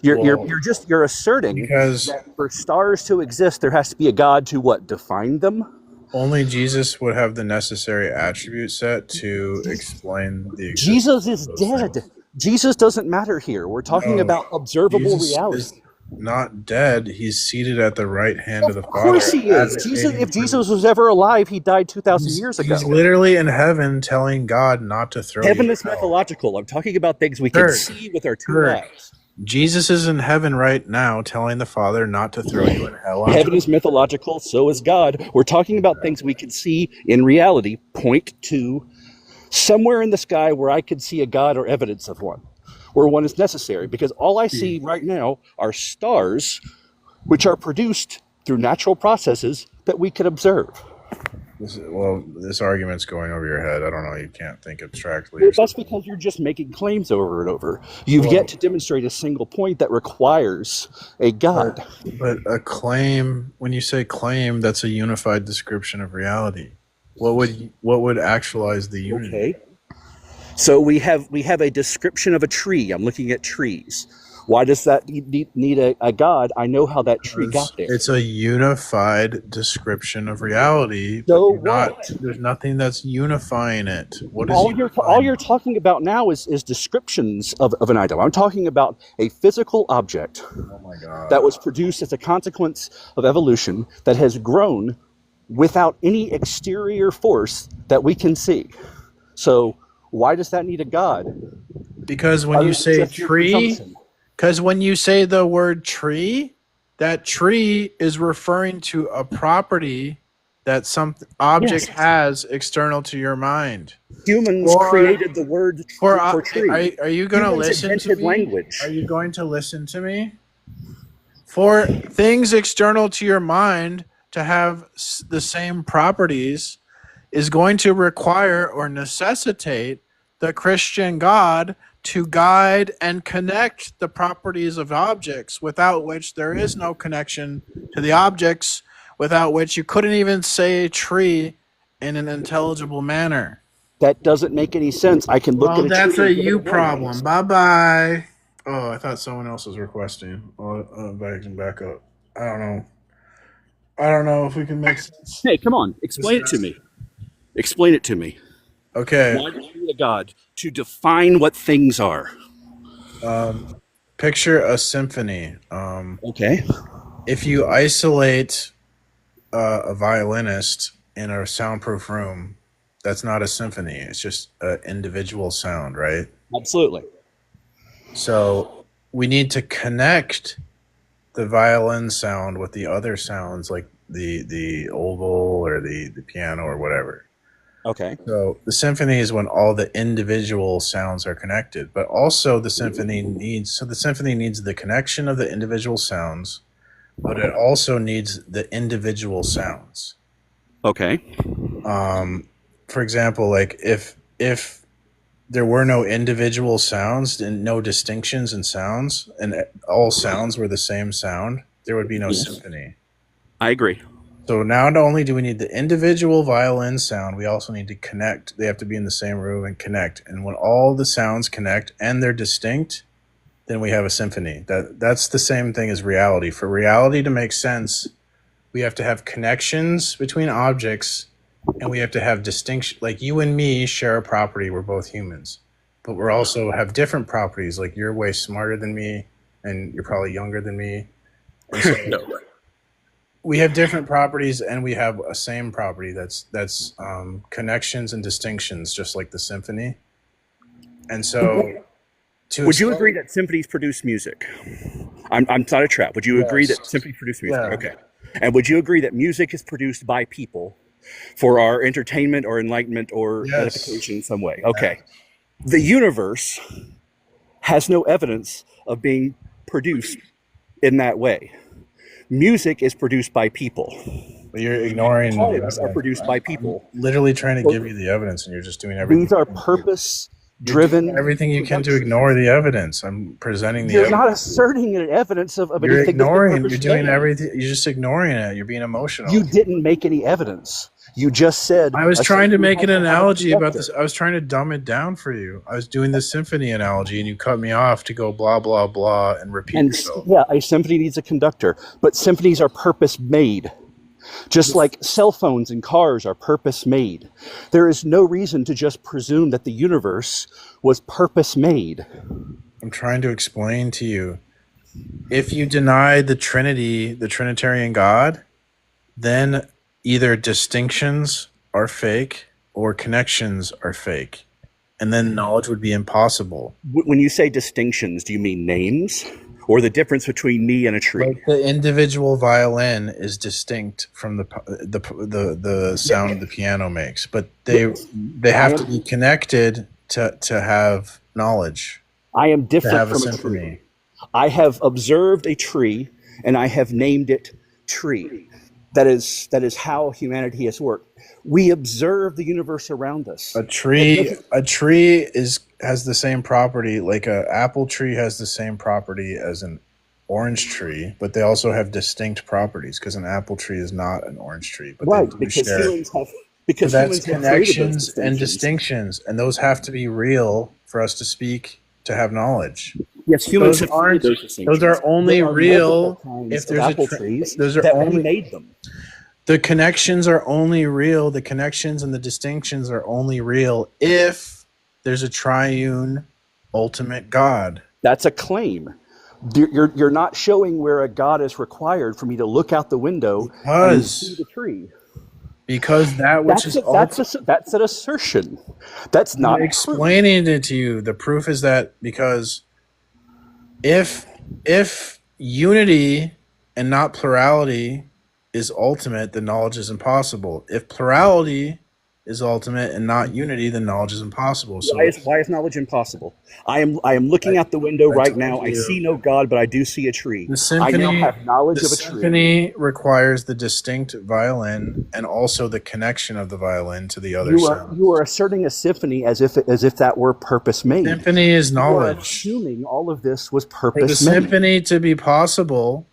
You're asserting that for stars to exist, there has to be a God to what? Define them? Only Jesus would have the necessary attribute set to explain the existence. Jesus is dead. Jesus doesn't matter here. We're talking about observable reality. not dead. He's seated at the right hand of the Of course Father, he is. Jesus, advocating if for. Jesus was ever alive, he died 2,000 years ago. He's literally in heaven telling God not to throw you Heaven in is hell. mythological. I'm talking about things we can Kirk, see with our two Kirk, eyes. Jesus is in heaven right now telling the Father not to throw you in hell. On Heaven is mythological, so is God. We're talking about things we can see in reality. Point to somewhere in the sky where I could see a God or evidence of one, where one is necessary. Because all I see right now are stars, which are produced through natural processes that we can observe. This argument's going over your head. I don't know. You can't think abstractly. Well, that's because you're just making claims over and over. You've yet to demonstrate a single point that requires a God. But a claim, when you say claim, that's a unified description of reality. What would actualize the unity? Okay. So we have a description of a tree. I'm looking at trees. Why does that need a God? I know how that tree got there. It's a unified description of reality. So but there's nothing that's unifying it. What is all you're talking about now is descriptions of an item. I'm talking about a physical object that was produced as a consequence of evolution that has grown without any exterior force that we can see. So why does that need a God? Because when you say tree, because when you say the word tree, that tree is referring to a property that some object has external to your mind. Humans created the word for tree. Are you going to listen to me? Language. Are you going to listen to me? For things external to your mind to have the same properties is going to require or necessitate the Christian God to guide and connect the properties of objects, without which there is no connection to the objects, without which you couldn't even say tree in an intelligible manner. That doesn't make any sense. I can look at a that's tree a and give you it problem. Bye-bye. Oh, I thought someone else was requesting. Back up. I don't know if we can make sense. Hey, come on. Explain it to me. Explain it to me. Okay. Why do you need a God to define what things are? Picture a symphony. Okay. If you isolate a violinist in a soundproof room, that's not a symphony. It's just an individual sound, right? Absolutely. So we need to connect the violin sound with the other sounds, like the oboe or the piano or whatever. Okay. So the symphony is when all the individual sounds are connected, but also the symphony needs the connection of the individual sounds, but it also needs the individual sounds. Okay. For example, like if there were no individual sounds and no distinctions in sounds, and all sounds were the same sound, there would be no symphony. I agree. So now not only do we need the individual violin sound, we also need to connect. They have to be in the same room and connect. And when all the sounds connect and they're distinct, then we have a symphony. That's the same thing as reality. For reality to make sense, we have to have connections between objects, and we have to have distinction. Like you and me share a property. We're both humans, but we're also have different properties. Like you're way smarter than me, and you're probably younger than me. And so we have different properties, and we have a same property that's connections and distinctions, just like the symphony. And so, would you agree that symphonies produce music? I'm not a trap. Would you agree that symphonies produce music? Yeah. Okay. And would you agree that music is produced by people for our entertainment or enlightenment or edification in some way? Okay. The universe has no evidence of being produced in that way. Music is produced by people. But you're ignoring the Poems are produced by people. I'm literally trying to give you the evidence, and you're just doing everything. These are purpose-driven. Everything you can to ignore the evidence. I'm presenting the You're evidence. not asserting an evidence of You're anything. ignoring. You're doing everything. You're just ignoring it. You're being emotional. You didn't make any evidence. You just said. I was trying to make an analogy about this. I was trying to dumb it down for you. I was doing the symphony analogy, and you cut me off to go blah blah blah and repeat yourself. Yeah, a symphony needs a conductor, but symphonies are purpose-made. Just like cell phones and cars are purpose-made. There is no reason to just presume that the universe was purpose-made. I'm trying to explain to you if you deny the Trinity, the Trinitarian God, then either distinctions are fake or connections are fake. And then knowledge would be impossible. When you say distinctions, do you mean names or the difference between me and a tree? Like the individual violin is distinct from the sound the piano makes, but they have to be connected to have knowledge. I am to different have a from a symphony. tree. I have observed a tree and I have named it tree. That is how humanity has worked. We observe the universe around us. A tree has the same property, like a apple tree has the same property as an orange tree, but they also have distinct properties because an apple tree is not an orange tree. But Right, they do because share. humans have So that's humans have created those connections and distinctions, and those have to be real for us to speak to have knowledge. Yes, humans Those have created those distinctions. Those are only There are real multiple kinds if of there's apple trees those are that only we made them. The connections are only real. The connections and the distinctions are only real if there's a triune ultimate God. That's a claim. You're not showing where a God is required for me to look out the window and see the tree. Because that which that's an assertion. That's not I'm explaining it to you. The proof is that because if unity and not plurality is ultimate, then knowledge is impossible. If plurality is ultimate and not unity, then knowledge is impossible. So why is knowledge impossible? I am looking out the window right now. I see no God, but I do see a tree. I now have knowledge of a tree. The symphony requires the distinct violin and also the connection of the violin to the other sound. You are asserting a symphony as if that were purpose made. Symphony is knowledge. You are assuming all of this was purpose For the made. symphony to be possible,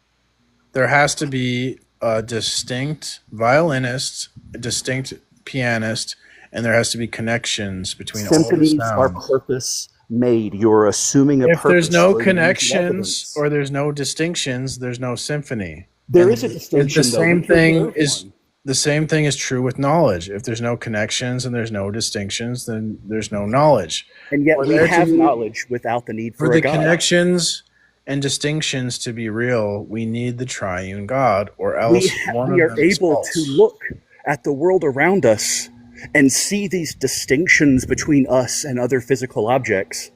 there has to be a distinct violinist, a distinct pianist, and there has to be connections between Symphonies all the are sounds. purpose made. You're assuming a If purpose. there's no or you're using connections evidence. or there's no distinctions, there's no symphony. There And is a distinction, The though. same Let's thing observe is the same thing is true with knowledge. If there's no connections and there's no distinctions, then there's no knowledge. And yet For we there to have be- knowledge without the need for For a the God. connections and distinctions to be real, we need the triune God, or else we are able to look at the world around us and see these distinctions between us and other physical objects.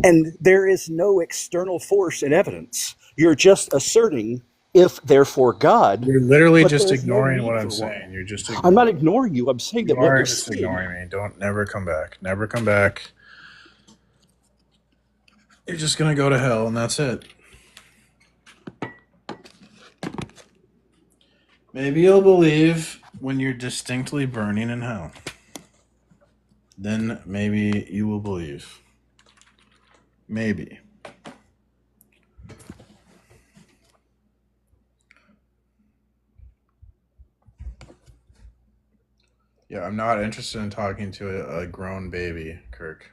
And there is no external force in evidence. You're just asserting, if therefore God. You're literally but just there's no ignoring need what I'm for one. saying. You're just I'm not ignoring you. I'm saying that You what are you're just saying. ignoring me. Don't never come back. Never come back. You're just gonna go to hell, and that's it. Maybe you'll believe when you're distinctly burning in hell. Then maybe you will believe. Maybe. Yeah, I'm not interested in talking to a grown baby, Kirk.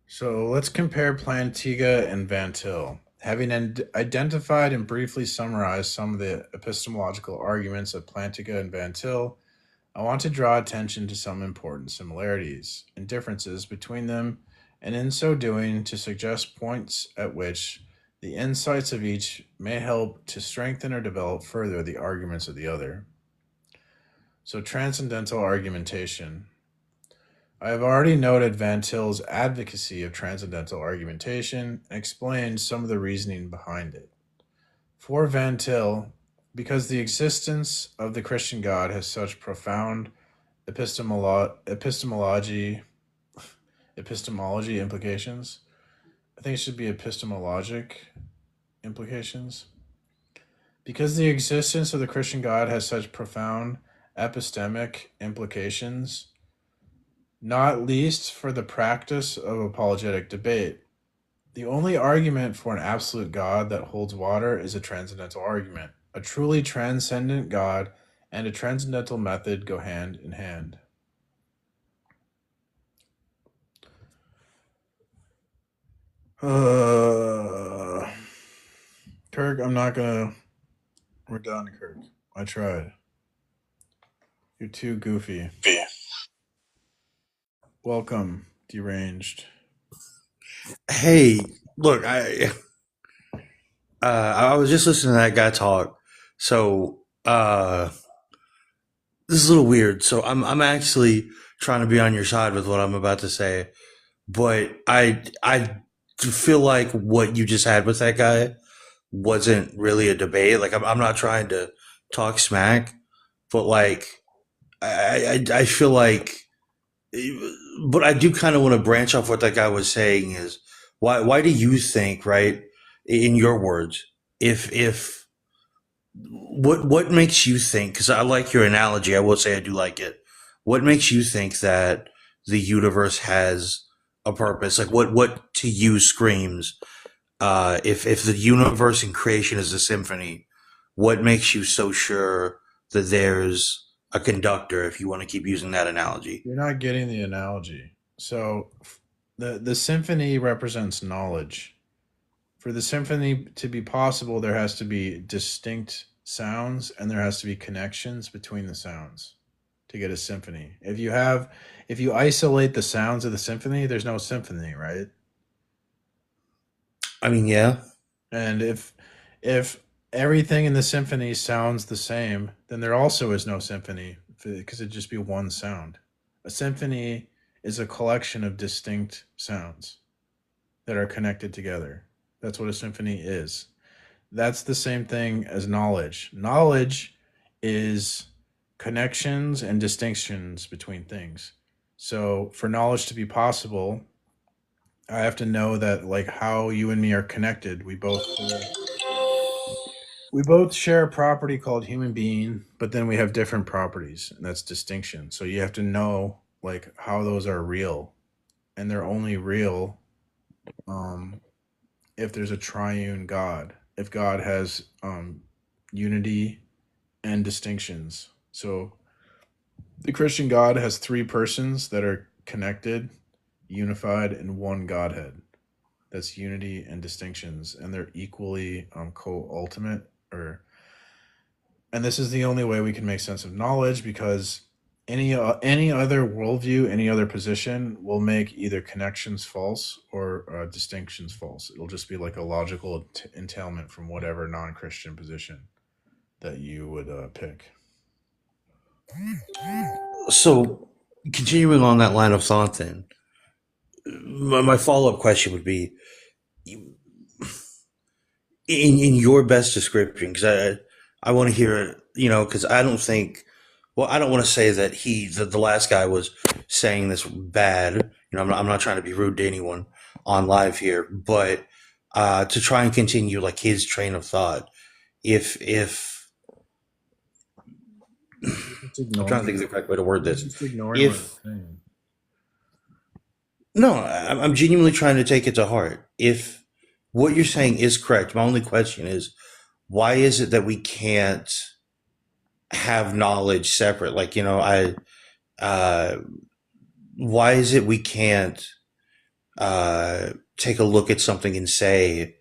So let's compare Plantinga and Van Til. Having identified and briefly summarized some of the epistemological arguments of Plantinga and Van Til, I want to draw attention to some important similarities and differences between them, and in so doing, to suggest points at which the insights of each may help to strengthen or develop further the arguments of the other. So, transcendental argumentation. I have already noted Van Til's advocacy of transcendental argumentation and explained some of the reasoning behind it. For Van Til, because the existence of the Christian God has such profound epistemology implications. I think it should be epistemologic implications. Because the existence of the Christian God has such profound epistemic implications, not least for the practice of apologetic debate. The only argument for an absolute God that holds water is a transcendental argument. A truly transcendent God and a transcendental method go hand in hand. Kirk, I'm not gonna. We're done, Kirk. I tried. You're too goofy. Welcome, deranged. Hey, look, I was just listening to that guy talk. So this is a little weird. So I'm actually trying to be on your side with what I'm about to say, but I feel like what you just had with that guy wasn't really a debate. Like I'm not trying to talk smack, but like I feel like, but I do kind of want to branch off what that guy was saying is why do you think, right, in your words, if what makes you think, because I like your analogy, I will say I do like it, what makes you think that the universe has a purpose? Like what to you screams, if the universe and creation is a symphony, what makes you so sure that there's a conductor, if you want to keep using that analogy? You're not getting the analogy. So the symphony represents knowledge. For the symphony to be possible, there has to be distinct sounds and there has to be connections between the sounds to get a symphony. If you isolate the sounds of the symphony, there's no symphony, right? I mean, yeah. And if everything in the symphony sounds the same, then there also is no symphony because it'd just be one sound. A symphony is a collection of distinct sounds that are connected together. That's what a symphony is. That's the same thing as knowledge. Knowledge is connections and distinctions between things. So for knowledge to be possible, I have to know that like how you and me are connected. We both share a property called human being, but then we have different properties, and that's distinction. So you have to know like how those are real, and they're only real um, if there's a triune God. If God has unity and distinctions. So the Christian God has three persons that are connected, unified in one Godhead. That's unity and distinctions, and they're equally co-ultimate. Or, and this is the only way we can make sense of knowledge because any other worldview, any other position will make either connections false or distinctions false. It'll just be like a logical entailment from whatever non-Christian position that you would pick. So, continuing on that line of thought, then, my follow up question would be, in your best description, because I want to hear it, because I don't think, well, I don't want to say that the last guy was saying this bad. I'm not trying to be rude to anyone on live here, but to try and continue like his train of thought, if I'm trying to think of the correct way to word this. Just ignoring what If I'm saying. No, I'm genuinely trying to take it to heart. If what you're saying is correct, my only question is, why is it that we can't have knowledge separate? Like, why is it we can't take a look at something and say,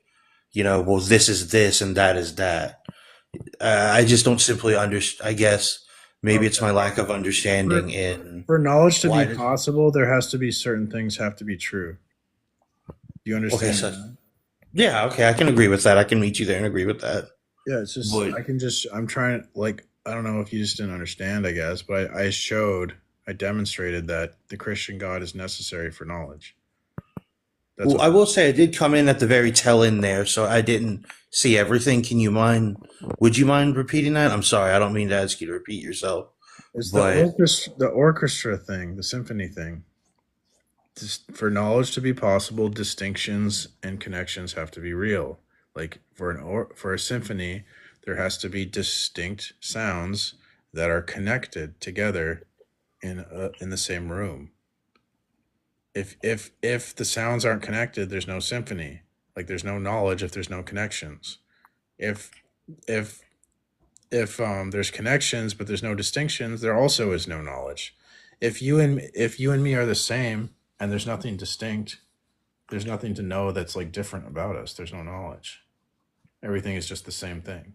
well, this is this and that is that? I just don't simply understand. I guess maybe it's my lack of understanding in For knowledge to why be possible, there has to be certain things have to be true. Do you understand? Okay, so yeah, okay, I can agree with that. I can meet you there and agree with that. Yeah, it's just But I'm trying like I don't know if you just didn't understand, I guess, but I demonstrated that the Christian God is necessary for knowledge. That's well, I will say I did come in at the very tail end there, so I didn't see everything. Would you mind repeating that? I'm sorry, I don't mean to ask you to repeat yourself. It's But the orchestra thing, the symphony thing. Just for knowledge to be possible, distinctions and connections have to be real. Like for a symphony, there has to be distinct sounds that are connected together in the same room. If the sounds aren't connected, there's no symphony. Like there's no knowledge if there's no connections. If if if there's connections but there's no distinctions, there also is no knowledge. If you and me are the same and there's nothing distinct, there's nothing to know that's like different about us. There's no knowledge. Everything is just the same thing.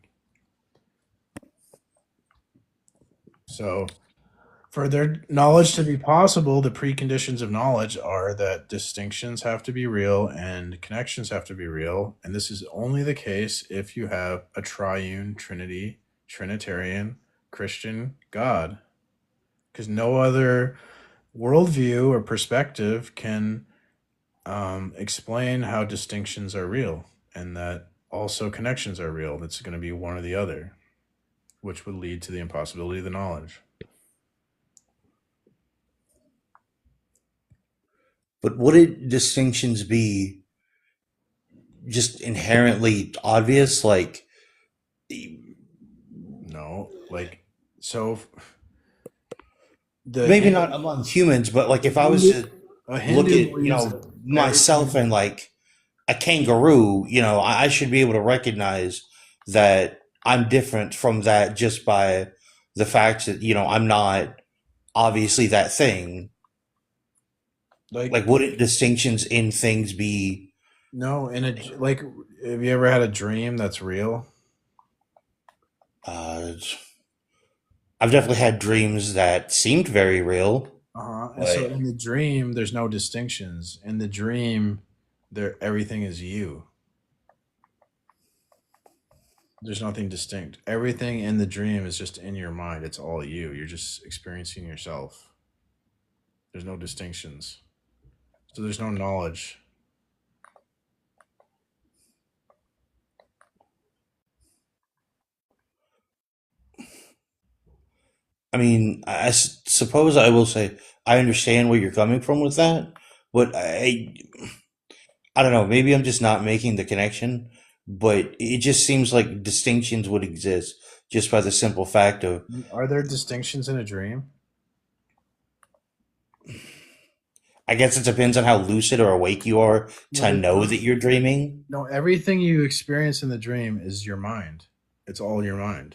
So For their knowledge to be possible, the preconditions of knowledge are that distinctions have to be real and connections have to be real. And this is only the case if you have a triune, Trinity, Trinitarian, Christian God. Because no other worldview or perspective can explain how distinctions are real and that also connections are real. That's going to be one or the other, which would lead to the impossibility of the knowledge. But wouldn't distinctions be just inherently obvious? Like, no, like, so maybe not among humans, but like if I was to look at, myself and like a kangaroo, I should be able to recognize that I'm different from that just by the fact that, I'm not obviously that thing. Like wouldn't distinctions in things be? No, like, have you ever had a dream that's real? I've definitely had dreams that seemed very real. And so in the dream, there's no distinctions. In the dream, everything is you. There's nothing distinct. Everything in the dream is just in your mind. It's all you. You're just experiencing yourself. There's no distinctions. So there's no knowledge. I mean, I suppose I will say I understand where you're coming from with that, but I don't know. Maybe I'm just not making the connection, but it just seems like distinctions would exist just by the simple fact of. Are there distinctions in a dream? I guess it depends on how lucid or awake you are to know that you're dreaming. No, everything you experience in the dream is your mind. It's all your mind.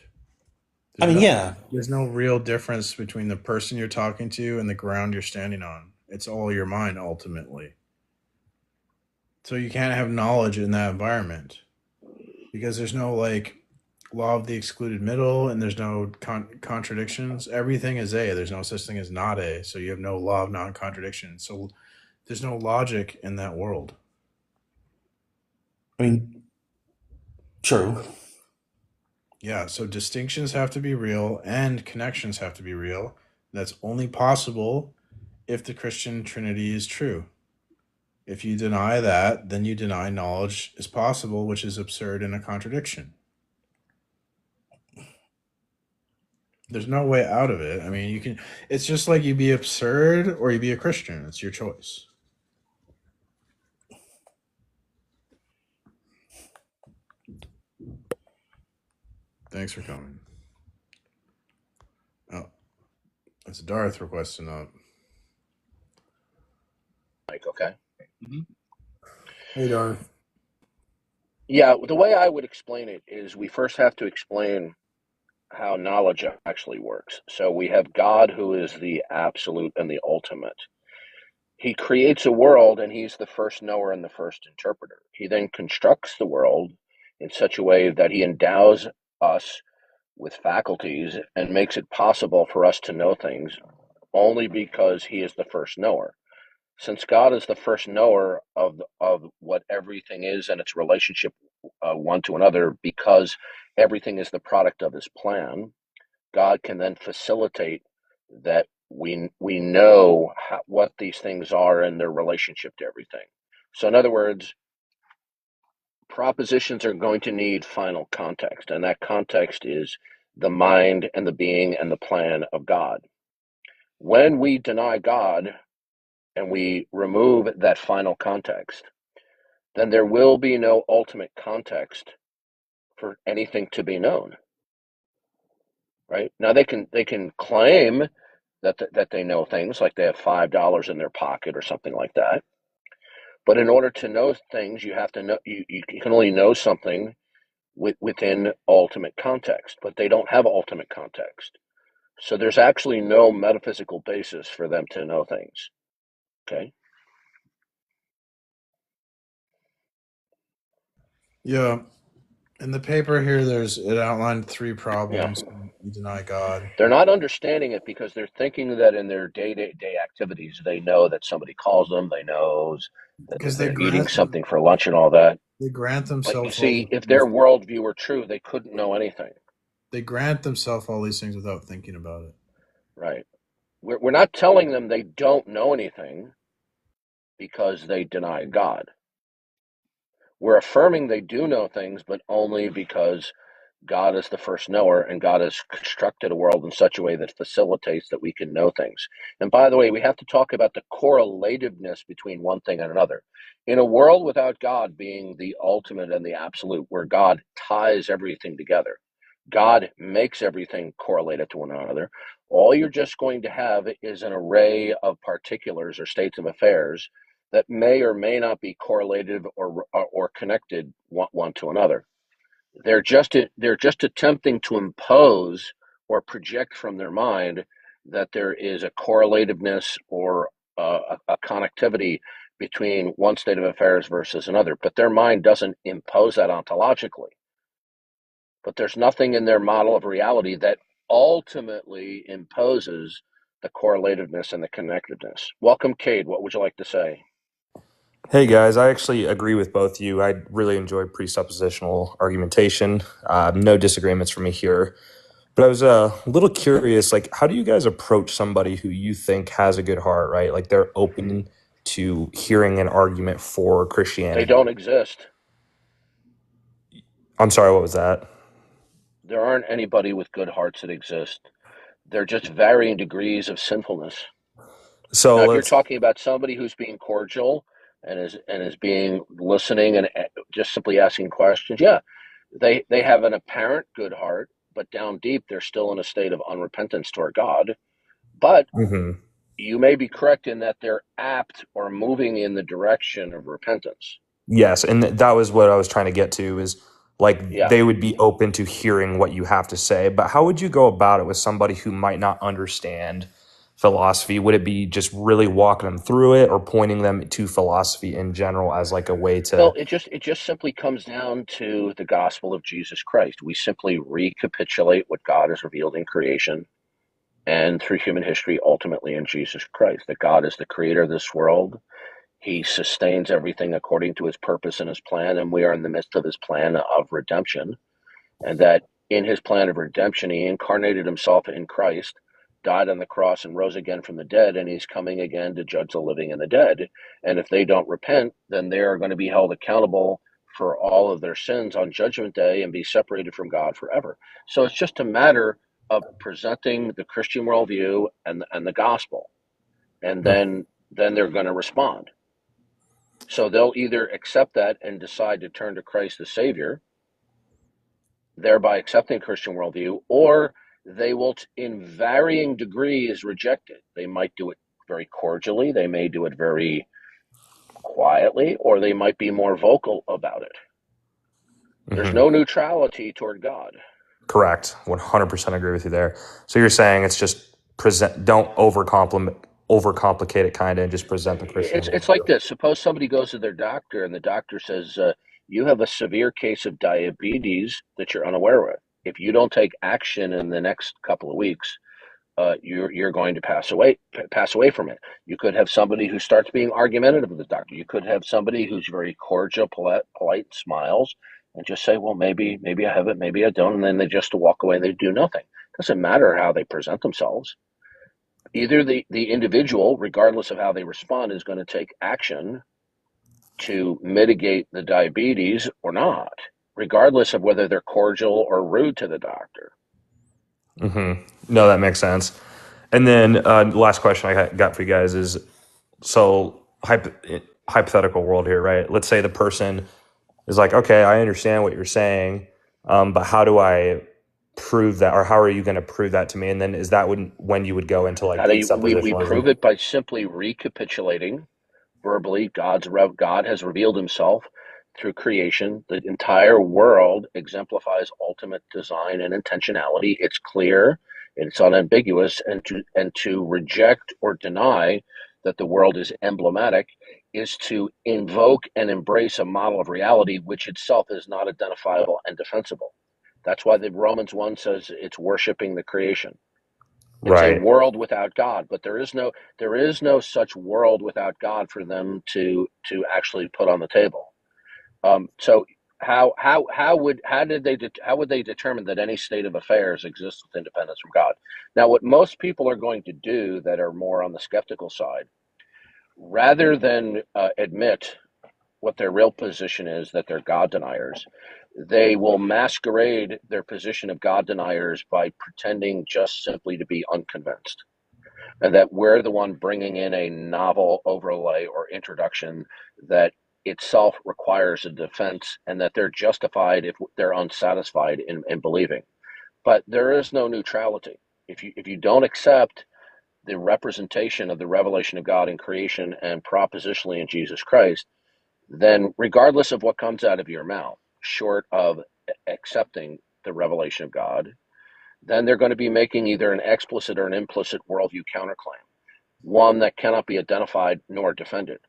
Yeah. There's no real difference between the person you're talking to and the ground you're standing on. It's all your mind, ultimately. So you can't have knowledge in that environment because there's no, like, law of the excluded middle and there's no contradictions. Everything is A. There's no such thing as not A. So you have no law of non-contradiction. So there's no logic in that world. I mean, true. Yeah, so distinctions have to be real and connections have to be real. That's only possible if the Christian Trinity is true. If you deny that, then you deny knowledge is possible, which is absurd and a contradiction. There's no way out of it. I mean, it's just like you be absurd or you be a Christian. It's your choice. Thanks for coming. Oh, it's Darth requesting up. Mike, okay? Hey, Darth. Yeah, the way I would explain it is we first have to explain how knowledge actually works. So we have God, who is the absolute and the ultimate. He creates a world and he's the first knower and the first interpreter. He then constructs the world in such a way that he endows us with faculties and makes it possible for us to know things only because he is the first knower. Since God is the first knower of what everything is and its relationship one to another, because everything is the product of his plan, God can then facilitate that we know what these things are and their relationship to everything. So in other words, propositions are going to need final context, and that context is the mind and the being and the plan of God. When we deny God and we remove that final context, then there will be no ultimate context for anything to be known. Right? Now they can claim that they know things, like they have $5 in their pocket or something like that. But in order to know things, you have to know you can only know something within ultimate context, but they don't have ultimate context. So there's actually no metaphysical basis for them to know things. Okay? Yeah. In the paper here, it outlined 3 problems. Yeah. you deny God. They're not understanding it because they're thinking that in their day-to-day activities, they know that somebody calls them, they know that Because they're eating something for lunch and all that. they grant But you themselves all see, these if things. their worldview were true, they couldn't know anything. They grant themselves all these things without thinking about it. Right. We're not telling them they don't know anything because they deny God. We're affirming they do know things, but only because God is the first knower, and God has constructed a world in such a way that facilitates that we can know things. And by the way, we have to talk about the correlativeness between one thing and another. In a world without God being the ultimate and the absolute, where God ties everything together, God makes everything correlated to one another, all you're just going to have is an array of particulars or states of affairs that may or may not be correlated or connected one to another. They're just attempting to impose or project from their mind that there is a correlativeness or a connectivity between one state of affairs versus another. But their mind doesn't impose that ontologically. But there's nothing in their model of reality that ultimately imposes the correlativeness and the connectedness. Welcome, Cade. What would you like to say? Hey guys, I actually agree with both of you. I really enjoy presuppositional argumentation. No disagreements from me here. But I was a little curious, like, how do you guys approach somebody who you think has a good heart, right? Like they're open to hearing an argument for They Christianity. don't exist. I'm sorry, what was that? There aren't anybody with good hearts that exist. They're just varying degrees of sinfulness. So Now, if you're let's, talking about somebody who's being cordial and is being listening and just simply asking questions, yeah, they have an apparent good heart, but down deep they're still in a state of unrepentance toward God. But Mhm. you may be correct in that they're apt or moving in the direction of repentance. Yes, and that was what I was trying to get to is like Yeah. they would be open to hearing what you have to say, but how would you go about it with somebody who might not understand philosophy? Would it be just really walking them through it or pointing them to philosophy in general as like a way Well, to it just simply comes down to the gospel of Jesus Christ. We simply recapitulate what God has revealed in creation and through human history, ultimately in Jesus Christ, that God is the creator of this world. He sustains everything according to his purpose and his plan, and we are in the midst of his plan of redemption. And that in his plan of redemption, he incarnated himself in Christ, died on the cross, and rose again from the dead, and he's coming again to judge the living and the dead. And if they don't repent, then they are going to be held accountable for all of their sins on Judgment Day and be separated from God forever. So it's just a matter of presenting the Christian worldview and the gospel, and then they're going to respond. So they'll either accept that and decide to turn to Christ the Savior, thereby accepting Christian worldview, or they will, in varying degrees, reject it. They might do it very cordially, they may do it very quietly, or they might be more vocal about it. There's Mhm. no neutrality toward God. Correct. 100% agree with you there. So you're saying it's just don't overcomplicate it kind of and just present the Christian It's like worldview. this. Suppose somebody goes to their doctor and the doctor says, you have a severe case of diabetes that you're unaware of. If you don't take action in the next couple of weeks, you're going to pass away from it. You could have somebody who starts being argumentative with the doctor. You could have somebody who's very cordial, polite, smiles, and just say, well, maybe I have it, maybe I don't, and then they just walk away and they do nothing. It doesn't matter how they present themselves. Either the individual, regardless of how they respond, is going to take action to mitigate the diabetes or not, regardless of whether they're cordial or rude to the doctor. No, that makes sense. And then the last question I got for you guys is, so hypothetical world here, right? Let's say the person is like, okay, I understand what you're saying, but how do I prove that, or how are you going to prove that to me? And then is that when you would go into like We prove presuppositionalism? it by simply recapitulating verbally God has revealed himself through creation. The entire world exemplifies ultimate design and intentionality. It's clear, it's unambiguous, and to reject or deny that the world is emblematic is to invoke and embrace a model of reality which itself is not identifiable and defensible. That's why the Romans 1 says it's worshiping the creation. It's Right. a world without God, but there is no such world without God for them to actually put on the table. So how would they determine that any state of affairs exists with independence from God? Now, what most people are going to do that are more on the skeptical side, rather than admit what their real position is, that they're God deniers, they will masquerade their position of God deniers by pretending just simply to be unconvinced, and that we're the one bringing in a novel overlay or introduction that itself requires a defense, and that they're justified if they're unsatisfied in believing. But there is no neutrality. If you don't accept the representation of the revelation of God in creation and propositionally in Jesus Christ, then regardless of what comes out of your mouth, short of accepting the revelation of God, then they're going to be making either an explicit or an implicit worldview counterclaim, one that cannot be identified nor defended.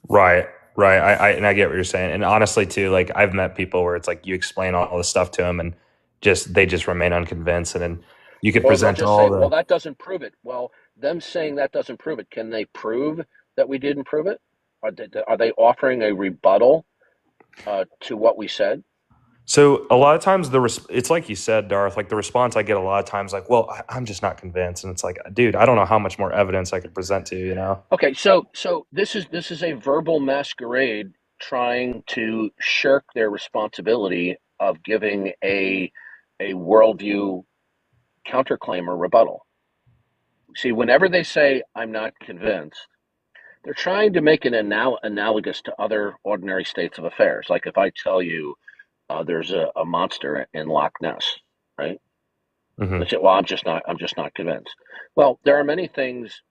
Right. And I get what you're saying. And honestly, too, like I've met people where it's like you explain all this stuff to them, and they just remain unconvinced, and then you could Or they'll present just all say, the. well, that doesn't prove it. Well, them saying that doesn't prove it, can they prove that we didn't prove it? Are they offering a rebuttal to what we said? So a lot of times it's like you said, Darth, like the response I get a lot of times, like, well, I'm just not convinced. And it's like, dude, I don't know how much more evidence I could present to you, you know? Okay, so this is a verbal masquerade trying to shirk their responsibility of giving a worldview counterclaim or rebuttal. See, whenever they say I'm not convinced, they're trying to make it analogous to other ordinary states of affairs. Like if I tell you there's a monster in Loch Ness, right? Mm-hmm. They say, well, I'm just not convinced. Well, there are many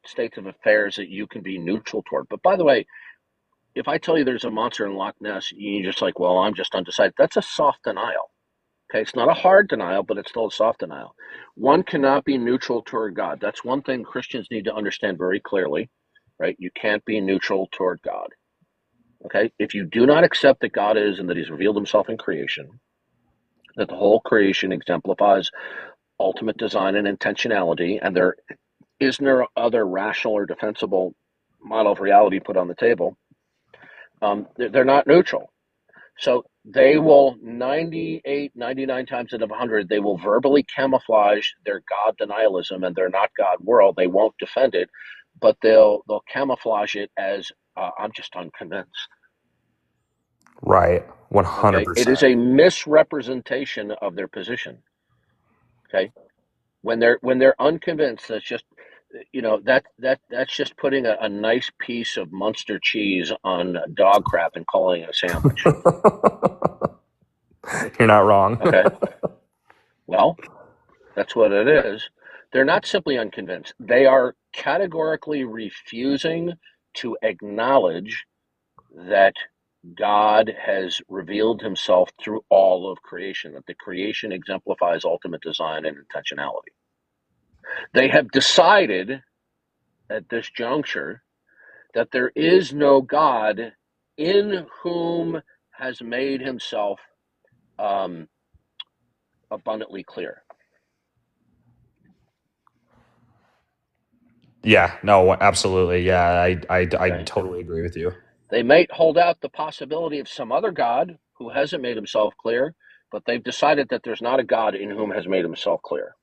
states of affairs that you can be neutral toward. But by the way, if I tell you there's a monster in Loch Ness, you're just like, well, I'm just undecided. That's a soft denial. Okay, it's not a hard denial, but it's still a soft denial. One cannot be neutral toward God. That's one thing Christians need to understand very clearly, right? You can't be neutral toward God. Okay, if you do not accept that God is and that He's revealed Himself in creation, that the whole creation exemplifies ultimate design and intentionality, and there is no other rational or defensible model of reality put on the table, they're not neutral. So they will 98, 99 times out of 100, they will verbally camouflage their God denialism and their not God world. They won't defend it, but they'll camouflage it as I'm just unconvinced. Right. 100%. Okay? It is a misrepresentation of their position. Okay. When they're unconvinced, that's just that's just putting a nice piece of Munster cheese on dog crap and calling it a sandwich. You're not wrong. Okay. Well, that's what it is. They're not simply unconvinced. They are categorically refusing to acknowledge that God has revealed Himself through all of creation, that the creation exemplifies ultimate design and intentionality. They have decided at this juncture that there is no God in whom has made Himself abundantly clear. Yeah, no, absolutely. Yeah, I totally agree with you. They might hold out the possibility of some other God who hasn't made Himself clear, but they've decided that there's not a God in whom has made Himself clear.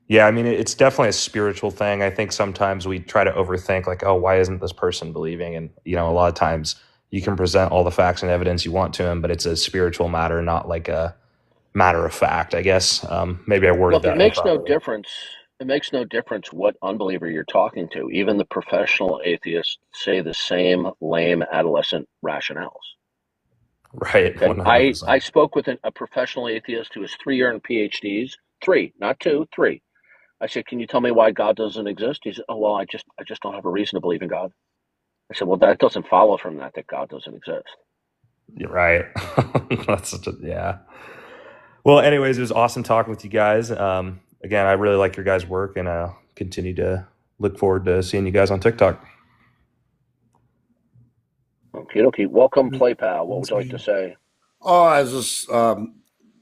Yeah, I mean, it's definitely a spiritual thing. I think sometimes we try to overthink, like, oh, why isn't this person believing? And, a lot of times you can present all the facts and evidence you want to him, but it's a spiritual matter, not like a matter of fact, I guess. Maybe I worded that. It makes no difference. It makes no difference what unbeliever you're talking to. Even the professional atheists say the same lame adolescent rationales. Right. Okay? I spoke with a professional atheist who has 3 earned PhDs, 3, not 2, 3. I said, "Can you tell me why God doesn't exist?" He said, "Oh, well, I just don't have a reason to believe in God." I said, "Well, that doesn't follow from that God doesn't exist." You're right. Yeah. Well, anyways, it was awesome talking with you guys. Again, I really like your guys' work, and I'll continue to look forward to seeing you guys on TikTok. Okay. Welcome, PlayPal. What would you like to say? Oh, I was just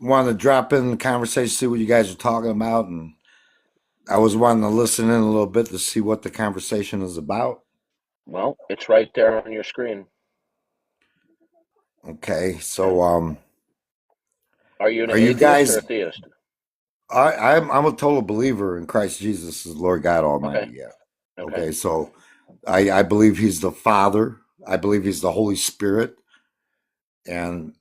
wanted to drop in the conversation, see what you guys are talking about, and I was wanting to listen in a little bit to see what the conversation is about. Well, it's right there on your screen. Okay, so Are you an are you atheist guys? or a theist? I'm a total believer in Christ Jesus as Lord God Almighty. Okay. Yeah. Okay. Okay, so I believe He's the Father. I believe He's the Holy Spirit, and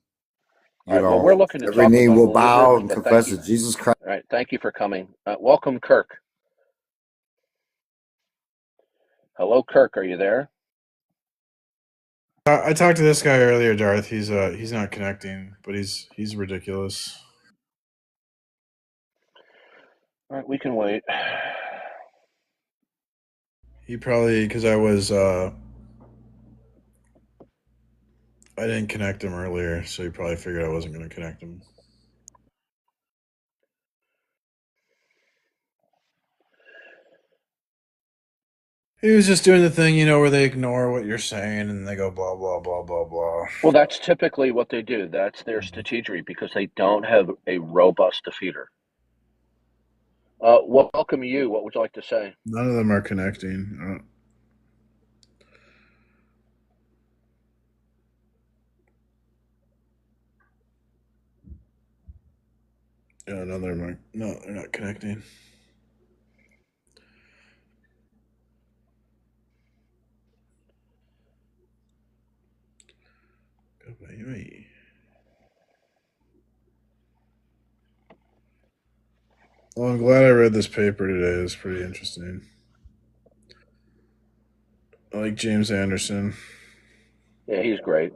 All right. Well, we're looking to every talk knee about will believers, bow and but thank confess you. that Jesus Christ. All right. Thank you for coming. Welcome, Kirk. Hello, Kirk. Are you there? I talked to this guy earlier, Darth. He's not connecting, but he's ridiculous. All right. We can wait. He probably because I didn't connect him earlier, so he probably figured I wasn't going to connect him. He was just doing the thing, where they ignore what you're saying and they go blah blah blah blah blah. Well, that's typically what they do. That's their strategy because they don't have a robust defeater. Welcome you. What would you like to say? None of them are connecting. Yeah, no, they're not connecting. Well, I'm glad I read this paper today. It's pretty interesting. I like James Anderson. Yeah, he's great.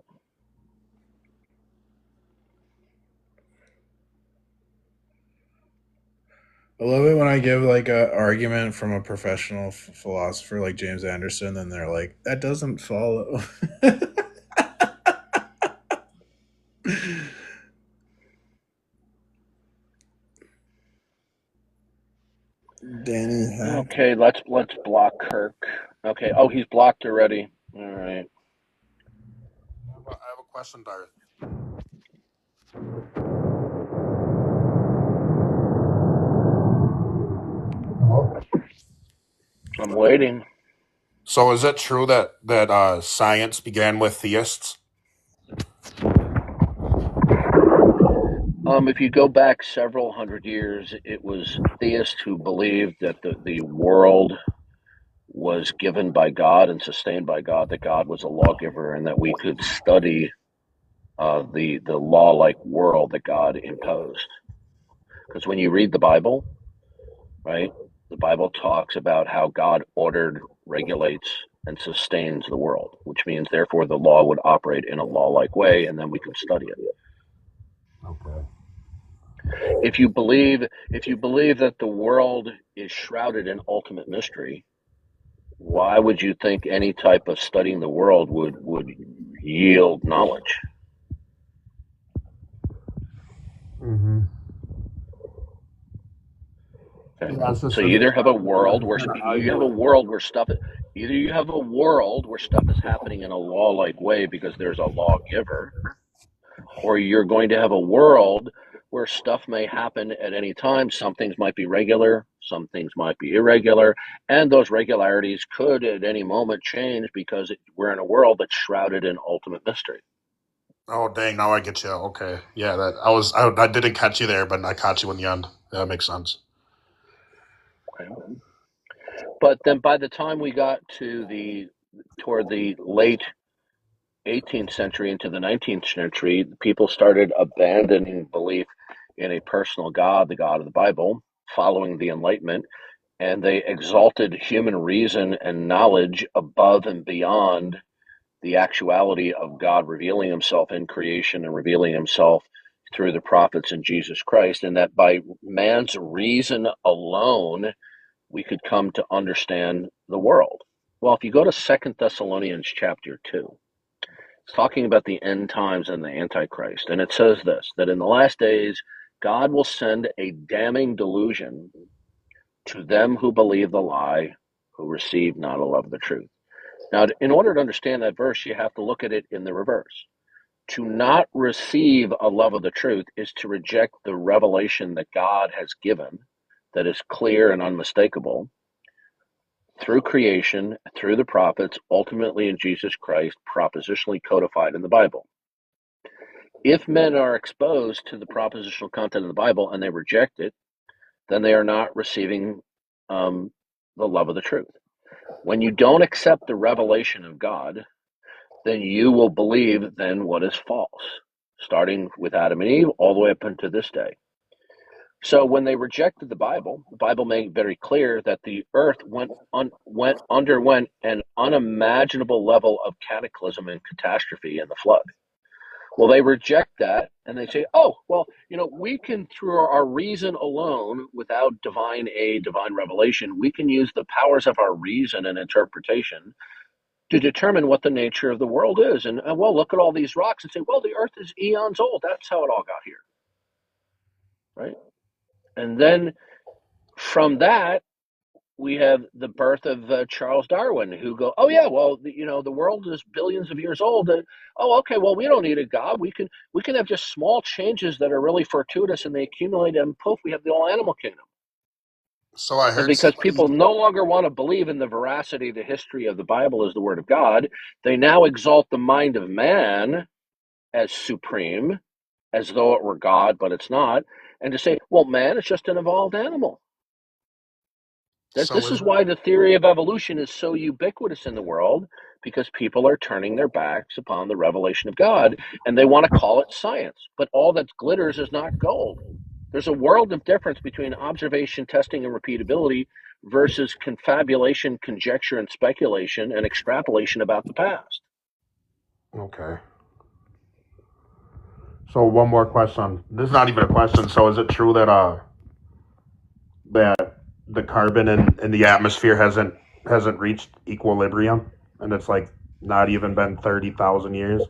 I love it when I give like a argument from a professional philosopher like James Anderson, and they're like, "That doesn't follow." Danny Hack. Okay, let's block Kirk. Okay. Oh, he's blocked already. All right. I have a question, Darth. I'm waiting. So, is it true that science began with theists? If you go back several hundred years, it was theists who believed that the world was given by God and sustained by God, that God was a lawgiver, and that we could study the law-like world that God imposed. Because when you read the Bible, right, the Bible talks about how God ordered, regulates, and sustains the world, which means therefore the law would operate in a law-like way, and then we can study it. Okay. If you believe that the world is shrouded in ultimate mystery, why would you think any type of studying the world would yield knowledge? Mm-hmm. Okay. Yeah, it's just So you either have a world where stuff is happening in a law-like way because there's a lawgiver, or you're going to have a world where stuff may happen at any time. Some things might be regular, some things might be irregular, and those regularities could at any moment change because we're in a world that's shrouded in ultimate mystery. Oh dang! Now I get you. Okay, yeah. I didn't catch you there, but I caught you in the end. Yeah, that makes sense. Okay. But then by the time we got toward the late 18th century into the 19th century, people started abandoning belief in a personal God, the God of the Bible, following the Enlightenment, and they exalted human reason and knowledge above and beyond the actuality of God revealing himself in creation and revealing himself through the prophets and Jesus Christ, and that by man's reason alone, we could come to understand the world. Well, if you go to 2 Thessalonians chapter 2, it's talking about the end times and the Antichrist. And it says this, that in the last days, God will send a damning delusion to them who believe the lie, who receive not a love of the truth. Now, in order to understand that verse, you have to look at it in the reverse. To not receive a love of the truth is to reject the revelation that God has given that is clear and unmistakable through creation, through the prophets, ultimately in Jesus Christ, propositionally codified in the Bible. If men are exposed to the propositional content of the Bible and they reject it, then they are not receiving the love of the truth. When you don't accept the revelation of God, then you will believe then what is false, starting with Adam and Eve all the way up until this day. So when they rejected the Bible made very clear that the earth underwent an unimaginable level of cataclysm and catastrophe in the flood. Well, they reject that and they say, oh, well, we can, through our reason alone, without divine aid, divine revelation, we can use the powers of our reason and interpretation to determine what the nature of the world is. And well, look at all these rocks and say, well, the earth is eons old. That's how it all got here. Right? And then from that, we have the birth of Charles Darwin, who go, oh yeah, well, the world is billions of years old. Oh, okay, well, we don't need a God. We can have just small changes that are really fortuitous, and they accumulate, and poof, we have the whole animal kingdom. So I heard. And because people no longer want to believe in the veracity, the history of the Bible as the Word of God, they now exalt the mind of man as supreme, as though it were God, but it's not, and to say, well, man is just an evolved animal. This is why the theory of evolution is so ubiquitous in the world, because people are turning their backs upon the revelation of God, and they want to call it science. But all that glitters is not gold. There's a world of difference between observation, testing, and repeatability versus confabulation, conjecture, and speculation, and extrapolation about the past. Okay. So one more question. This is not even a question. So is it true that the carbon in the atmosphere hasn't reached equilibrium, and it's like not even been 30,000 years?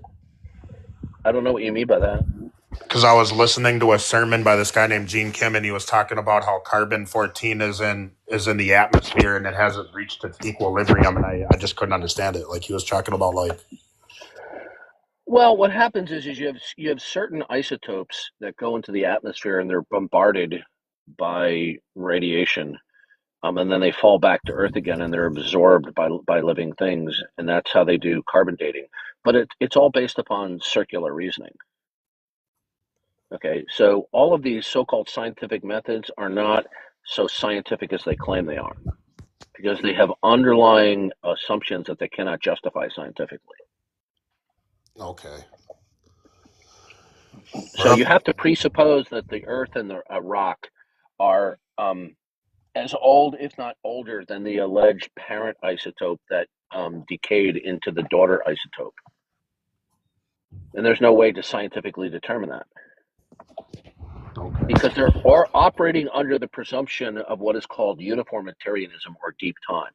I don't know what you mean by that. Because I was listening to a sermon by this guy named Gene Kim, and he was talking about how carbon-14 is in the atmosphere and it hasn't reached its equilibrium, and I just couldn't understand it. Like, he was talking about like. Well, what happens is you have certain isotopes that go into the atmosphere and they're bombarded by radiation, and then they fall back to Earth again and they're absorbed by living things, and that's how they do carbon dating. But it's all based upon circular reasoning. Okay, so all of these so-called scientific methods are not so scientific as they claim they are, because they have underlying assumptions that they cannot justify scientifically. Okay. So you have to presuppose that the Earth and the rock are as old, if not older, than the alleged parent isotope that decayed into the daughter isotope. And there's no way to scientifically determine that. Okay. Because they're operating under the presumption of what is called uniformitarianism or deep time.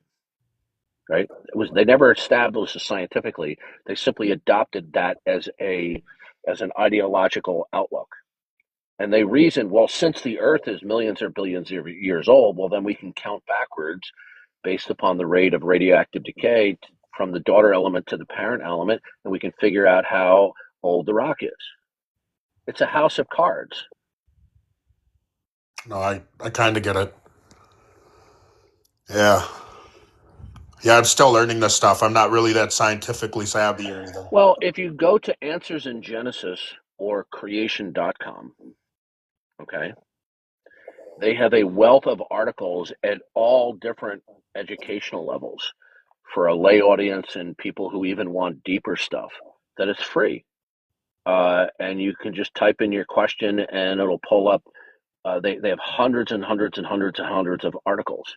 Right? They never established it scientifically. They simply adopted that as an ideological outlook. And they reasoned, well, since the Earth is millions or billions of years old, well, then we can count backwards based upon the rate of radioactive decay from the daughter element to the parent element, and we can figure out how old the rock is. It's a house of cards. No, I kind of get it. Yeah. Yeah, I'm still learning this stuff. I'm not really that scientifically savvy or anything. Well, if you go to Answers in Genesis or creation.com, okay, they have a wealth of articles at all different educational levels for a lay audience and people who even want deeper stuff that is free. And you can just type in your question and it'll pull up. They have hundreds and hundreds and hundreds and hundreds of articles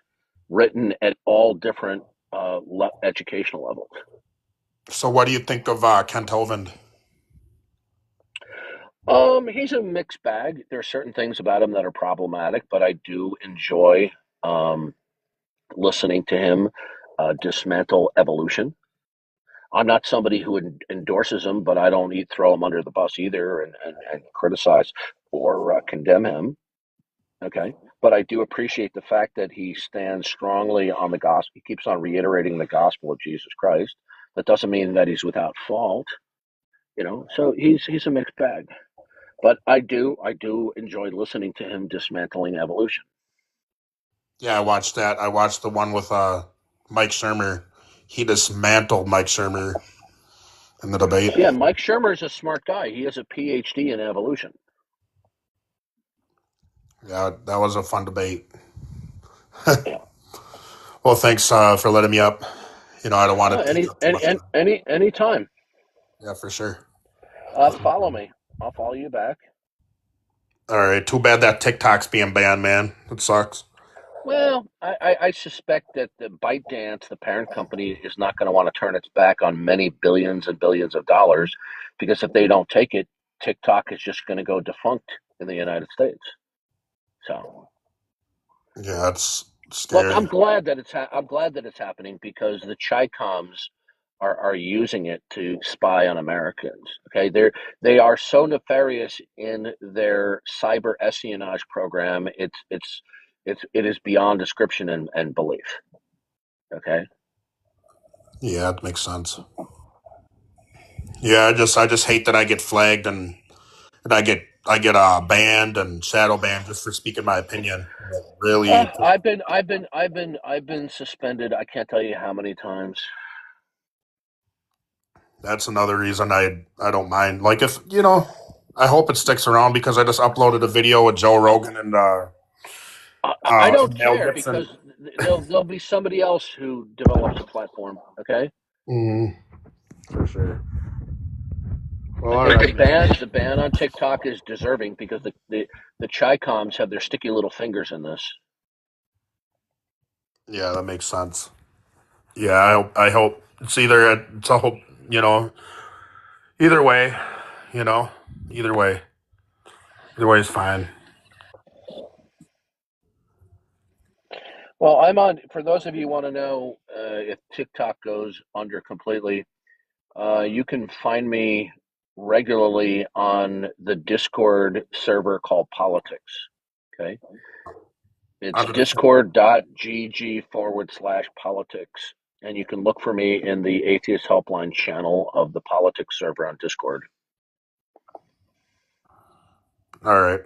written at all different educational levels. So what do you think of Kent Hovind? He's a mixed bag. There are certain things about him that are problematic, but I do enjoy listening to him dismantle evolution. I'm not somebody who endorses him, but I don't throw him under the bus either and criticize or condemn him. Okay. But I do appreciate the fact that he stands strongly on the gospel. He keeps on reiterating the gospel of Jesus Christ. That doesn't mean that he's without fault. So he's a mixed bag. But I do enjoy listening to him dismantling evolution. Yeah, I watched that. I watched the one with Mike Shermer. He dismantled Mike Shermer in the debate. Yeah, Mike Shermer is a smart guy. He has a PhD in evolution. Yeah, that was a fun debate. Well, thanks for letting me up. I don't want to take up too much time. Any time. Yeah, for sure. Follow me. I'll follow you back. All right. Too bad that TikTok's being banned, man. It sucks. Well, I suspect that the ByteDance, the parent company, is not going to want to turn its back on many billions and billions of dollars, because if they don't take it, TikTok is just going to go defunct in the United States. So, yeah, it's scary. Look, I'm glad that it's happening, because the Chicoms are using it to spy on Americans. Okay, they are so nefarious in their cyber espionage program. It is beyond description and belief. Okay. Yeah, it makes sense. Yeah, I just hate that I get flagged and I get banned and shadow banned just for speaking my opinion. Really, I've been suspended. I can't tell you how many times. That's another reason I don't mind. Like, if I hope it sticks around, because I just uploaded a video with Joe Rogan and I don't Mel care, Gibson. because there'll be somebody else who develops a platform. Okay. For sure. Well, I all think right. the ban on TikTok is deserving, because the Chicoms have their sticky little fingers in this. Yeah, that makes sense. Yeah, I hope it's a hope. Either way, you know, either way, either way is fine. Well, I'm on. For those of you who want to know if TikTok goes under completely, you can find me regularly on the Discord server called Politics. Okay. It's Under the discord.gg/politics. And you can look for me in the Atheist Helpline channel of the Politics server on Discord. All right.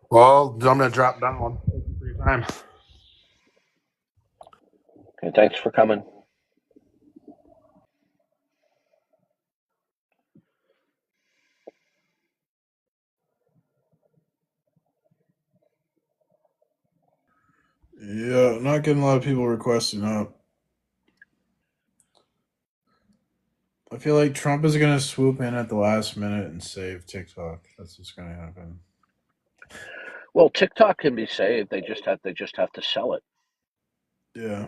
Well, I'm gonna drop down. Thank you for your time. Okay, thanks for coming. Yeah, not getting a lot of people requesting up. I feel like Trump is gonna swoop in at the last minute and save TikTok. That's what's gonna happen. Well, TikTok can be saved. They just have to sell it. Yeah.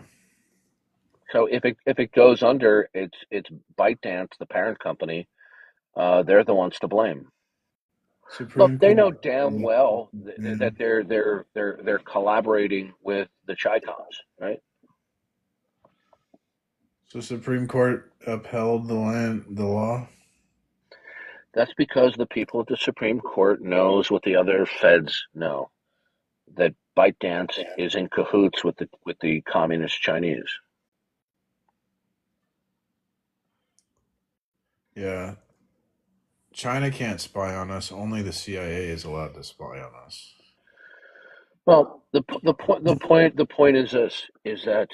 So if it goes under, it's ByteDance, the parent company. They're the ones to blame. Supreme Look, they know Court. damn well that they're collaborating with the Chicoms, right? So Supreme Court upheld the law. That's because the people at the Supreme Court knows what the other feds know, that ByteDance is in cahoots with the communist Chinese. Yeah. China can't spy on us. Only the CIA is allowed to spy on us. Well, the point is this: is that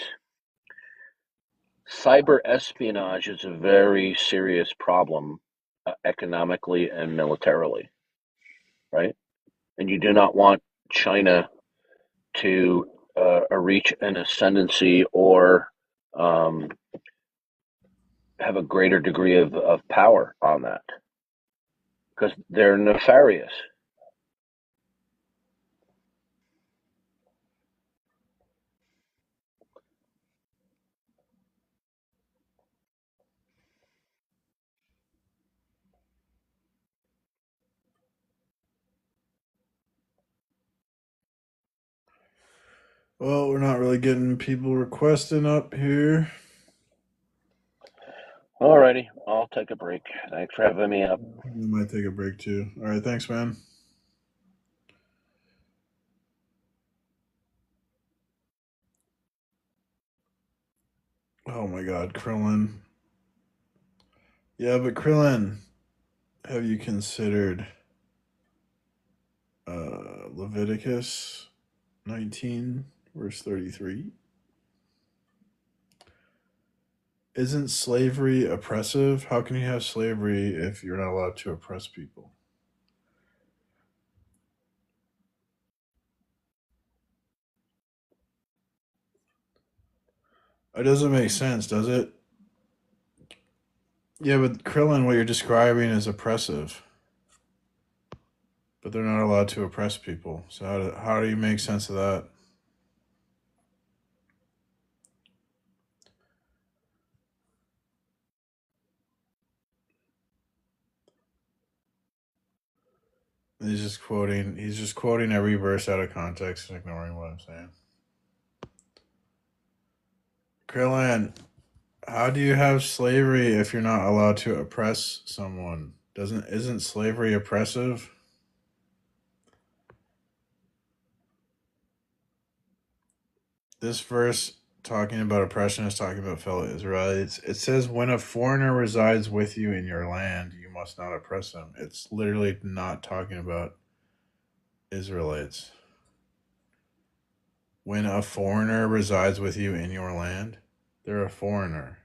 cyber espionage is a very serious problem, economically and militarily, right? And you do not want China to reach an ascendancy or have a greater degree of power on that, because they're nefarious. Well, we're not really getting people requesting up here. Alrighty, I'll take a break. Thanks for having me up. We might take a break too. All right, thanks, man. Oh my God, Krillin. Yeah, but Krillin, have you considered Leviticus 19, verse 33? Isn't slavery oppressive? How can you have slavery if you're not allowed to oppress people? It doesn't make sense, does it? Yeah, but Krillin, what you're describing is oppressive. But they're not allowed to oppress people. So how do you make sense of that? He's just quoting every verse out of context and ignoring what I'm saying. Krillin, how do you have slavery if you're not allowed to oppress someone? Isn't slavery oppressive? This verse talking about oppression is talking about fellow Israelites. It says, when a foreigner resides with you in your land, you must not oppress them. It's literally not talking about Israelites. When a foreigner resides with you in your land, they're a foreigner.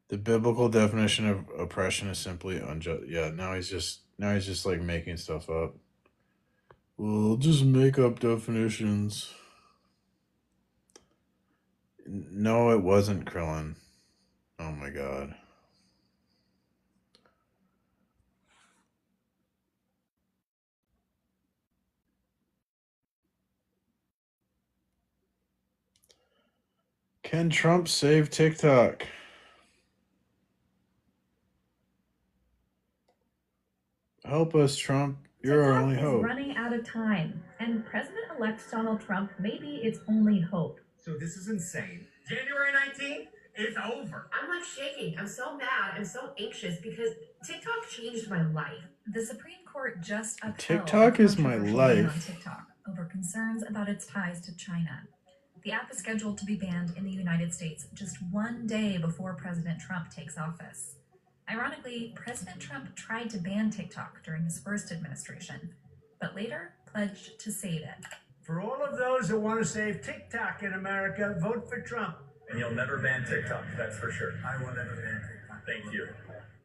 The biblical definition of oppression is simply unjust. Yeah, now he's just like making stuff up. Well, just make up definitions. No, it wasn't Krillin. Oh my god. Can Trump save TikTok? Help us, Trump. You're our only TikTok is hope. running out of time, and President-elect Donald Trump may be its only hope. So this is insane. January 19th is over. I'm like shaking. I'm so mad. I'm so anxious because TikTok changed my life. The Supreme Court just upheld TikTok a is my controversial ban on life. TikTok over concerns about its ties to China. The app is scheduled to be banned in the United States just one day before President Trump takes office. Ironically, President Trump tried to ban TikTok during his first administration, but later pledged to save it. For all of those who want to save TikTok in America, vote for Trump. And you'll never ban TikTok, that's for sure. I will never ban TikTok. Thank you.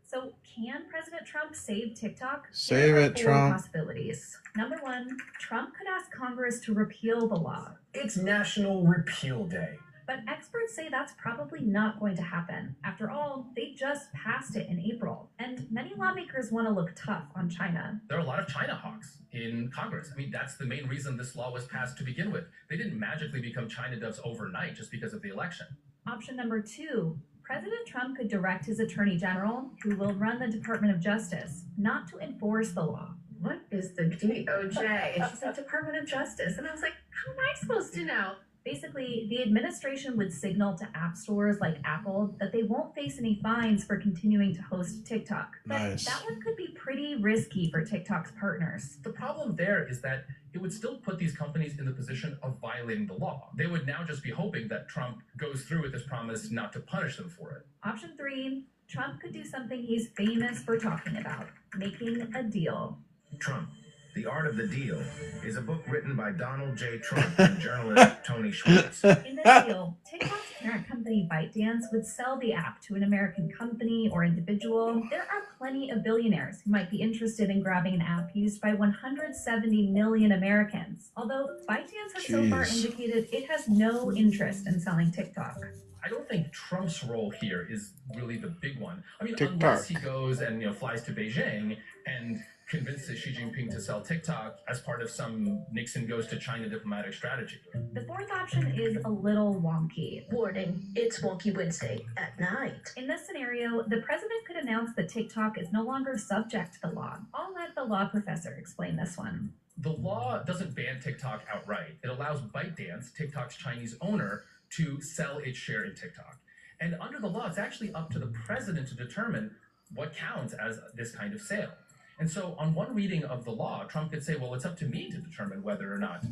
So, can President Trump save TikTok? Save There are it, four Trump. possibilities. Number one, Trump could ask Congress to repeal the law. It's National Repeal Day. But experts say that's probably not going to happen. After all, they just passed it in April, and many lawmakers want to look tough on China. There are a lot of China hawks in Congress. I mean, that's the main reason this law was passed to begin with. They didn't magically become China doves overnight just because of the election. Option number two, President Trump could direct his attorney general, who will run the Department of Justice, not to enforce the law. What is the DOJ? And she said Department of Justice. And I was like, how am I supposed to know? Basically, the administration would signal to app stores like Apple that they won't face any fines for continuing to host TikTok. But Nice. that one could be pretty risky for TikTok's partners. The problem there is that it would still put these companies in the position of violating the law. They would now just be hoping that Trump goes through with his promise not to punish them for it. Option three, Trump could do something he's famous for talking about, making a deal. Trump, The Art of the Deal, is a book written by Donald J. Trump and journalist Tony Schwartz. In this deal, TikTok's parent company ByteDance would sell the app to an American company or individual. There are plenty of billionaires who might be interested in grabbing an app used by 170 million Americans, although ByteDance has so far Jeez. indicated it has no interest in selling TikTok. I don't think Trump's role here is really the big one. I mean, TikTok. unless he goes and flies to Beijing and convinces Xi Jinping to sell TikTok as part of some Nixon goes to China diplomatic strategy. The fourth option is a little wonky. Warning, it's Wonky Wednesday at night. In this scenario, the president could announce that TikTok is no longer subject to the law. I'll let the law professor explain this one. The law doesn't ban TikTok outright. It allows ByteDance, TikTok's Chinese owner, to sell its share in TikTok. And under the law, it's actually up to the president to determine what counts as this kind of sale. And so, on one reading of the law, Trump could say, well, it's up to me to determine whether or not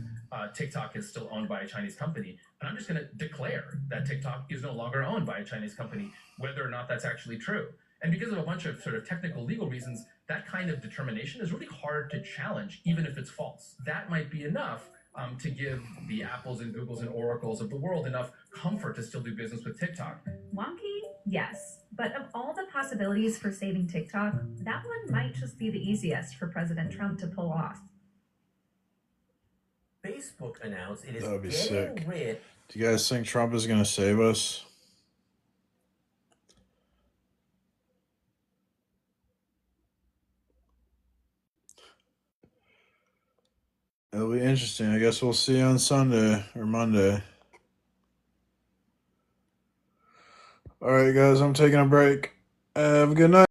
TikTok is still owned by a Chinese company. And I'm just going to declare that TikTok is no longer owned by a Chinese company, whether or not that's actually true. And because of a bunch of sort of technical legal reasons, that kind of determination is really hard to challenge, even if it's false. That might be enough to give the Apples and Googles and Oracles of the world enough comfort to still do business with TikTok. Wonky? Yes. But of all the possibilities for saving TikTok, that one might just be the easiest for President Trump to pull off. Facebook announced it is That would be getting sick. rid. Do you guys think Trump is going to save us? It'll be interesting. I guess we'll see on Sunday or Monday. All right, guys, I'm taking a break. Have a good night.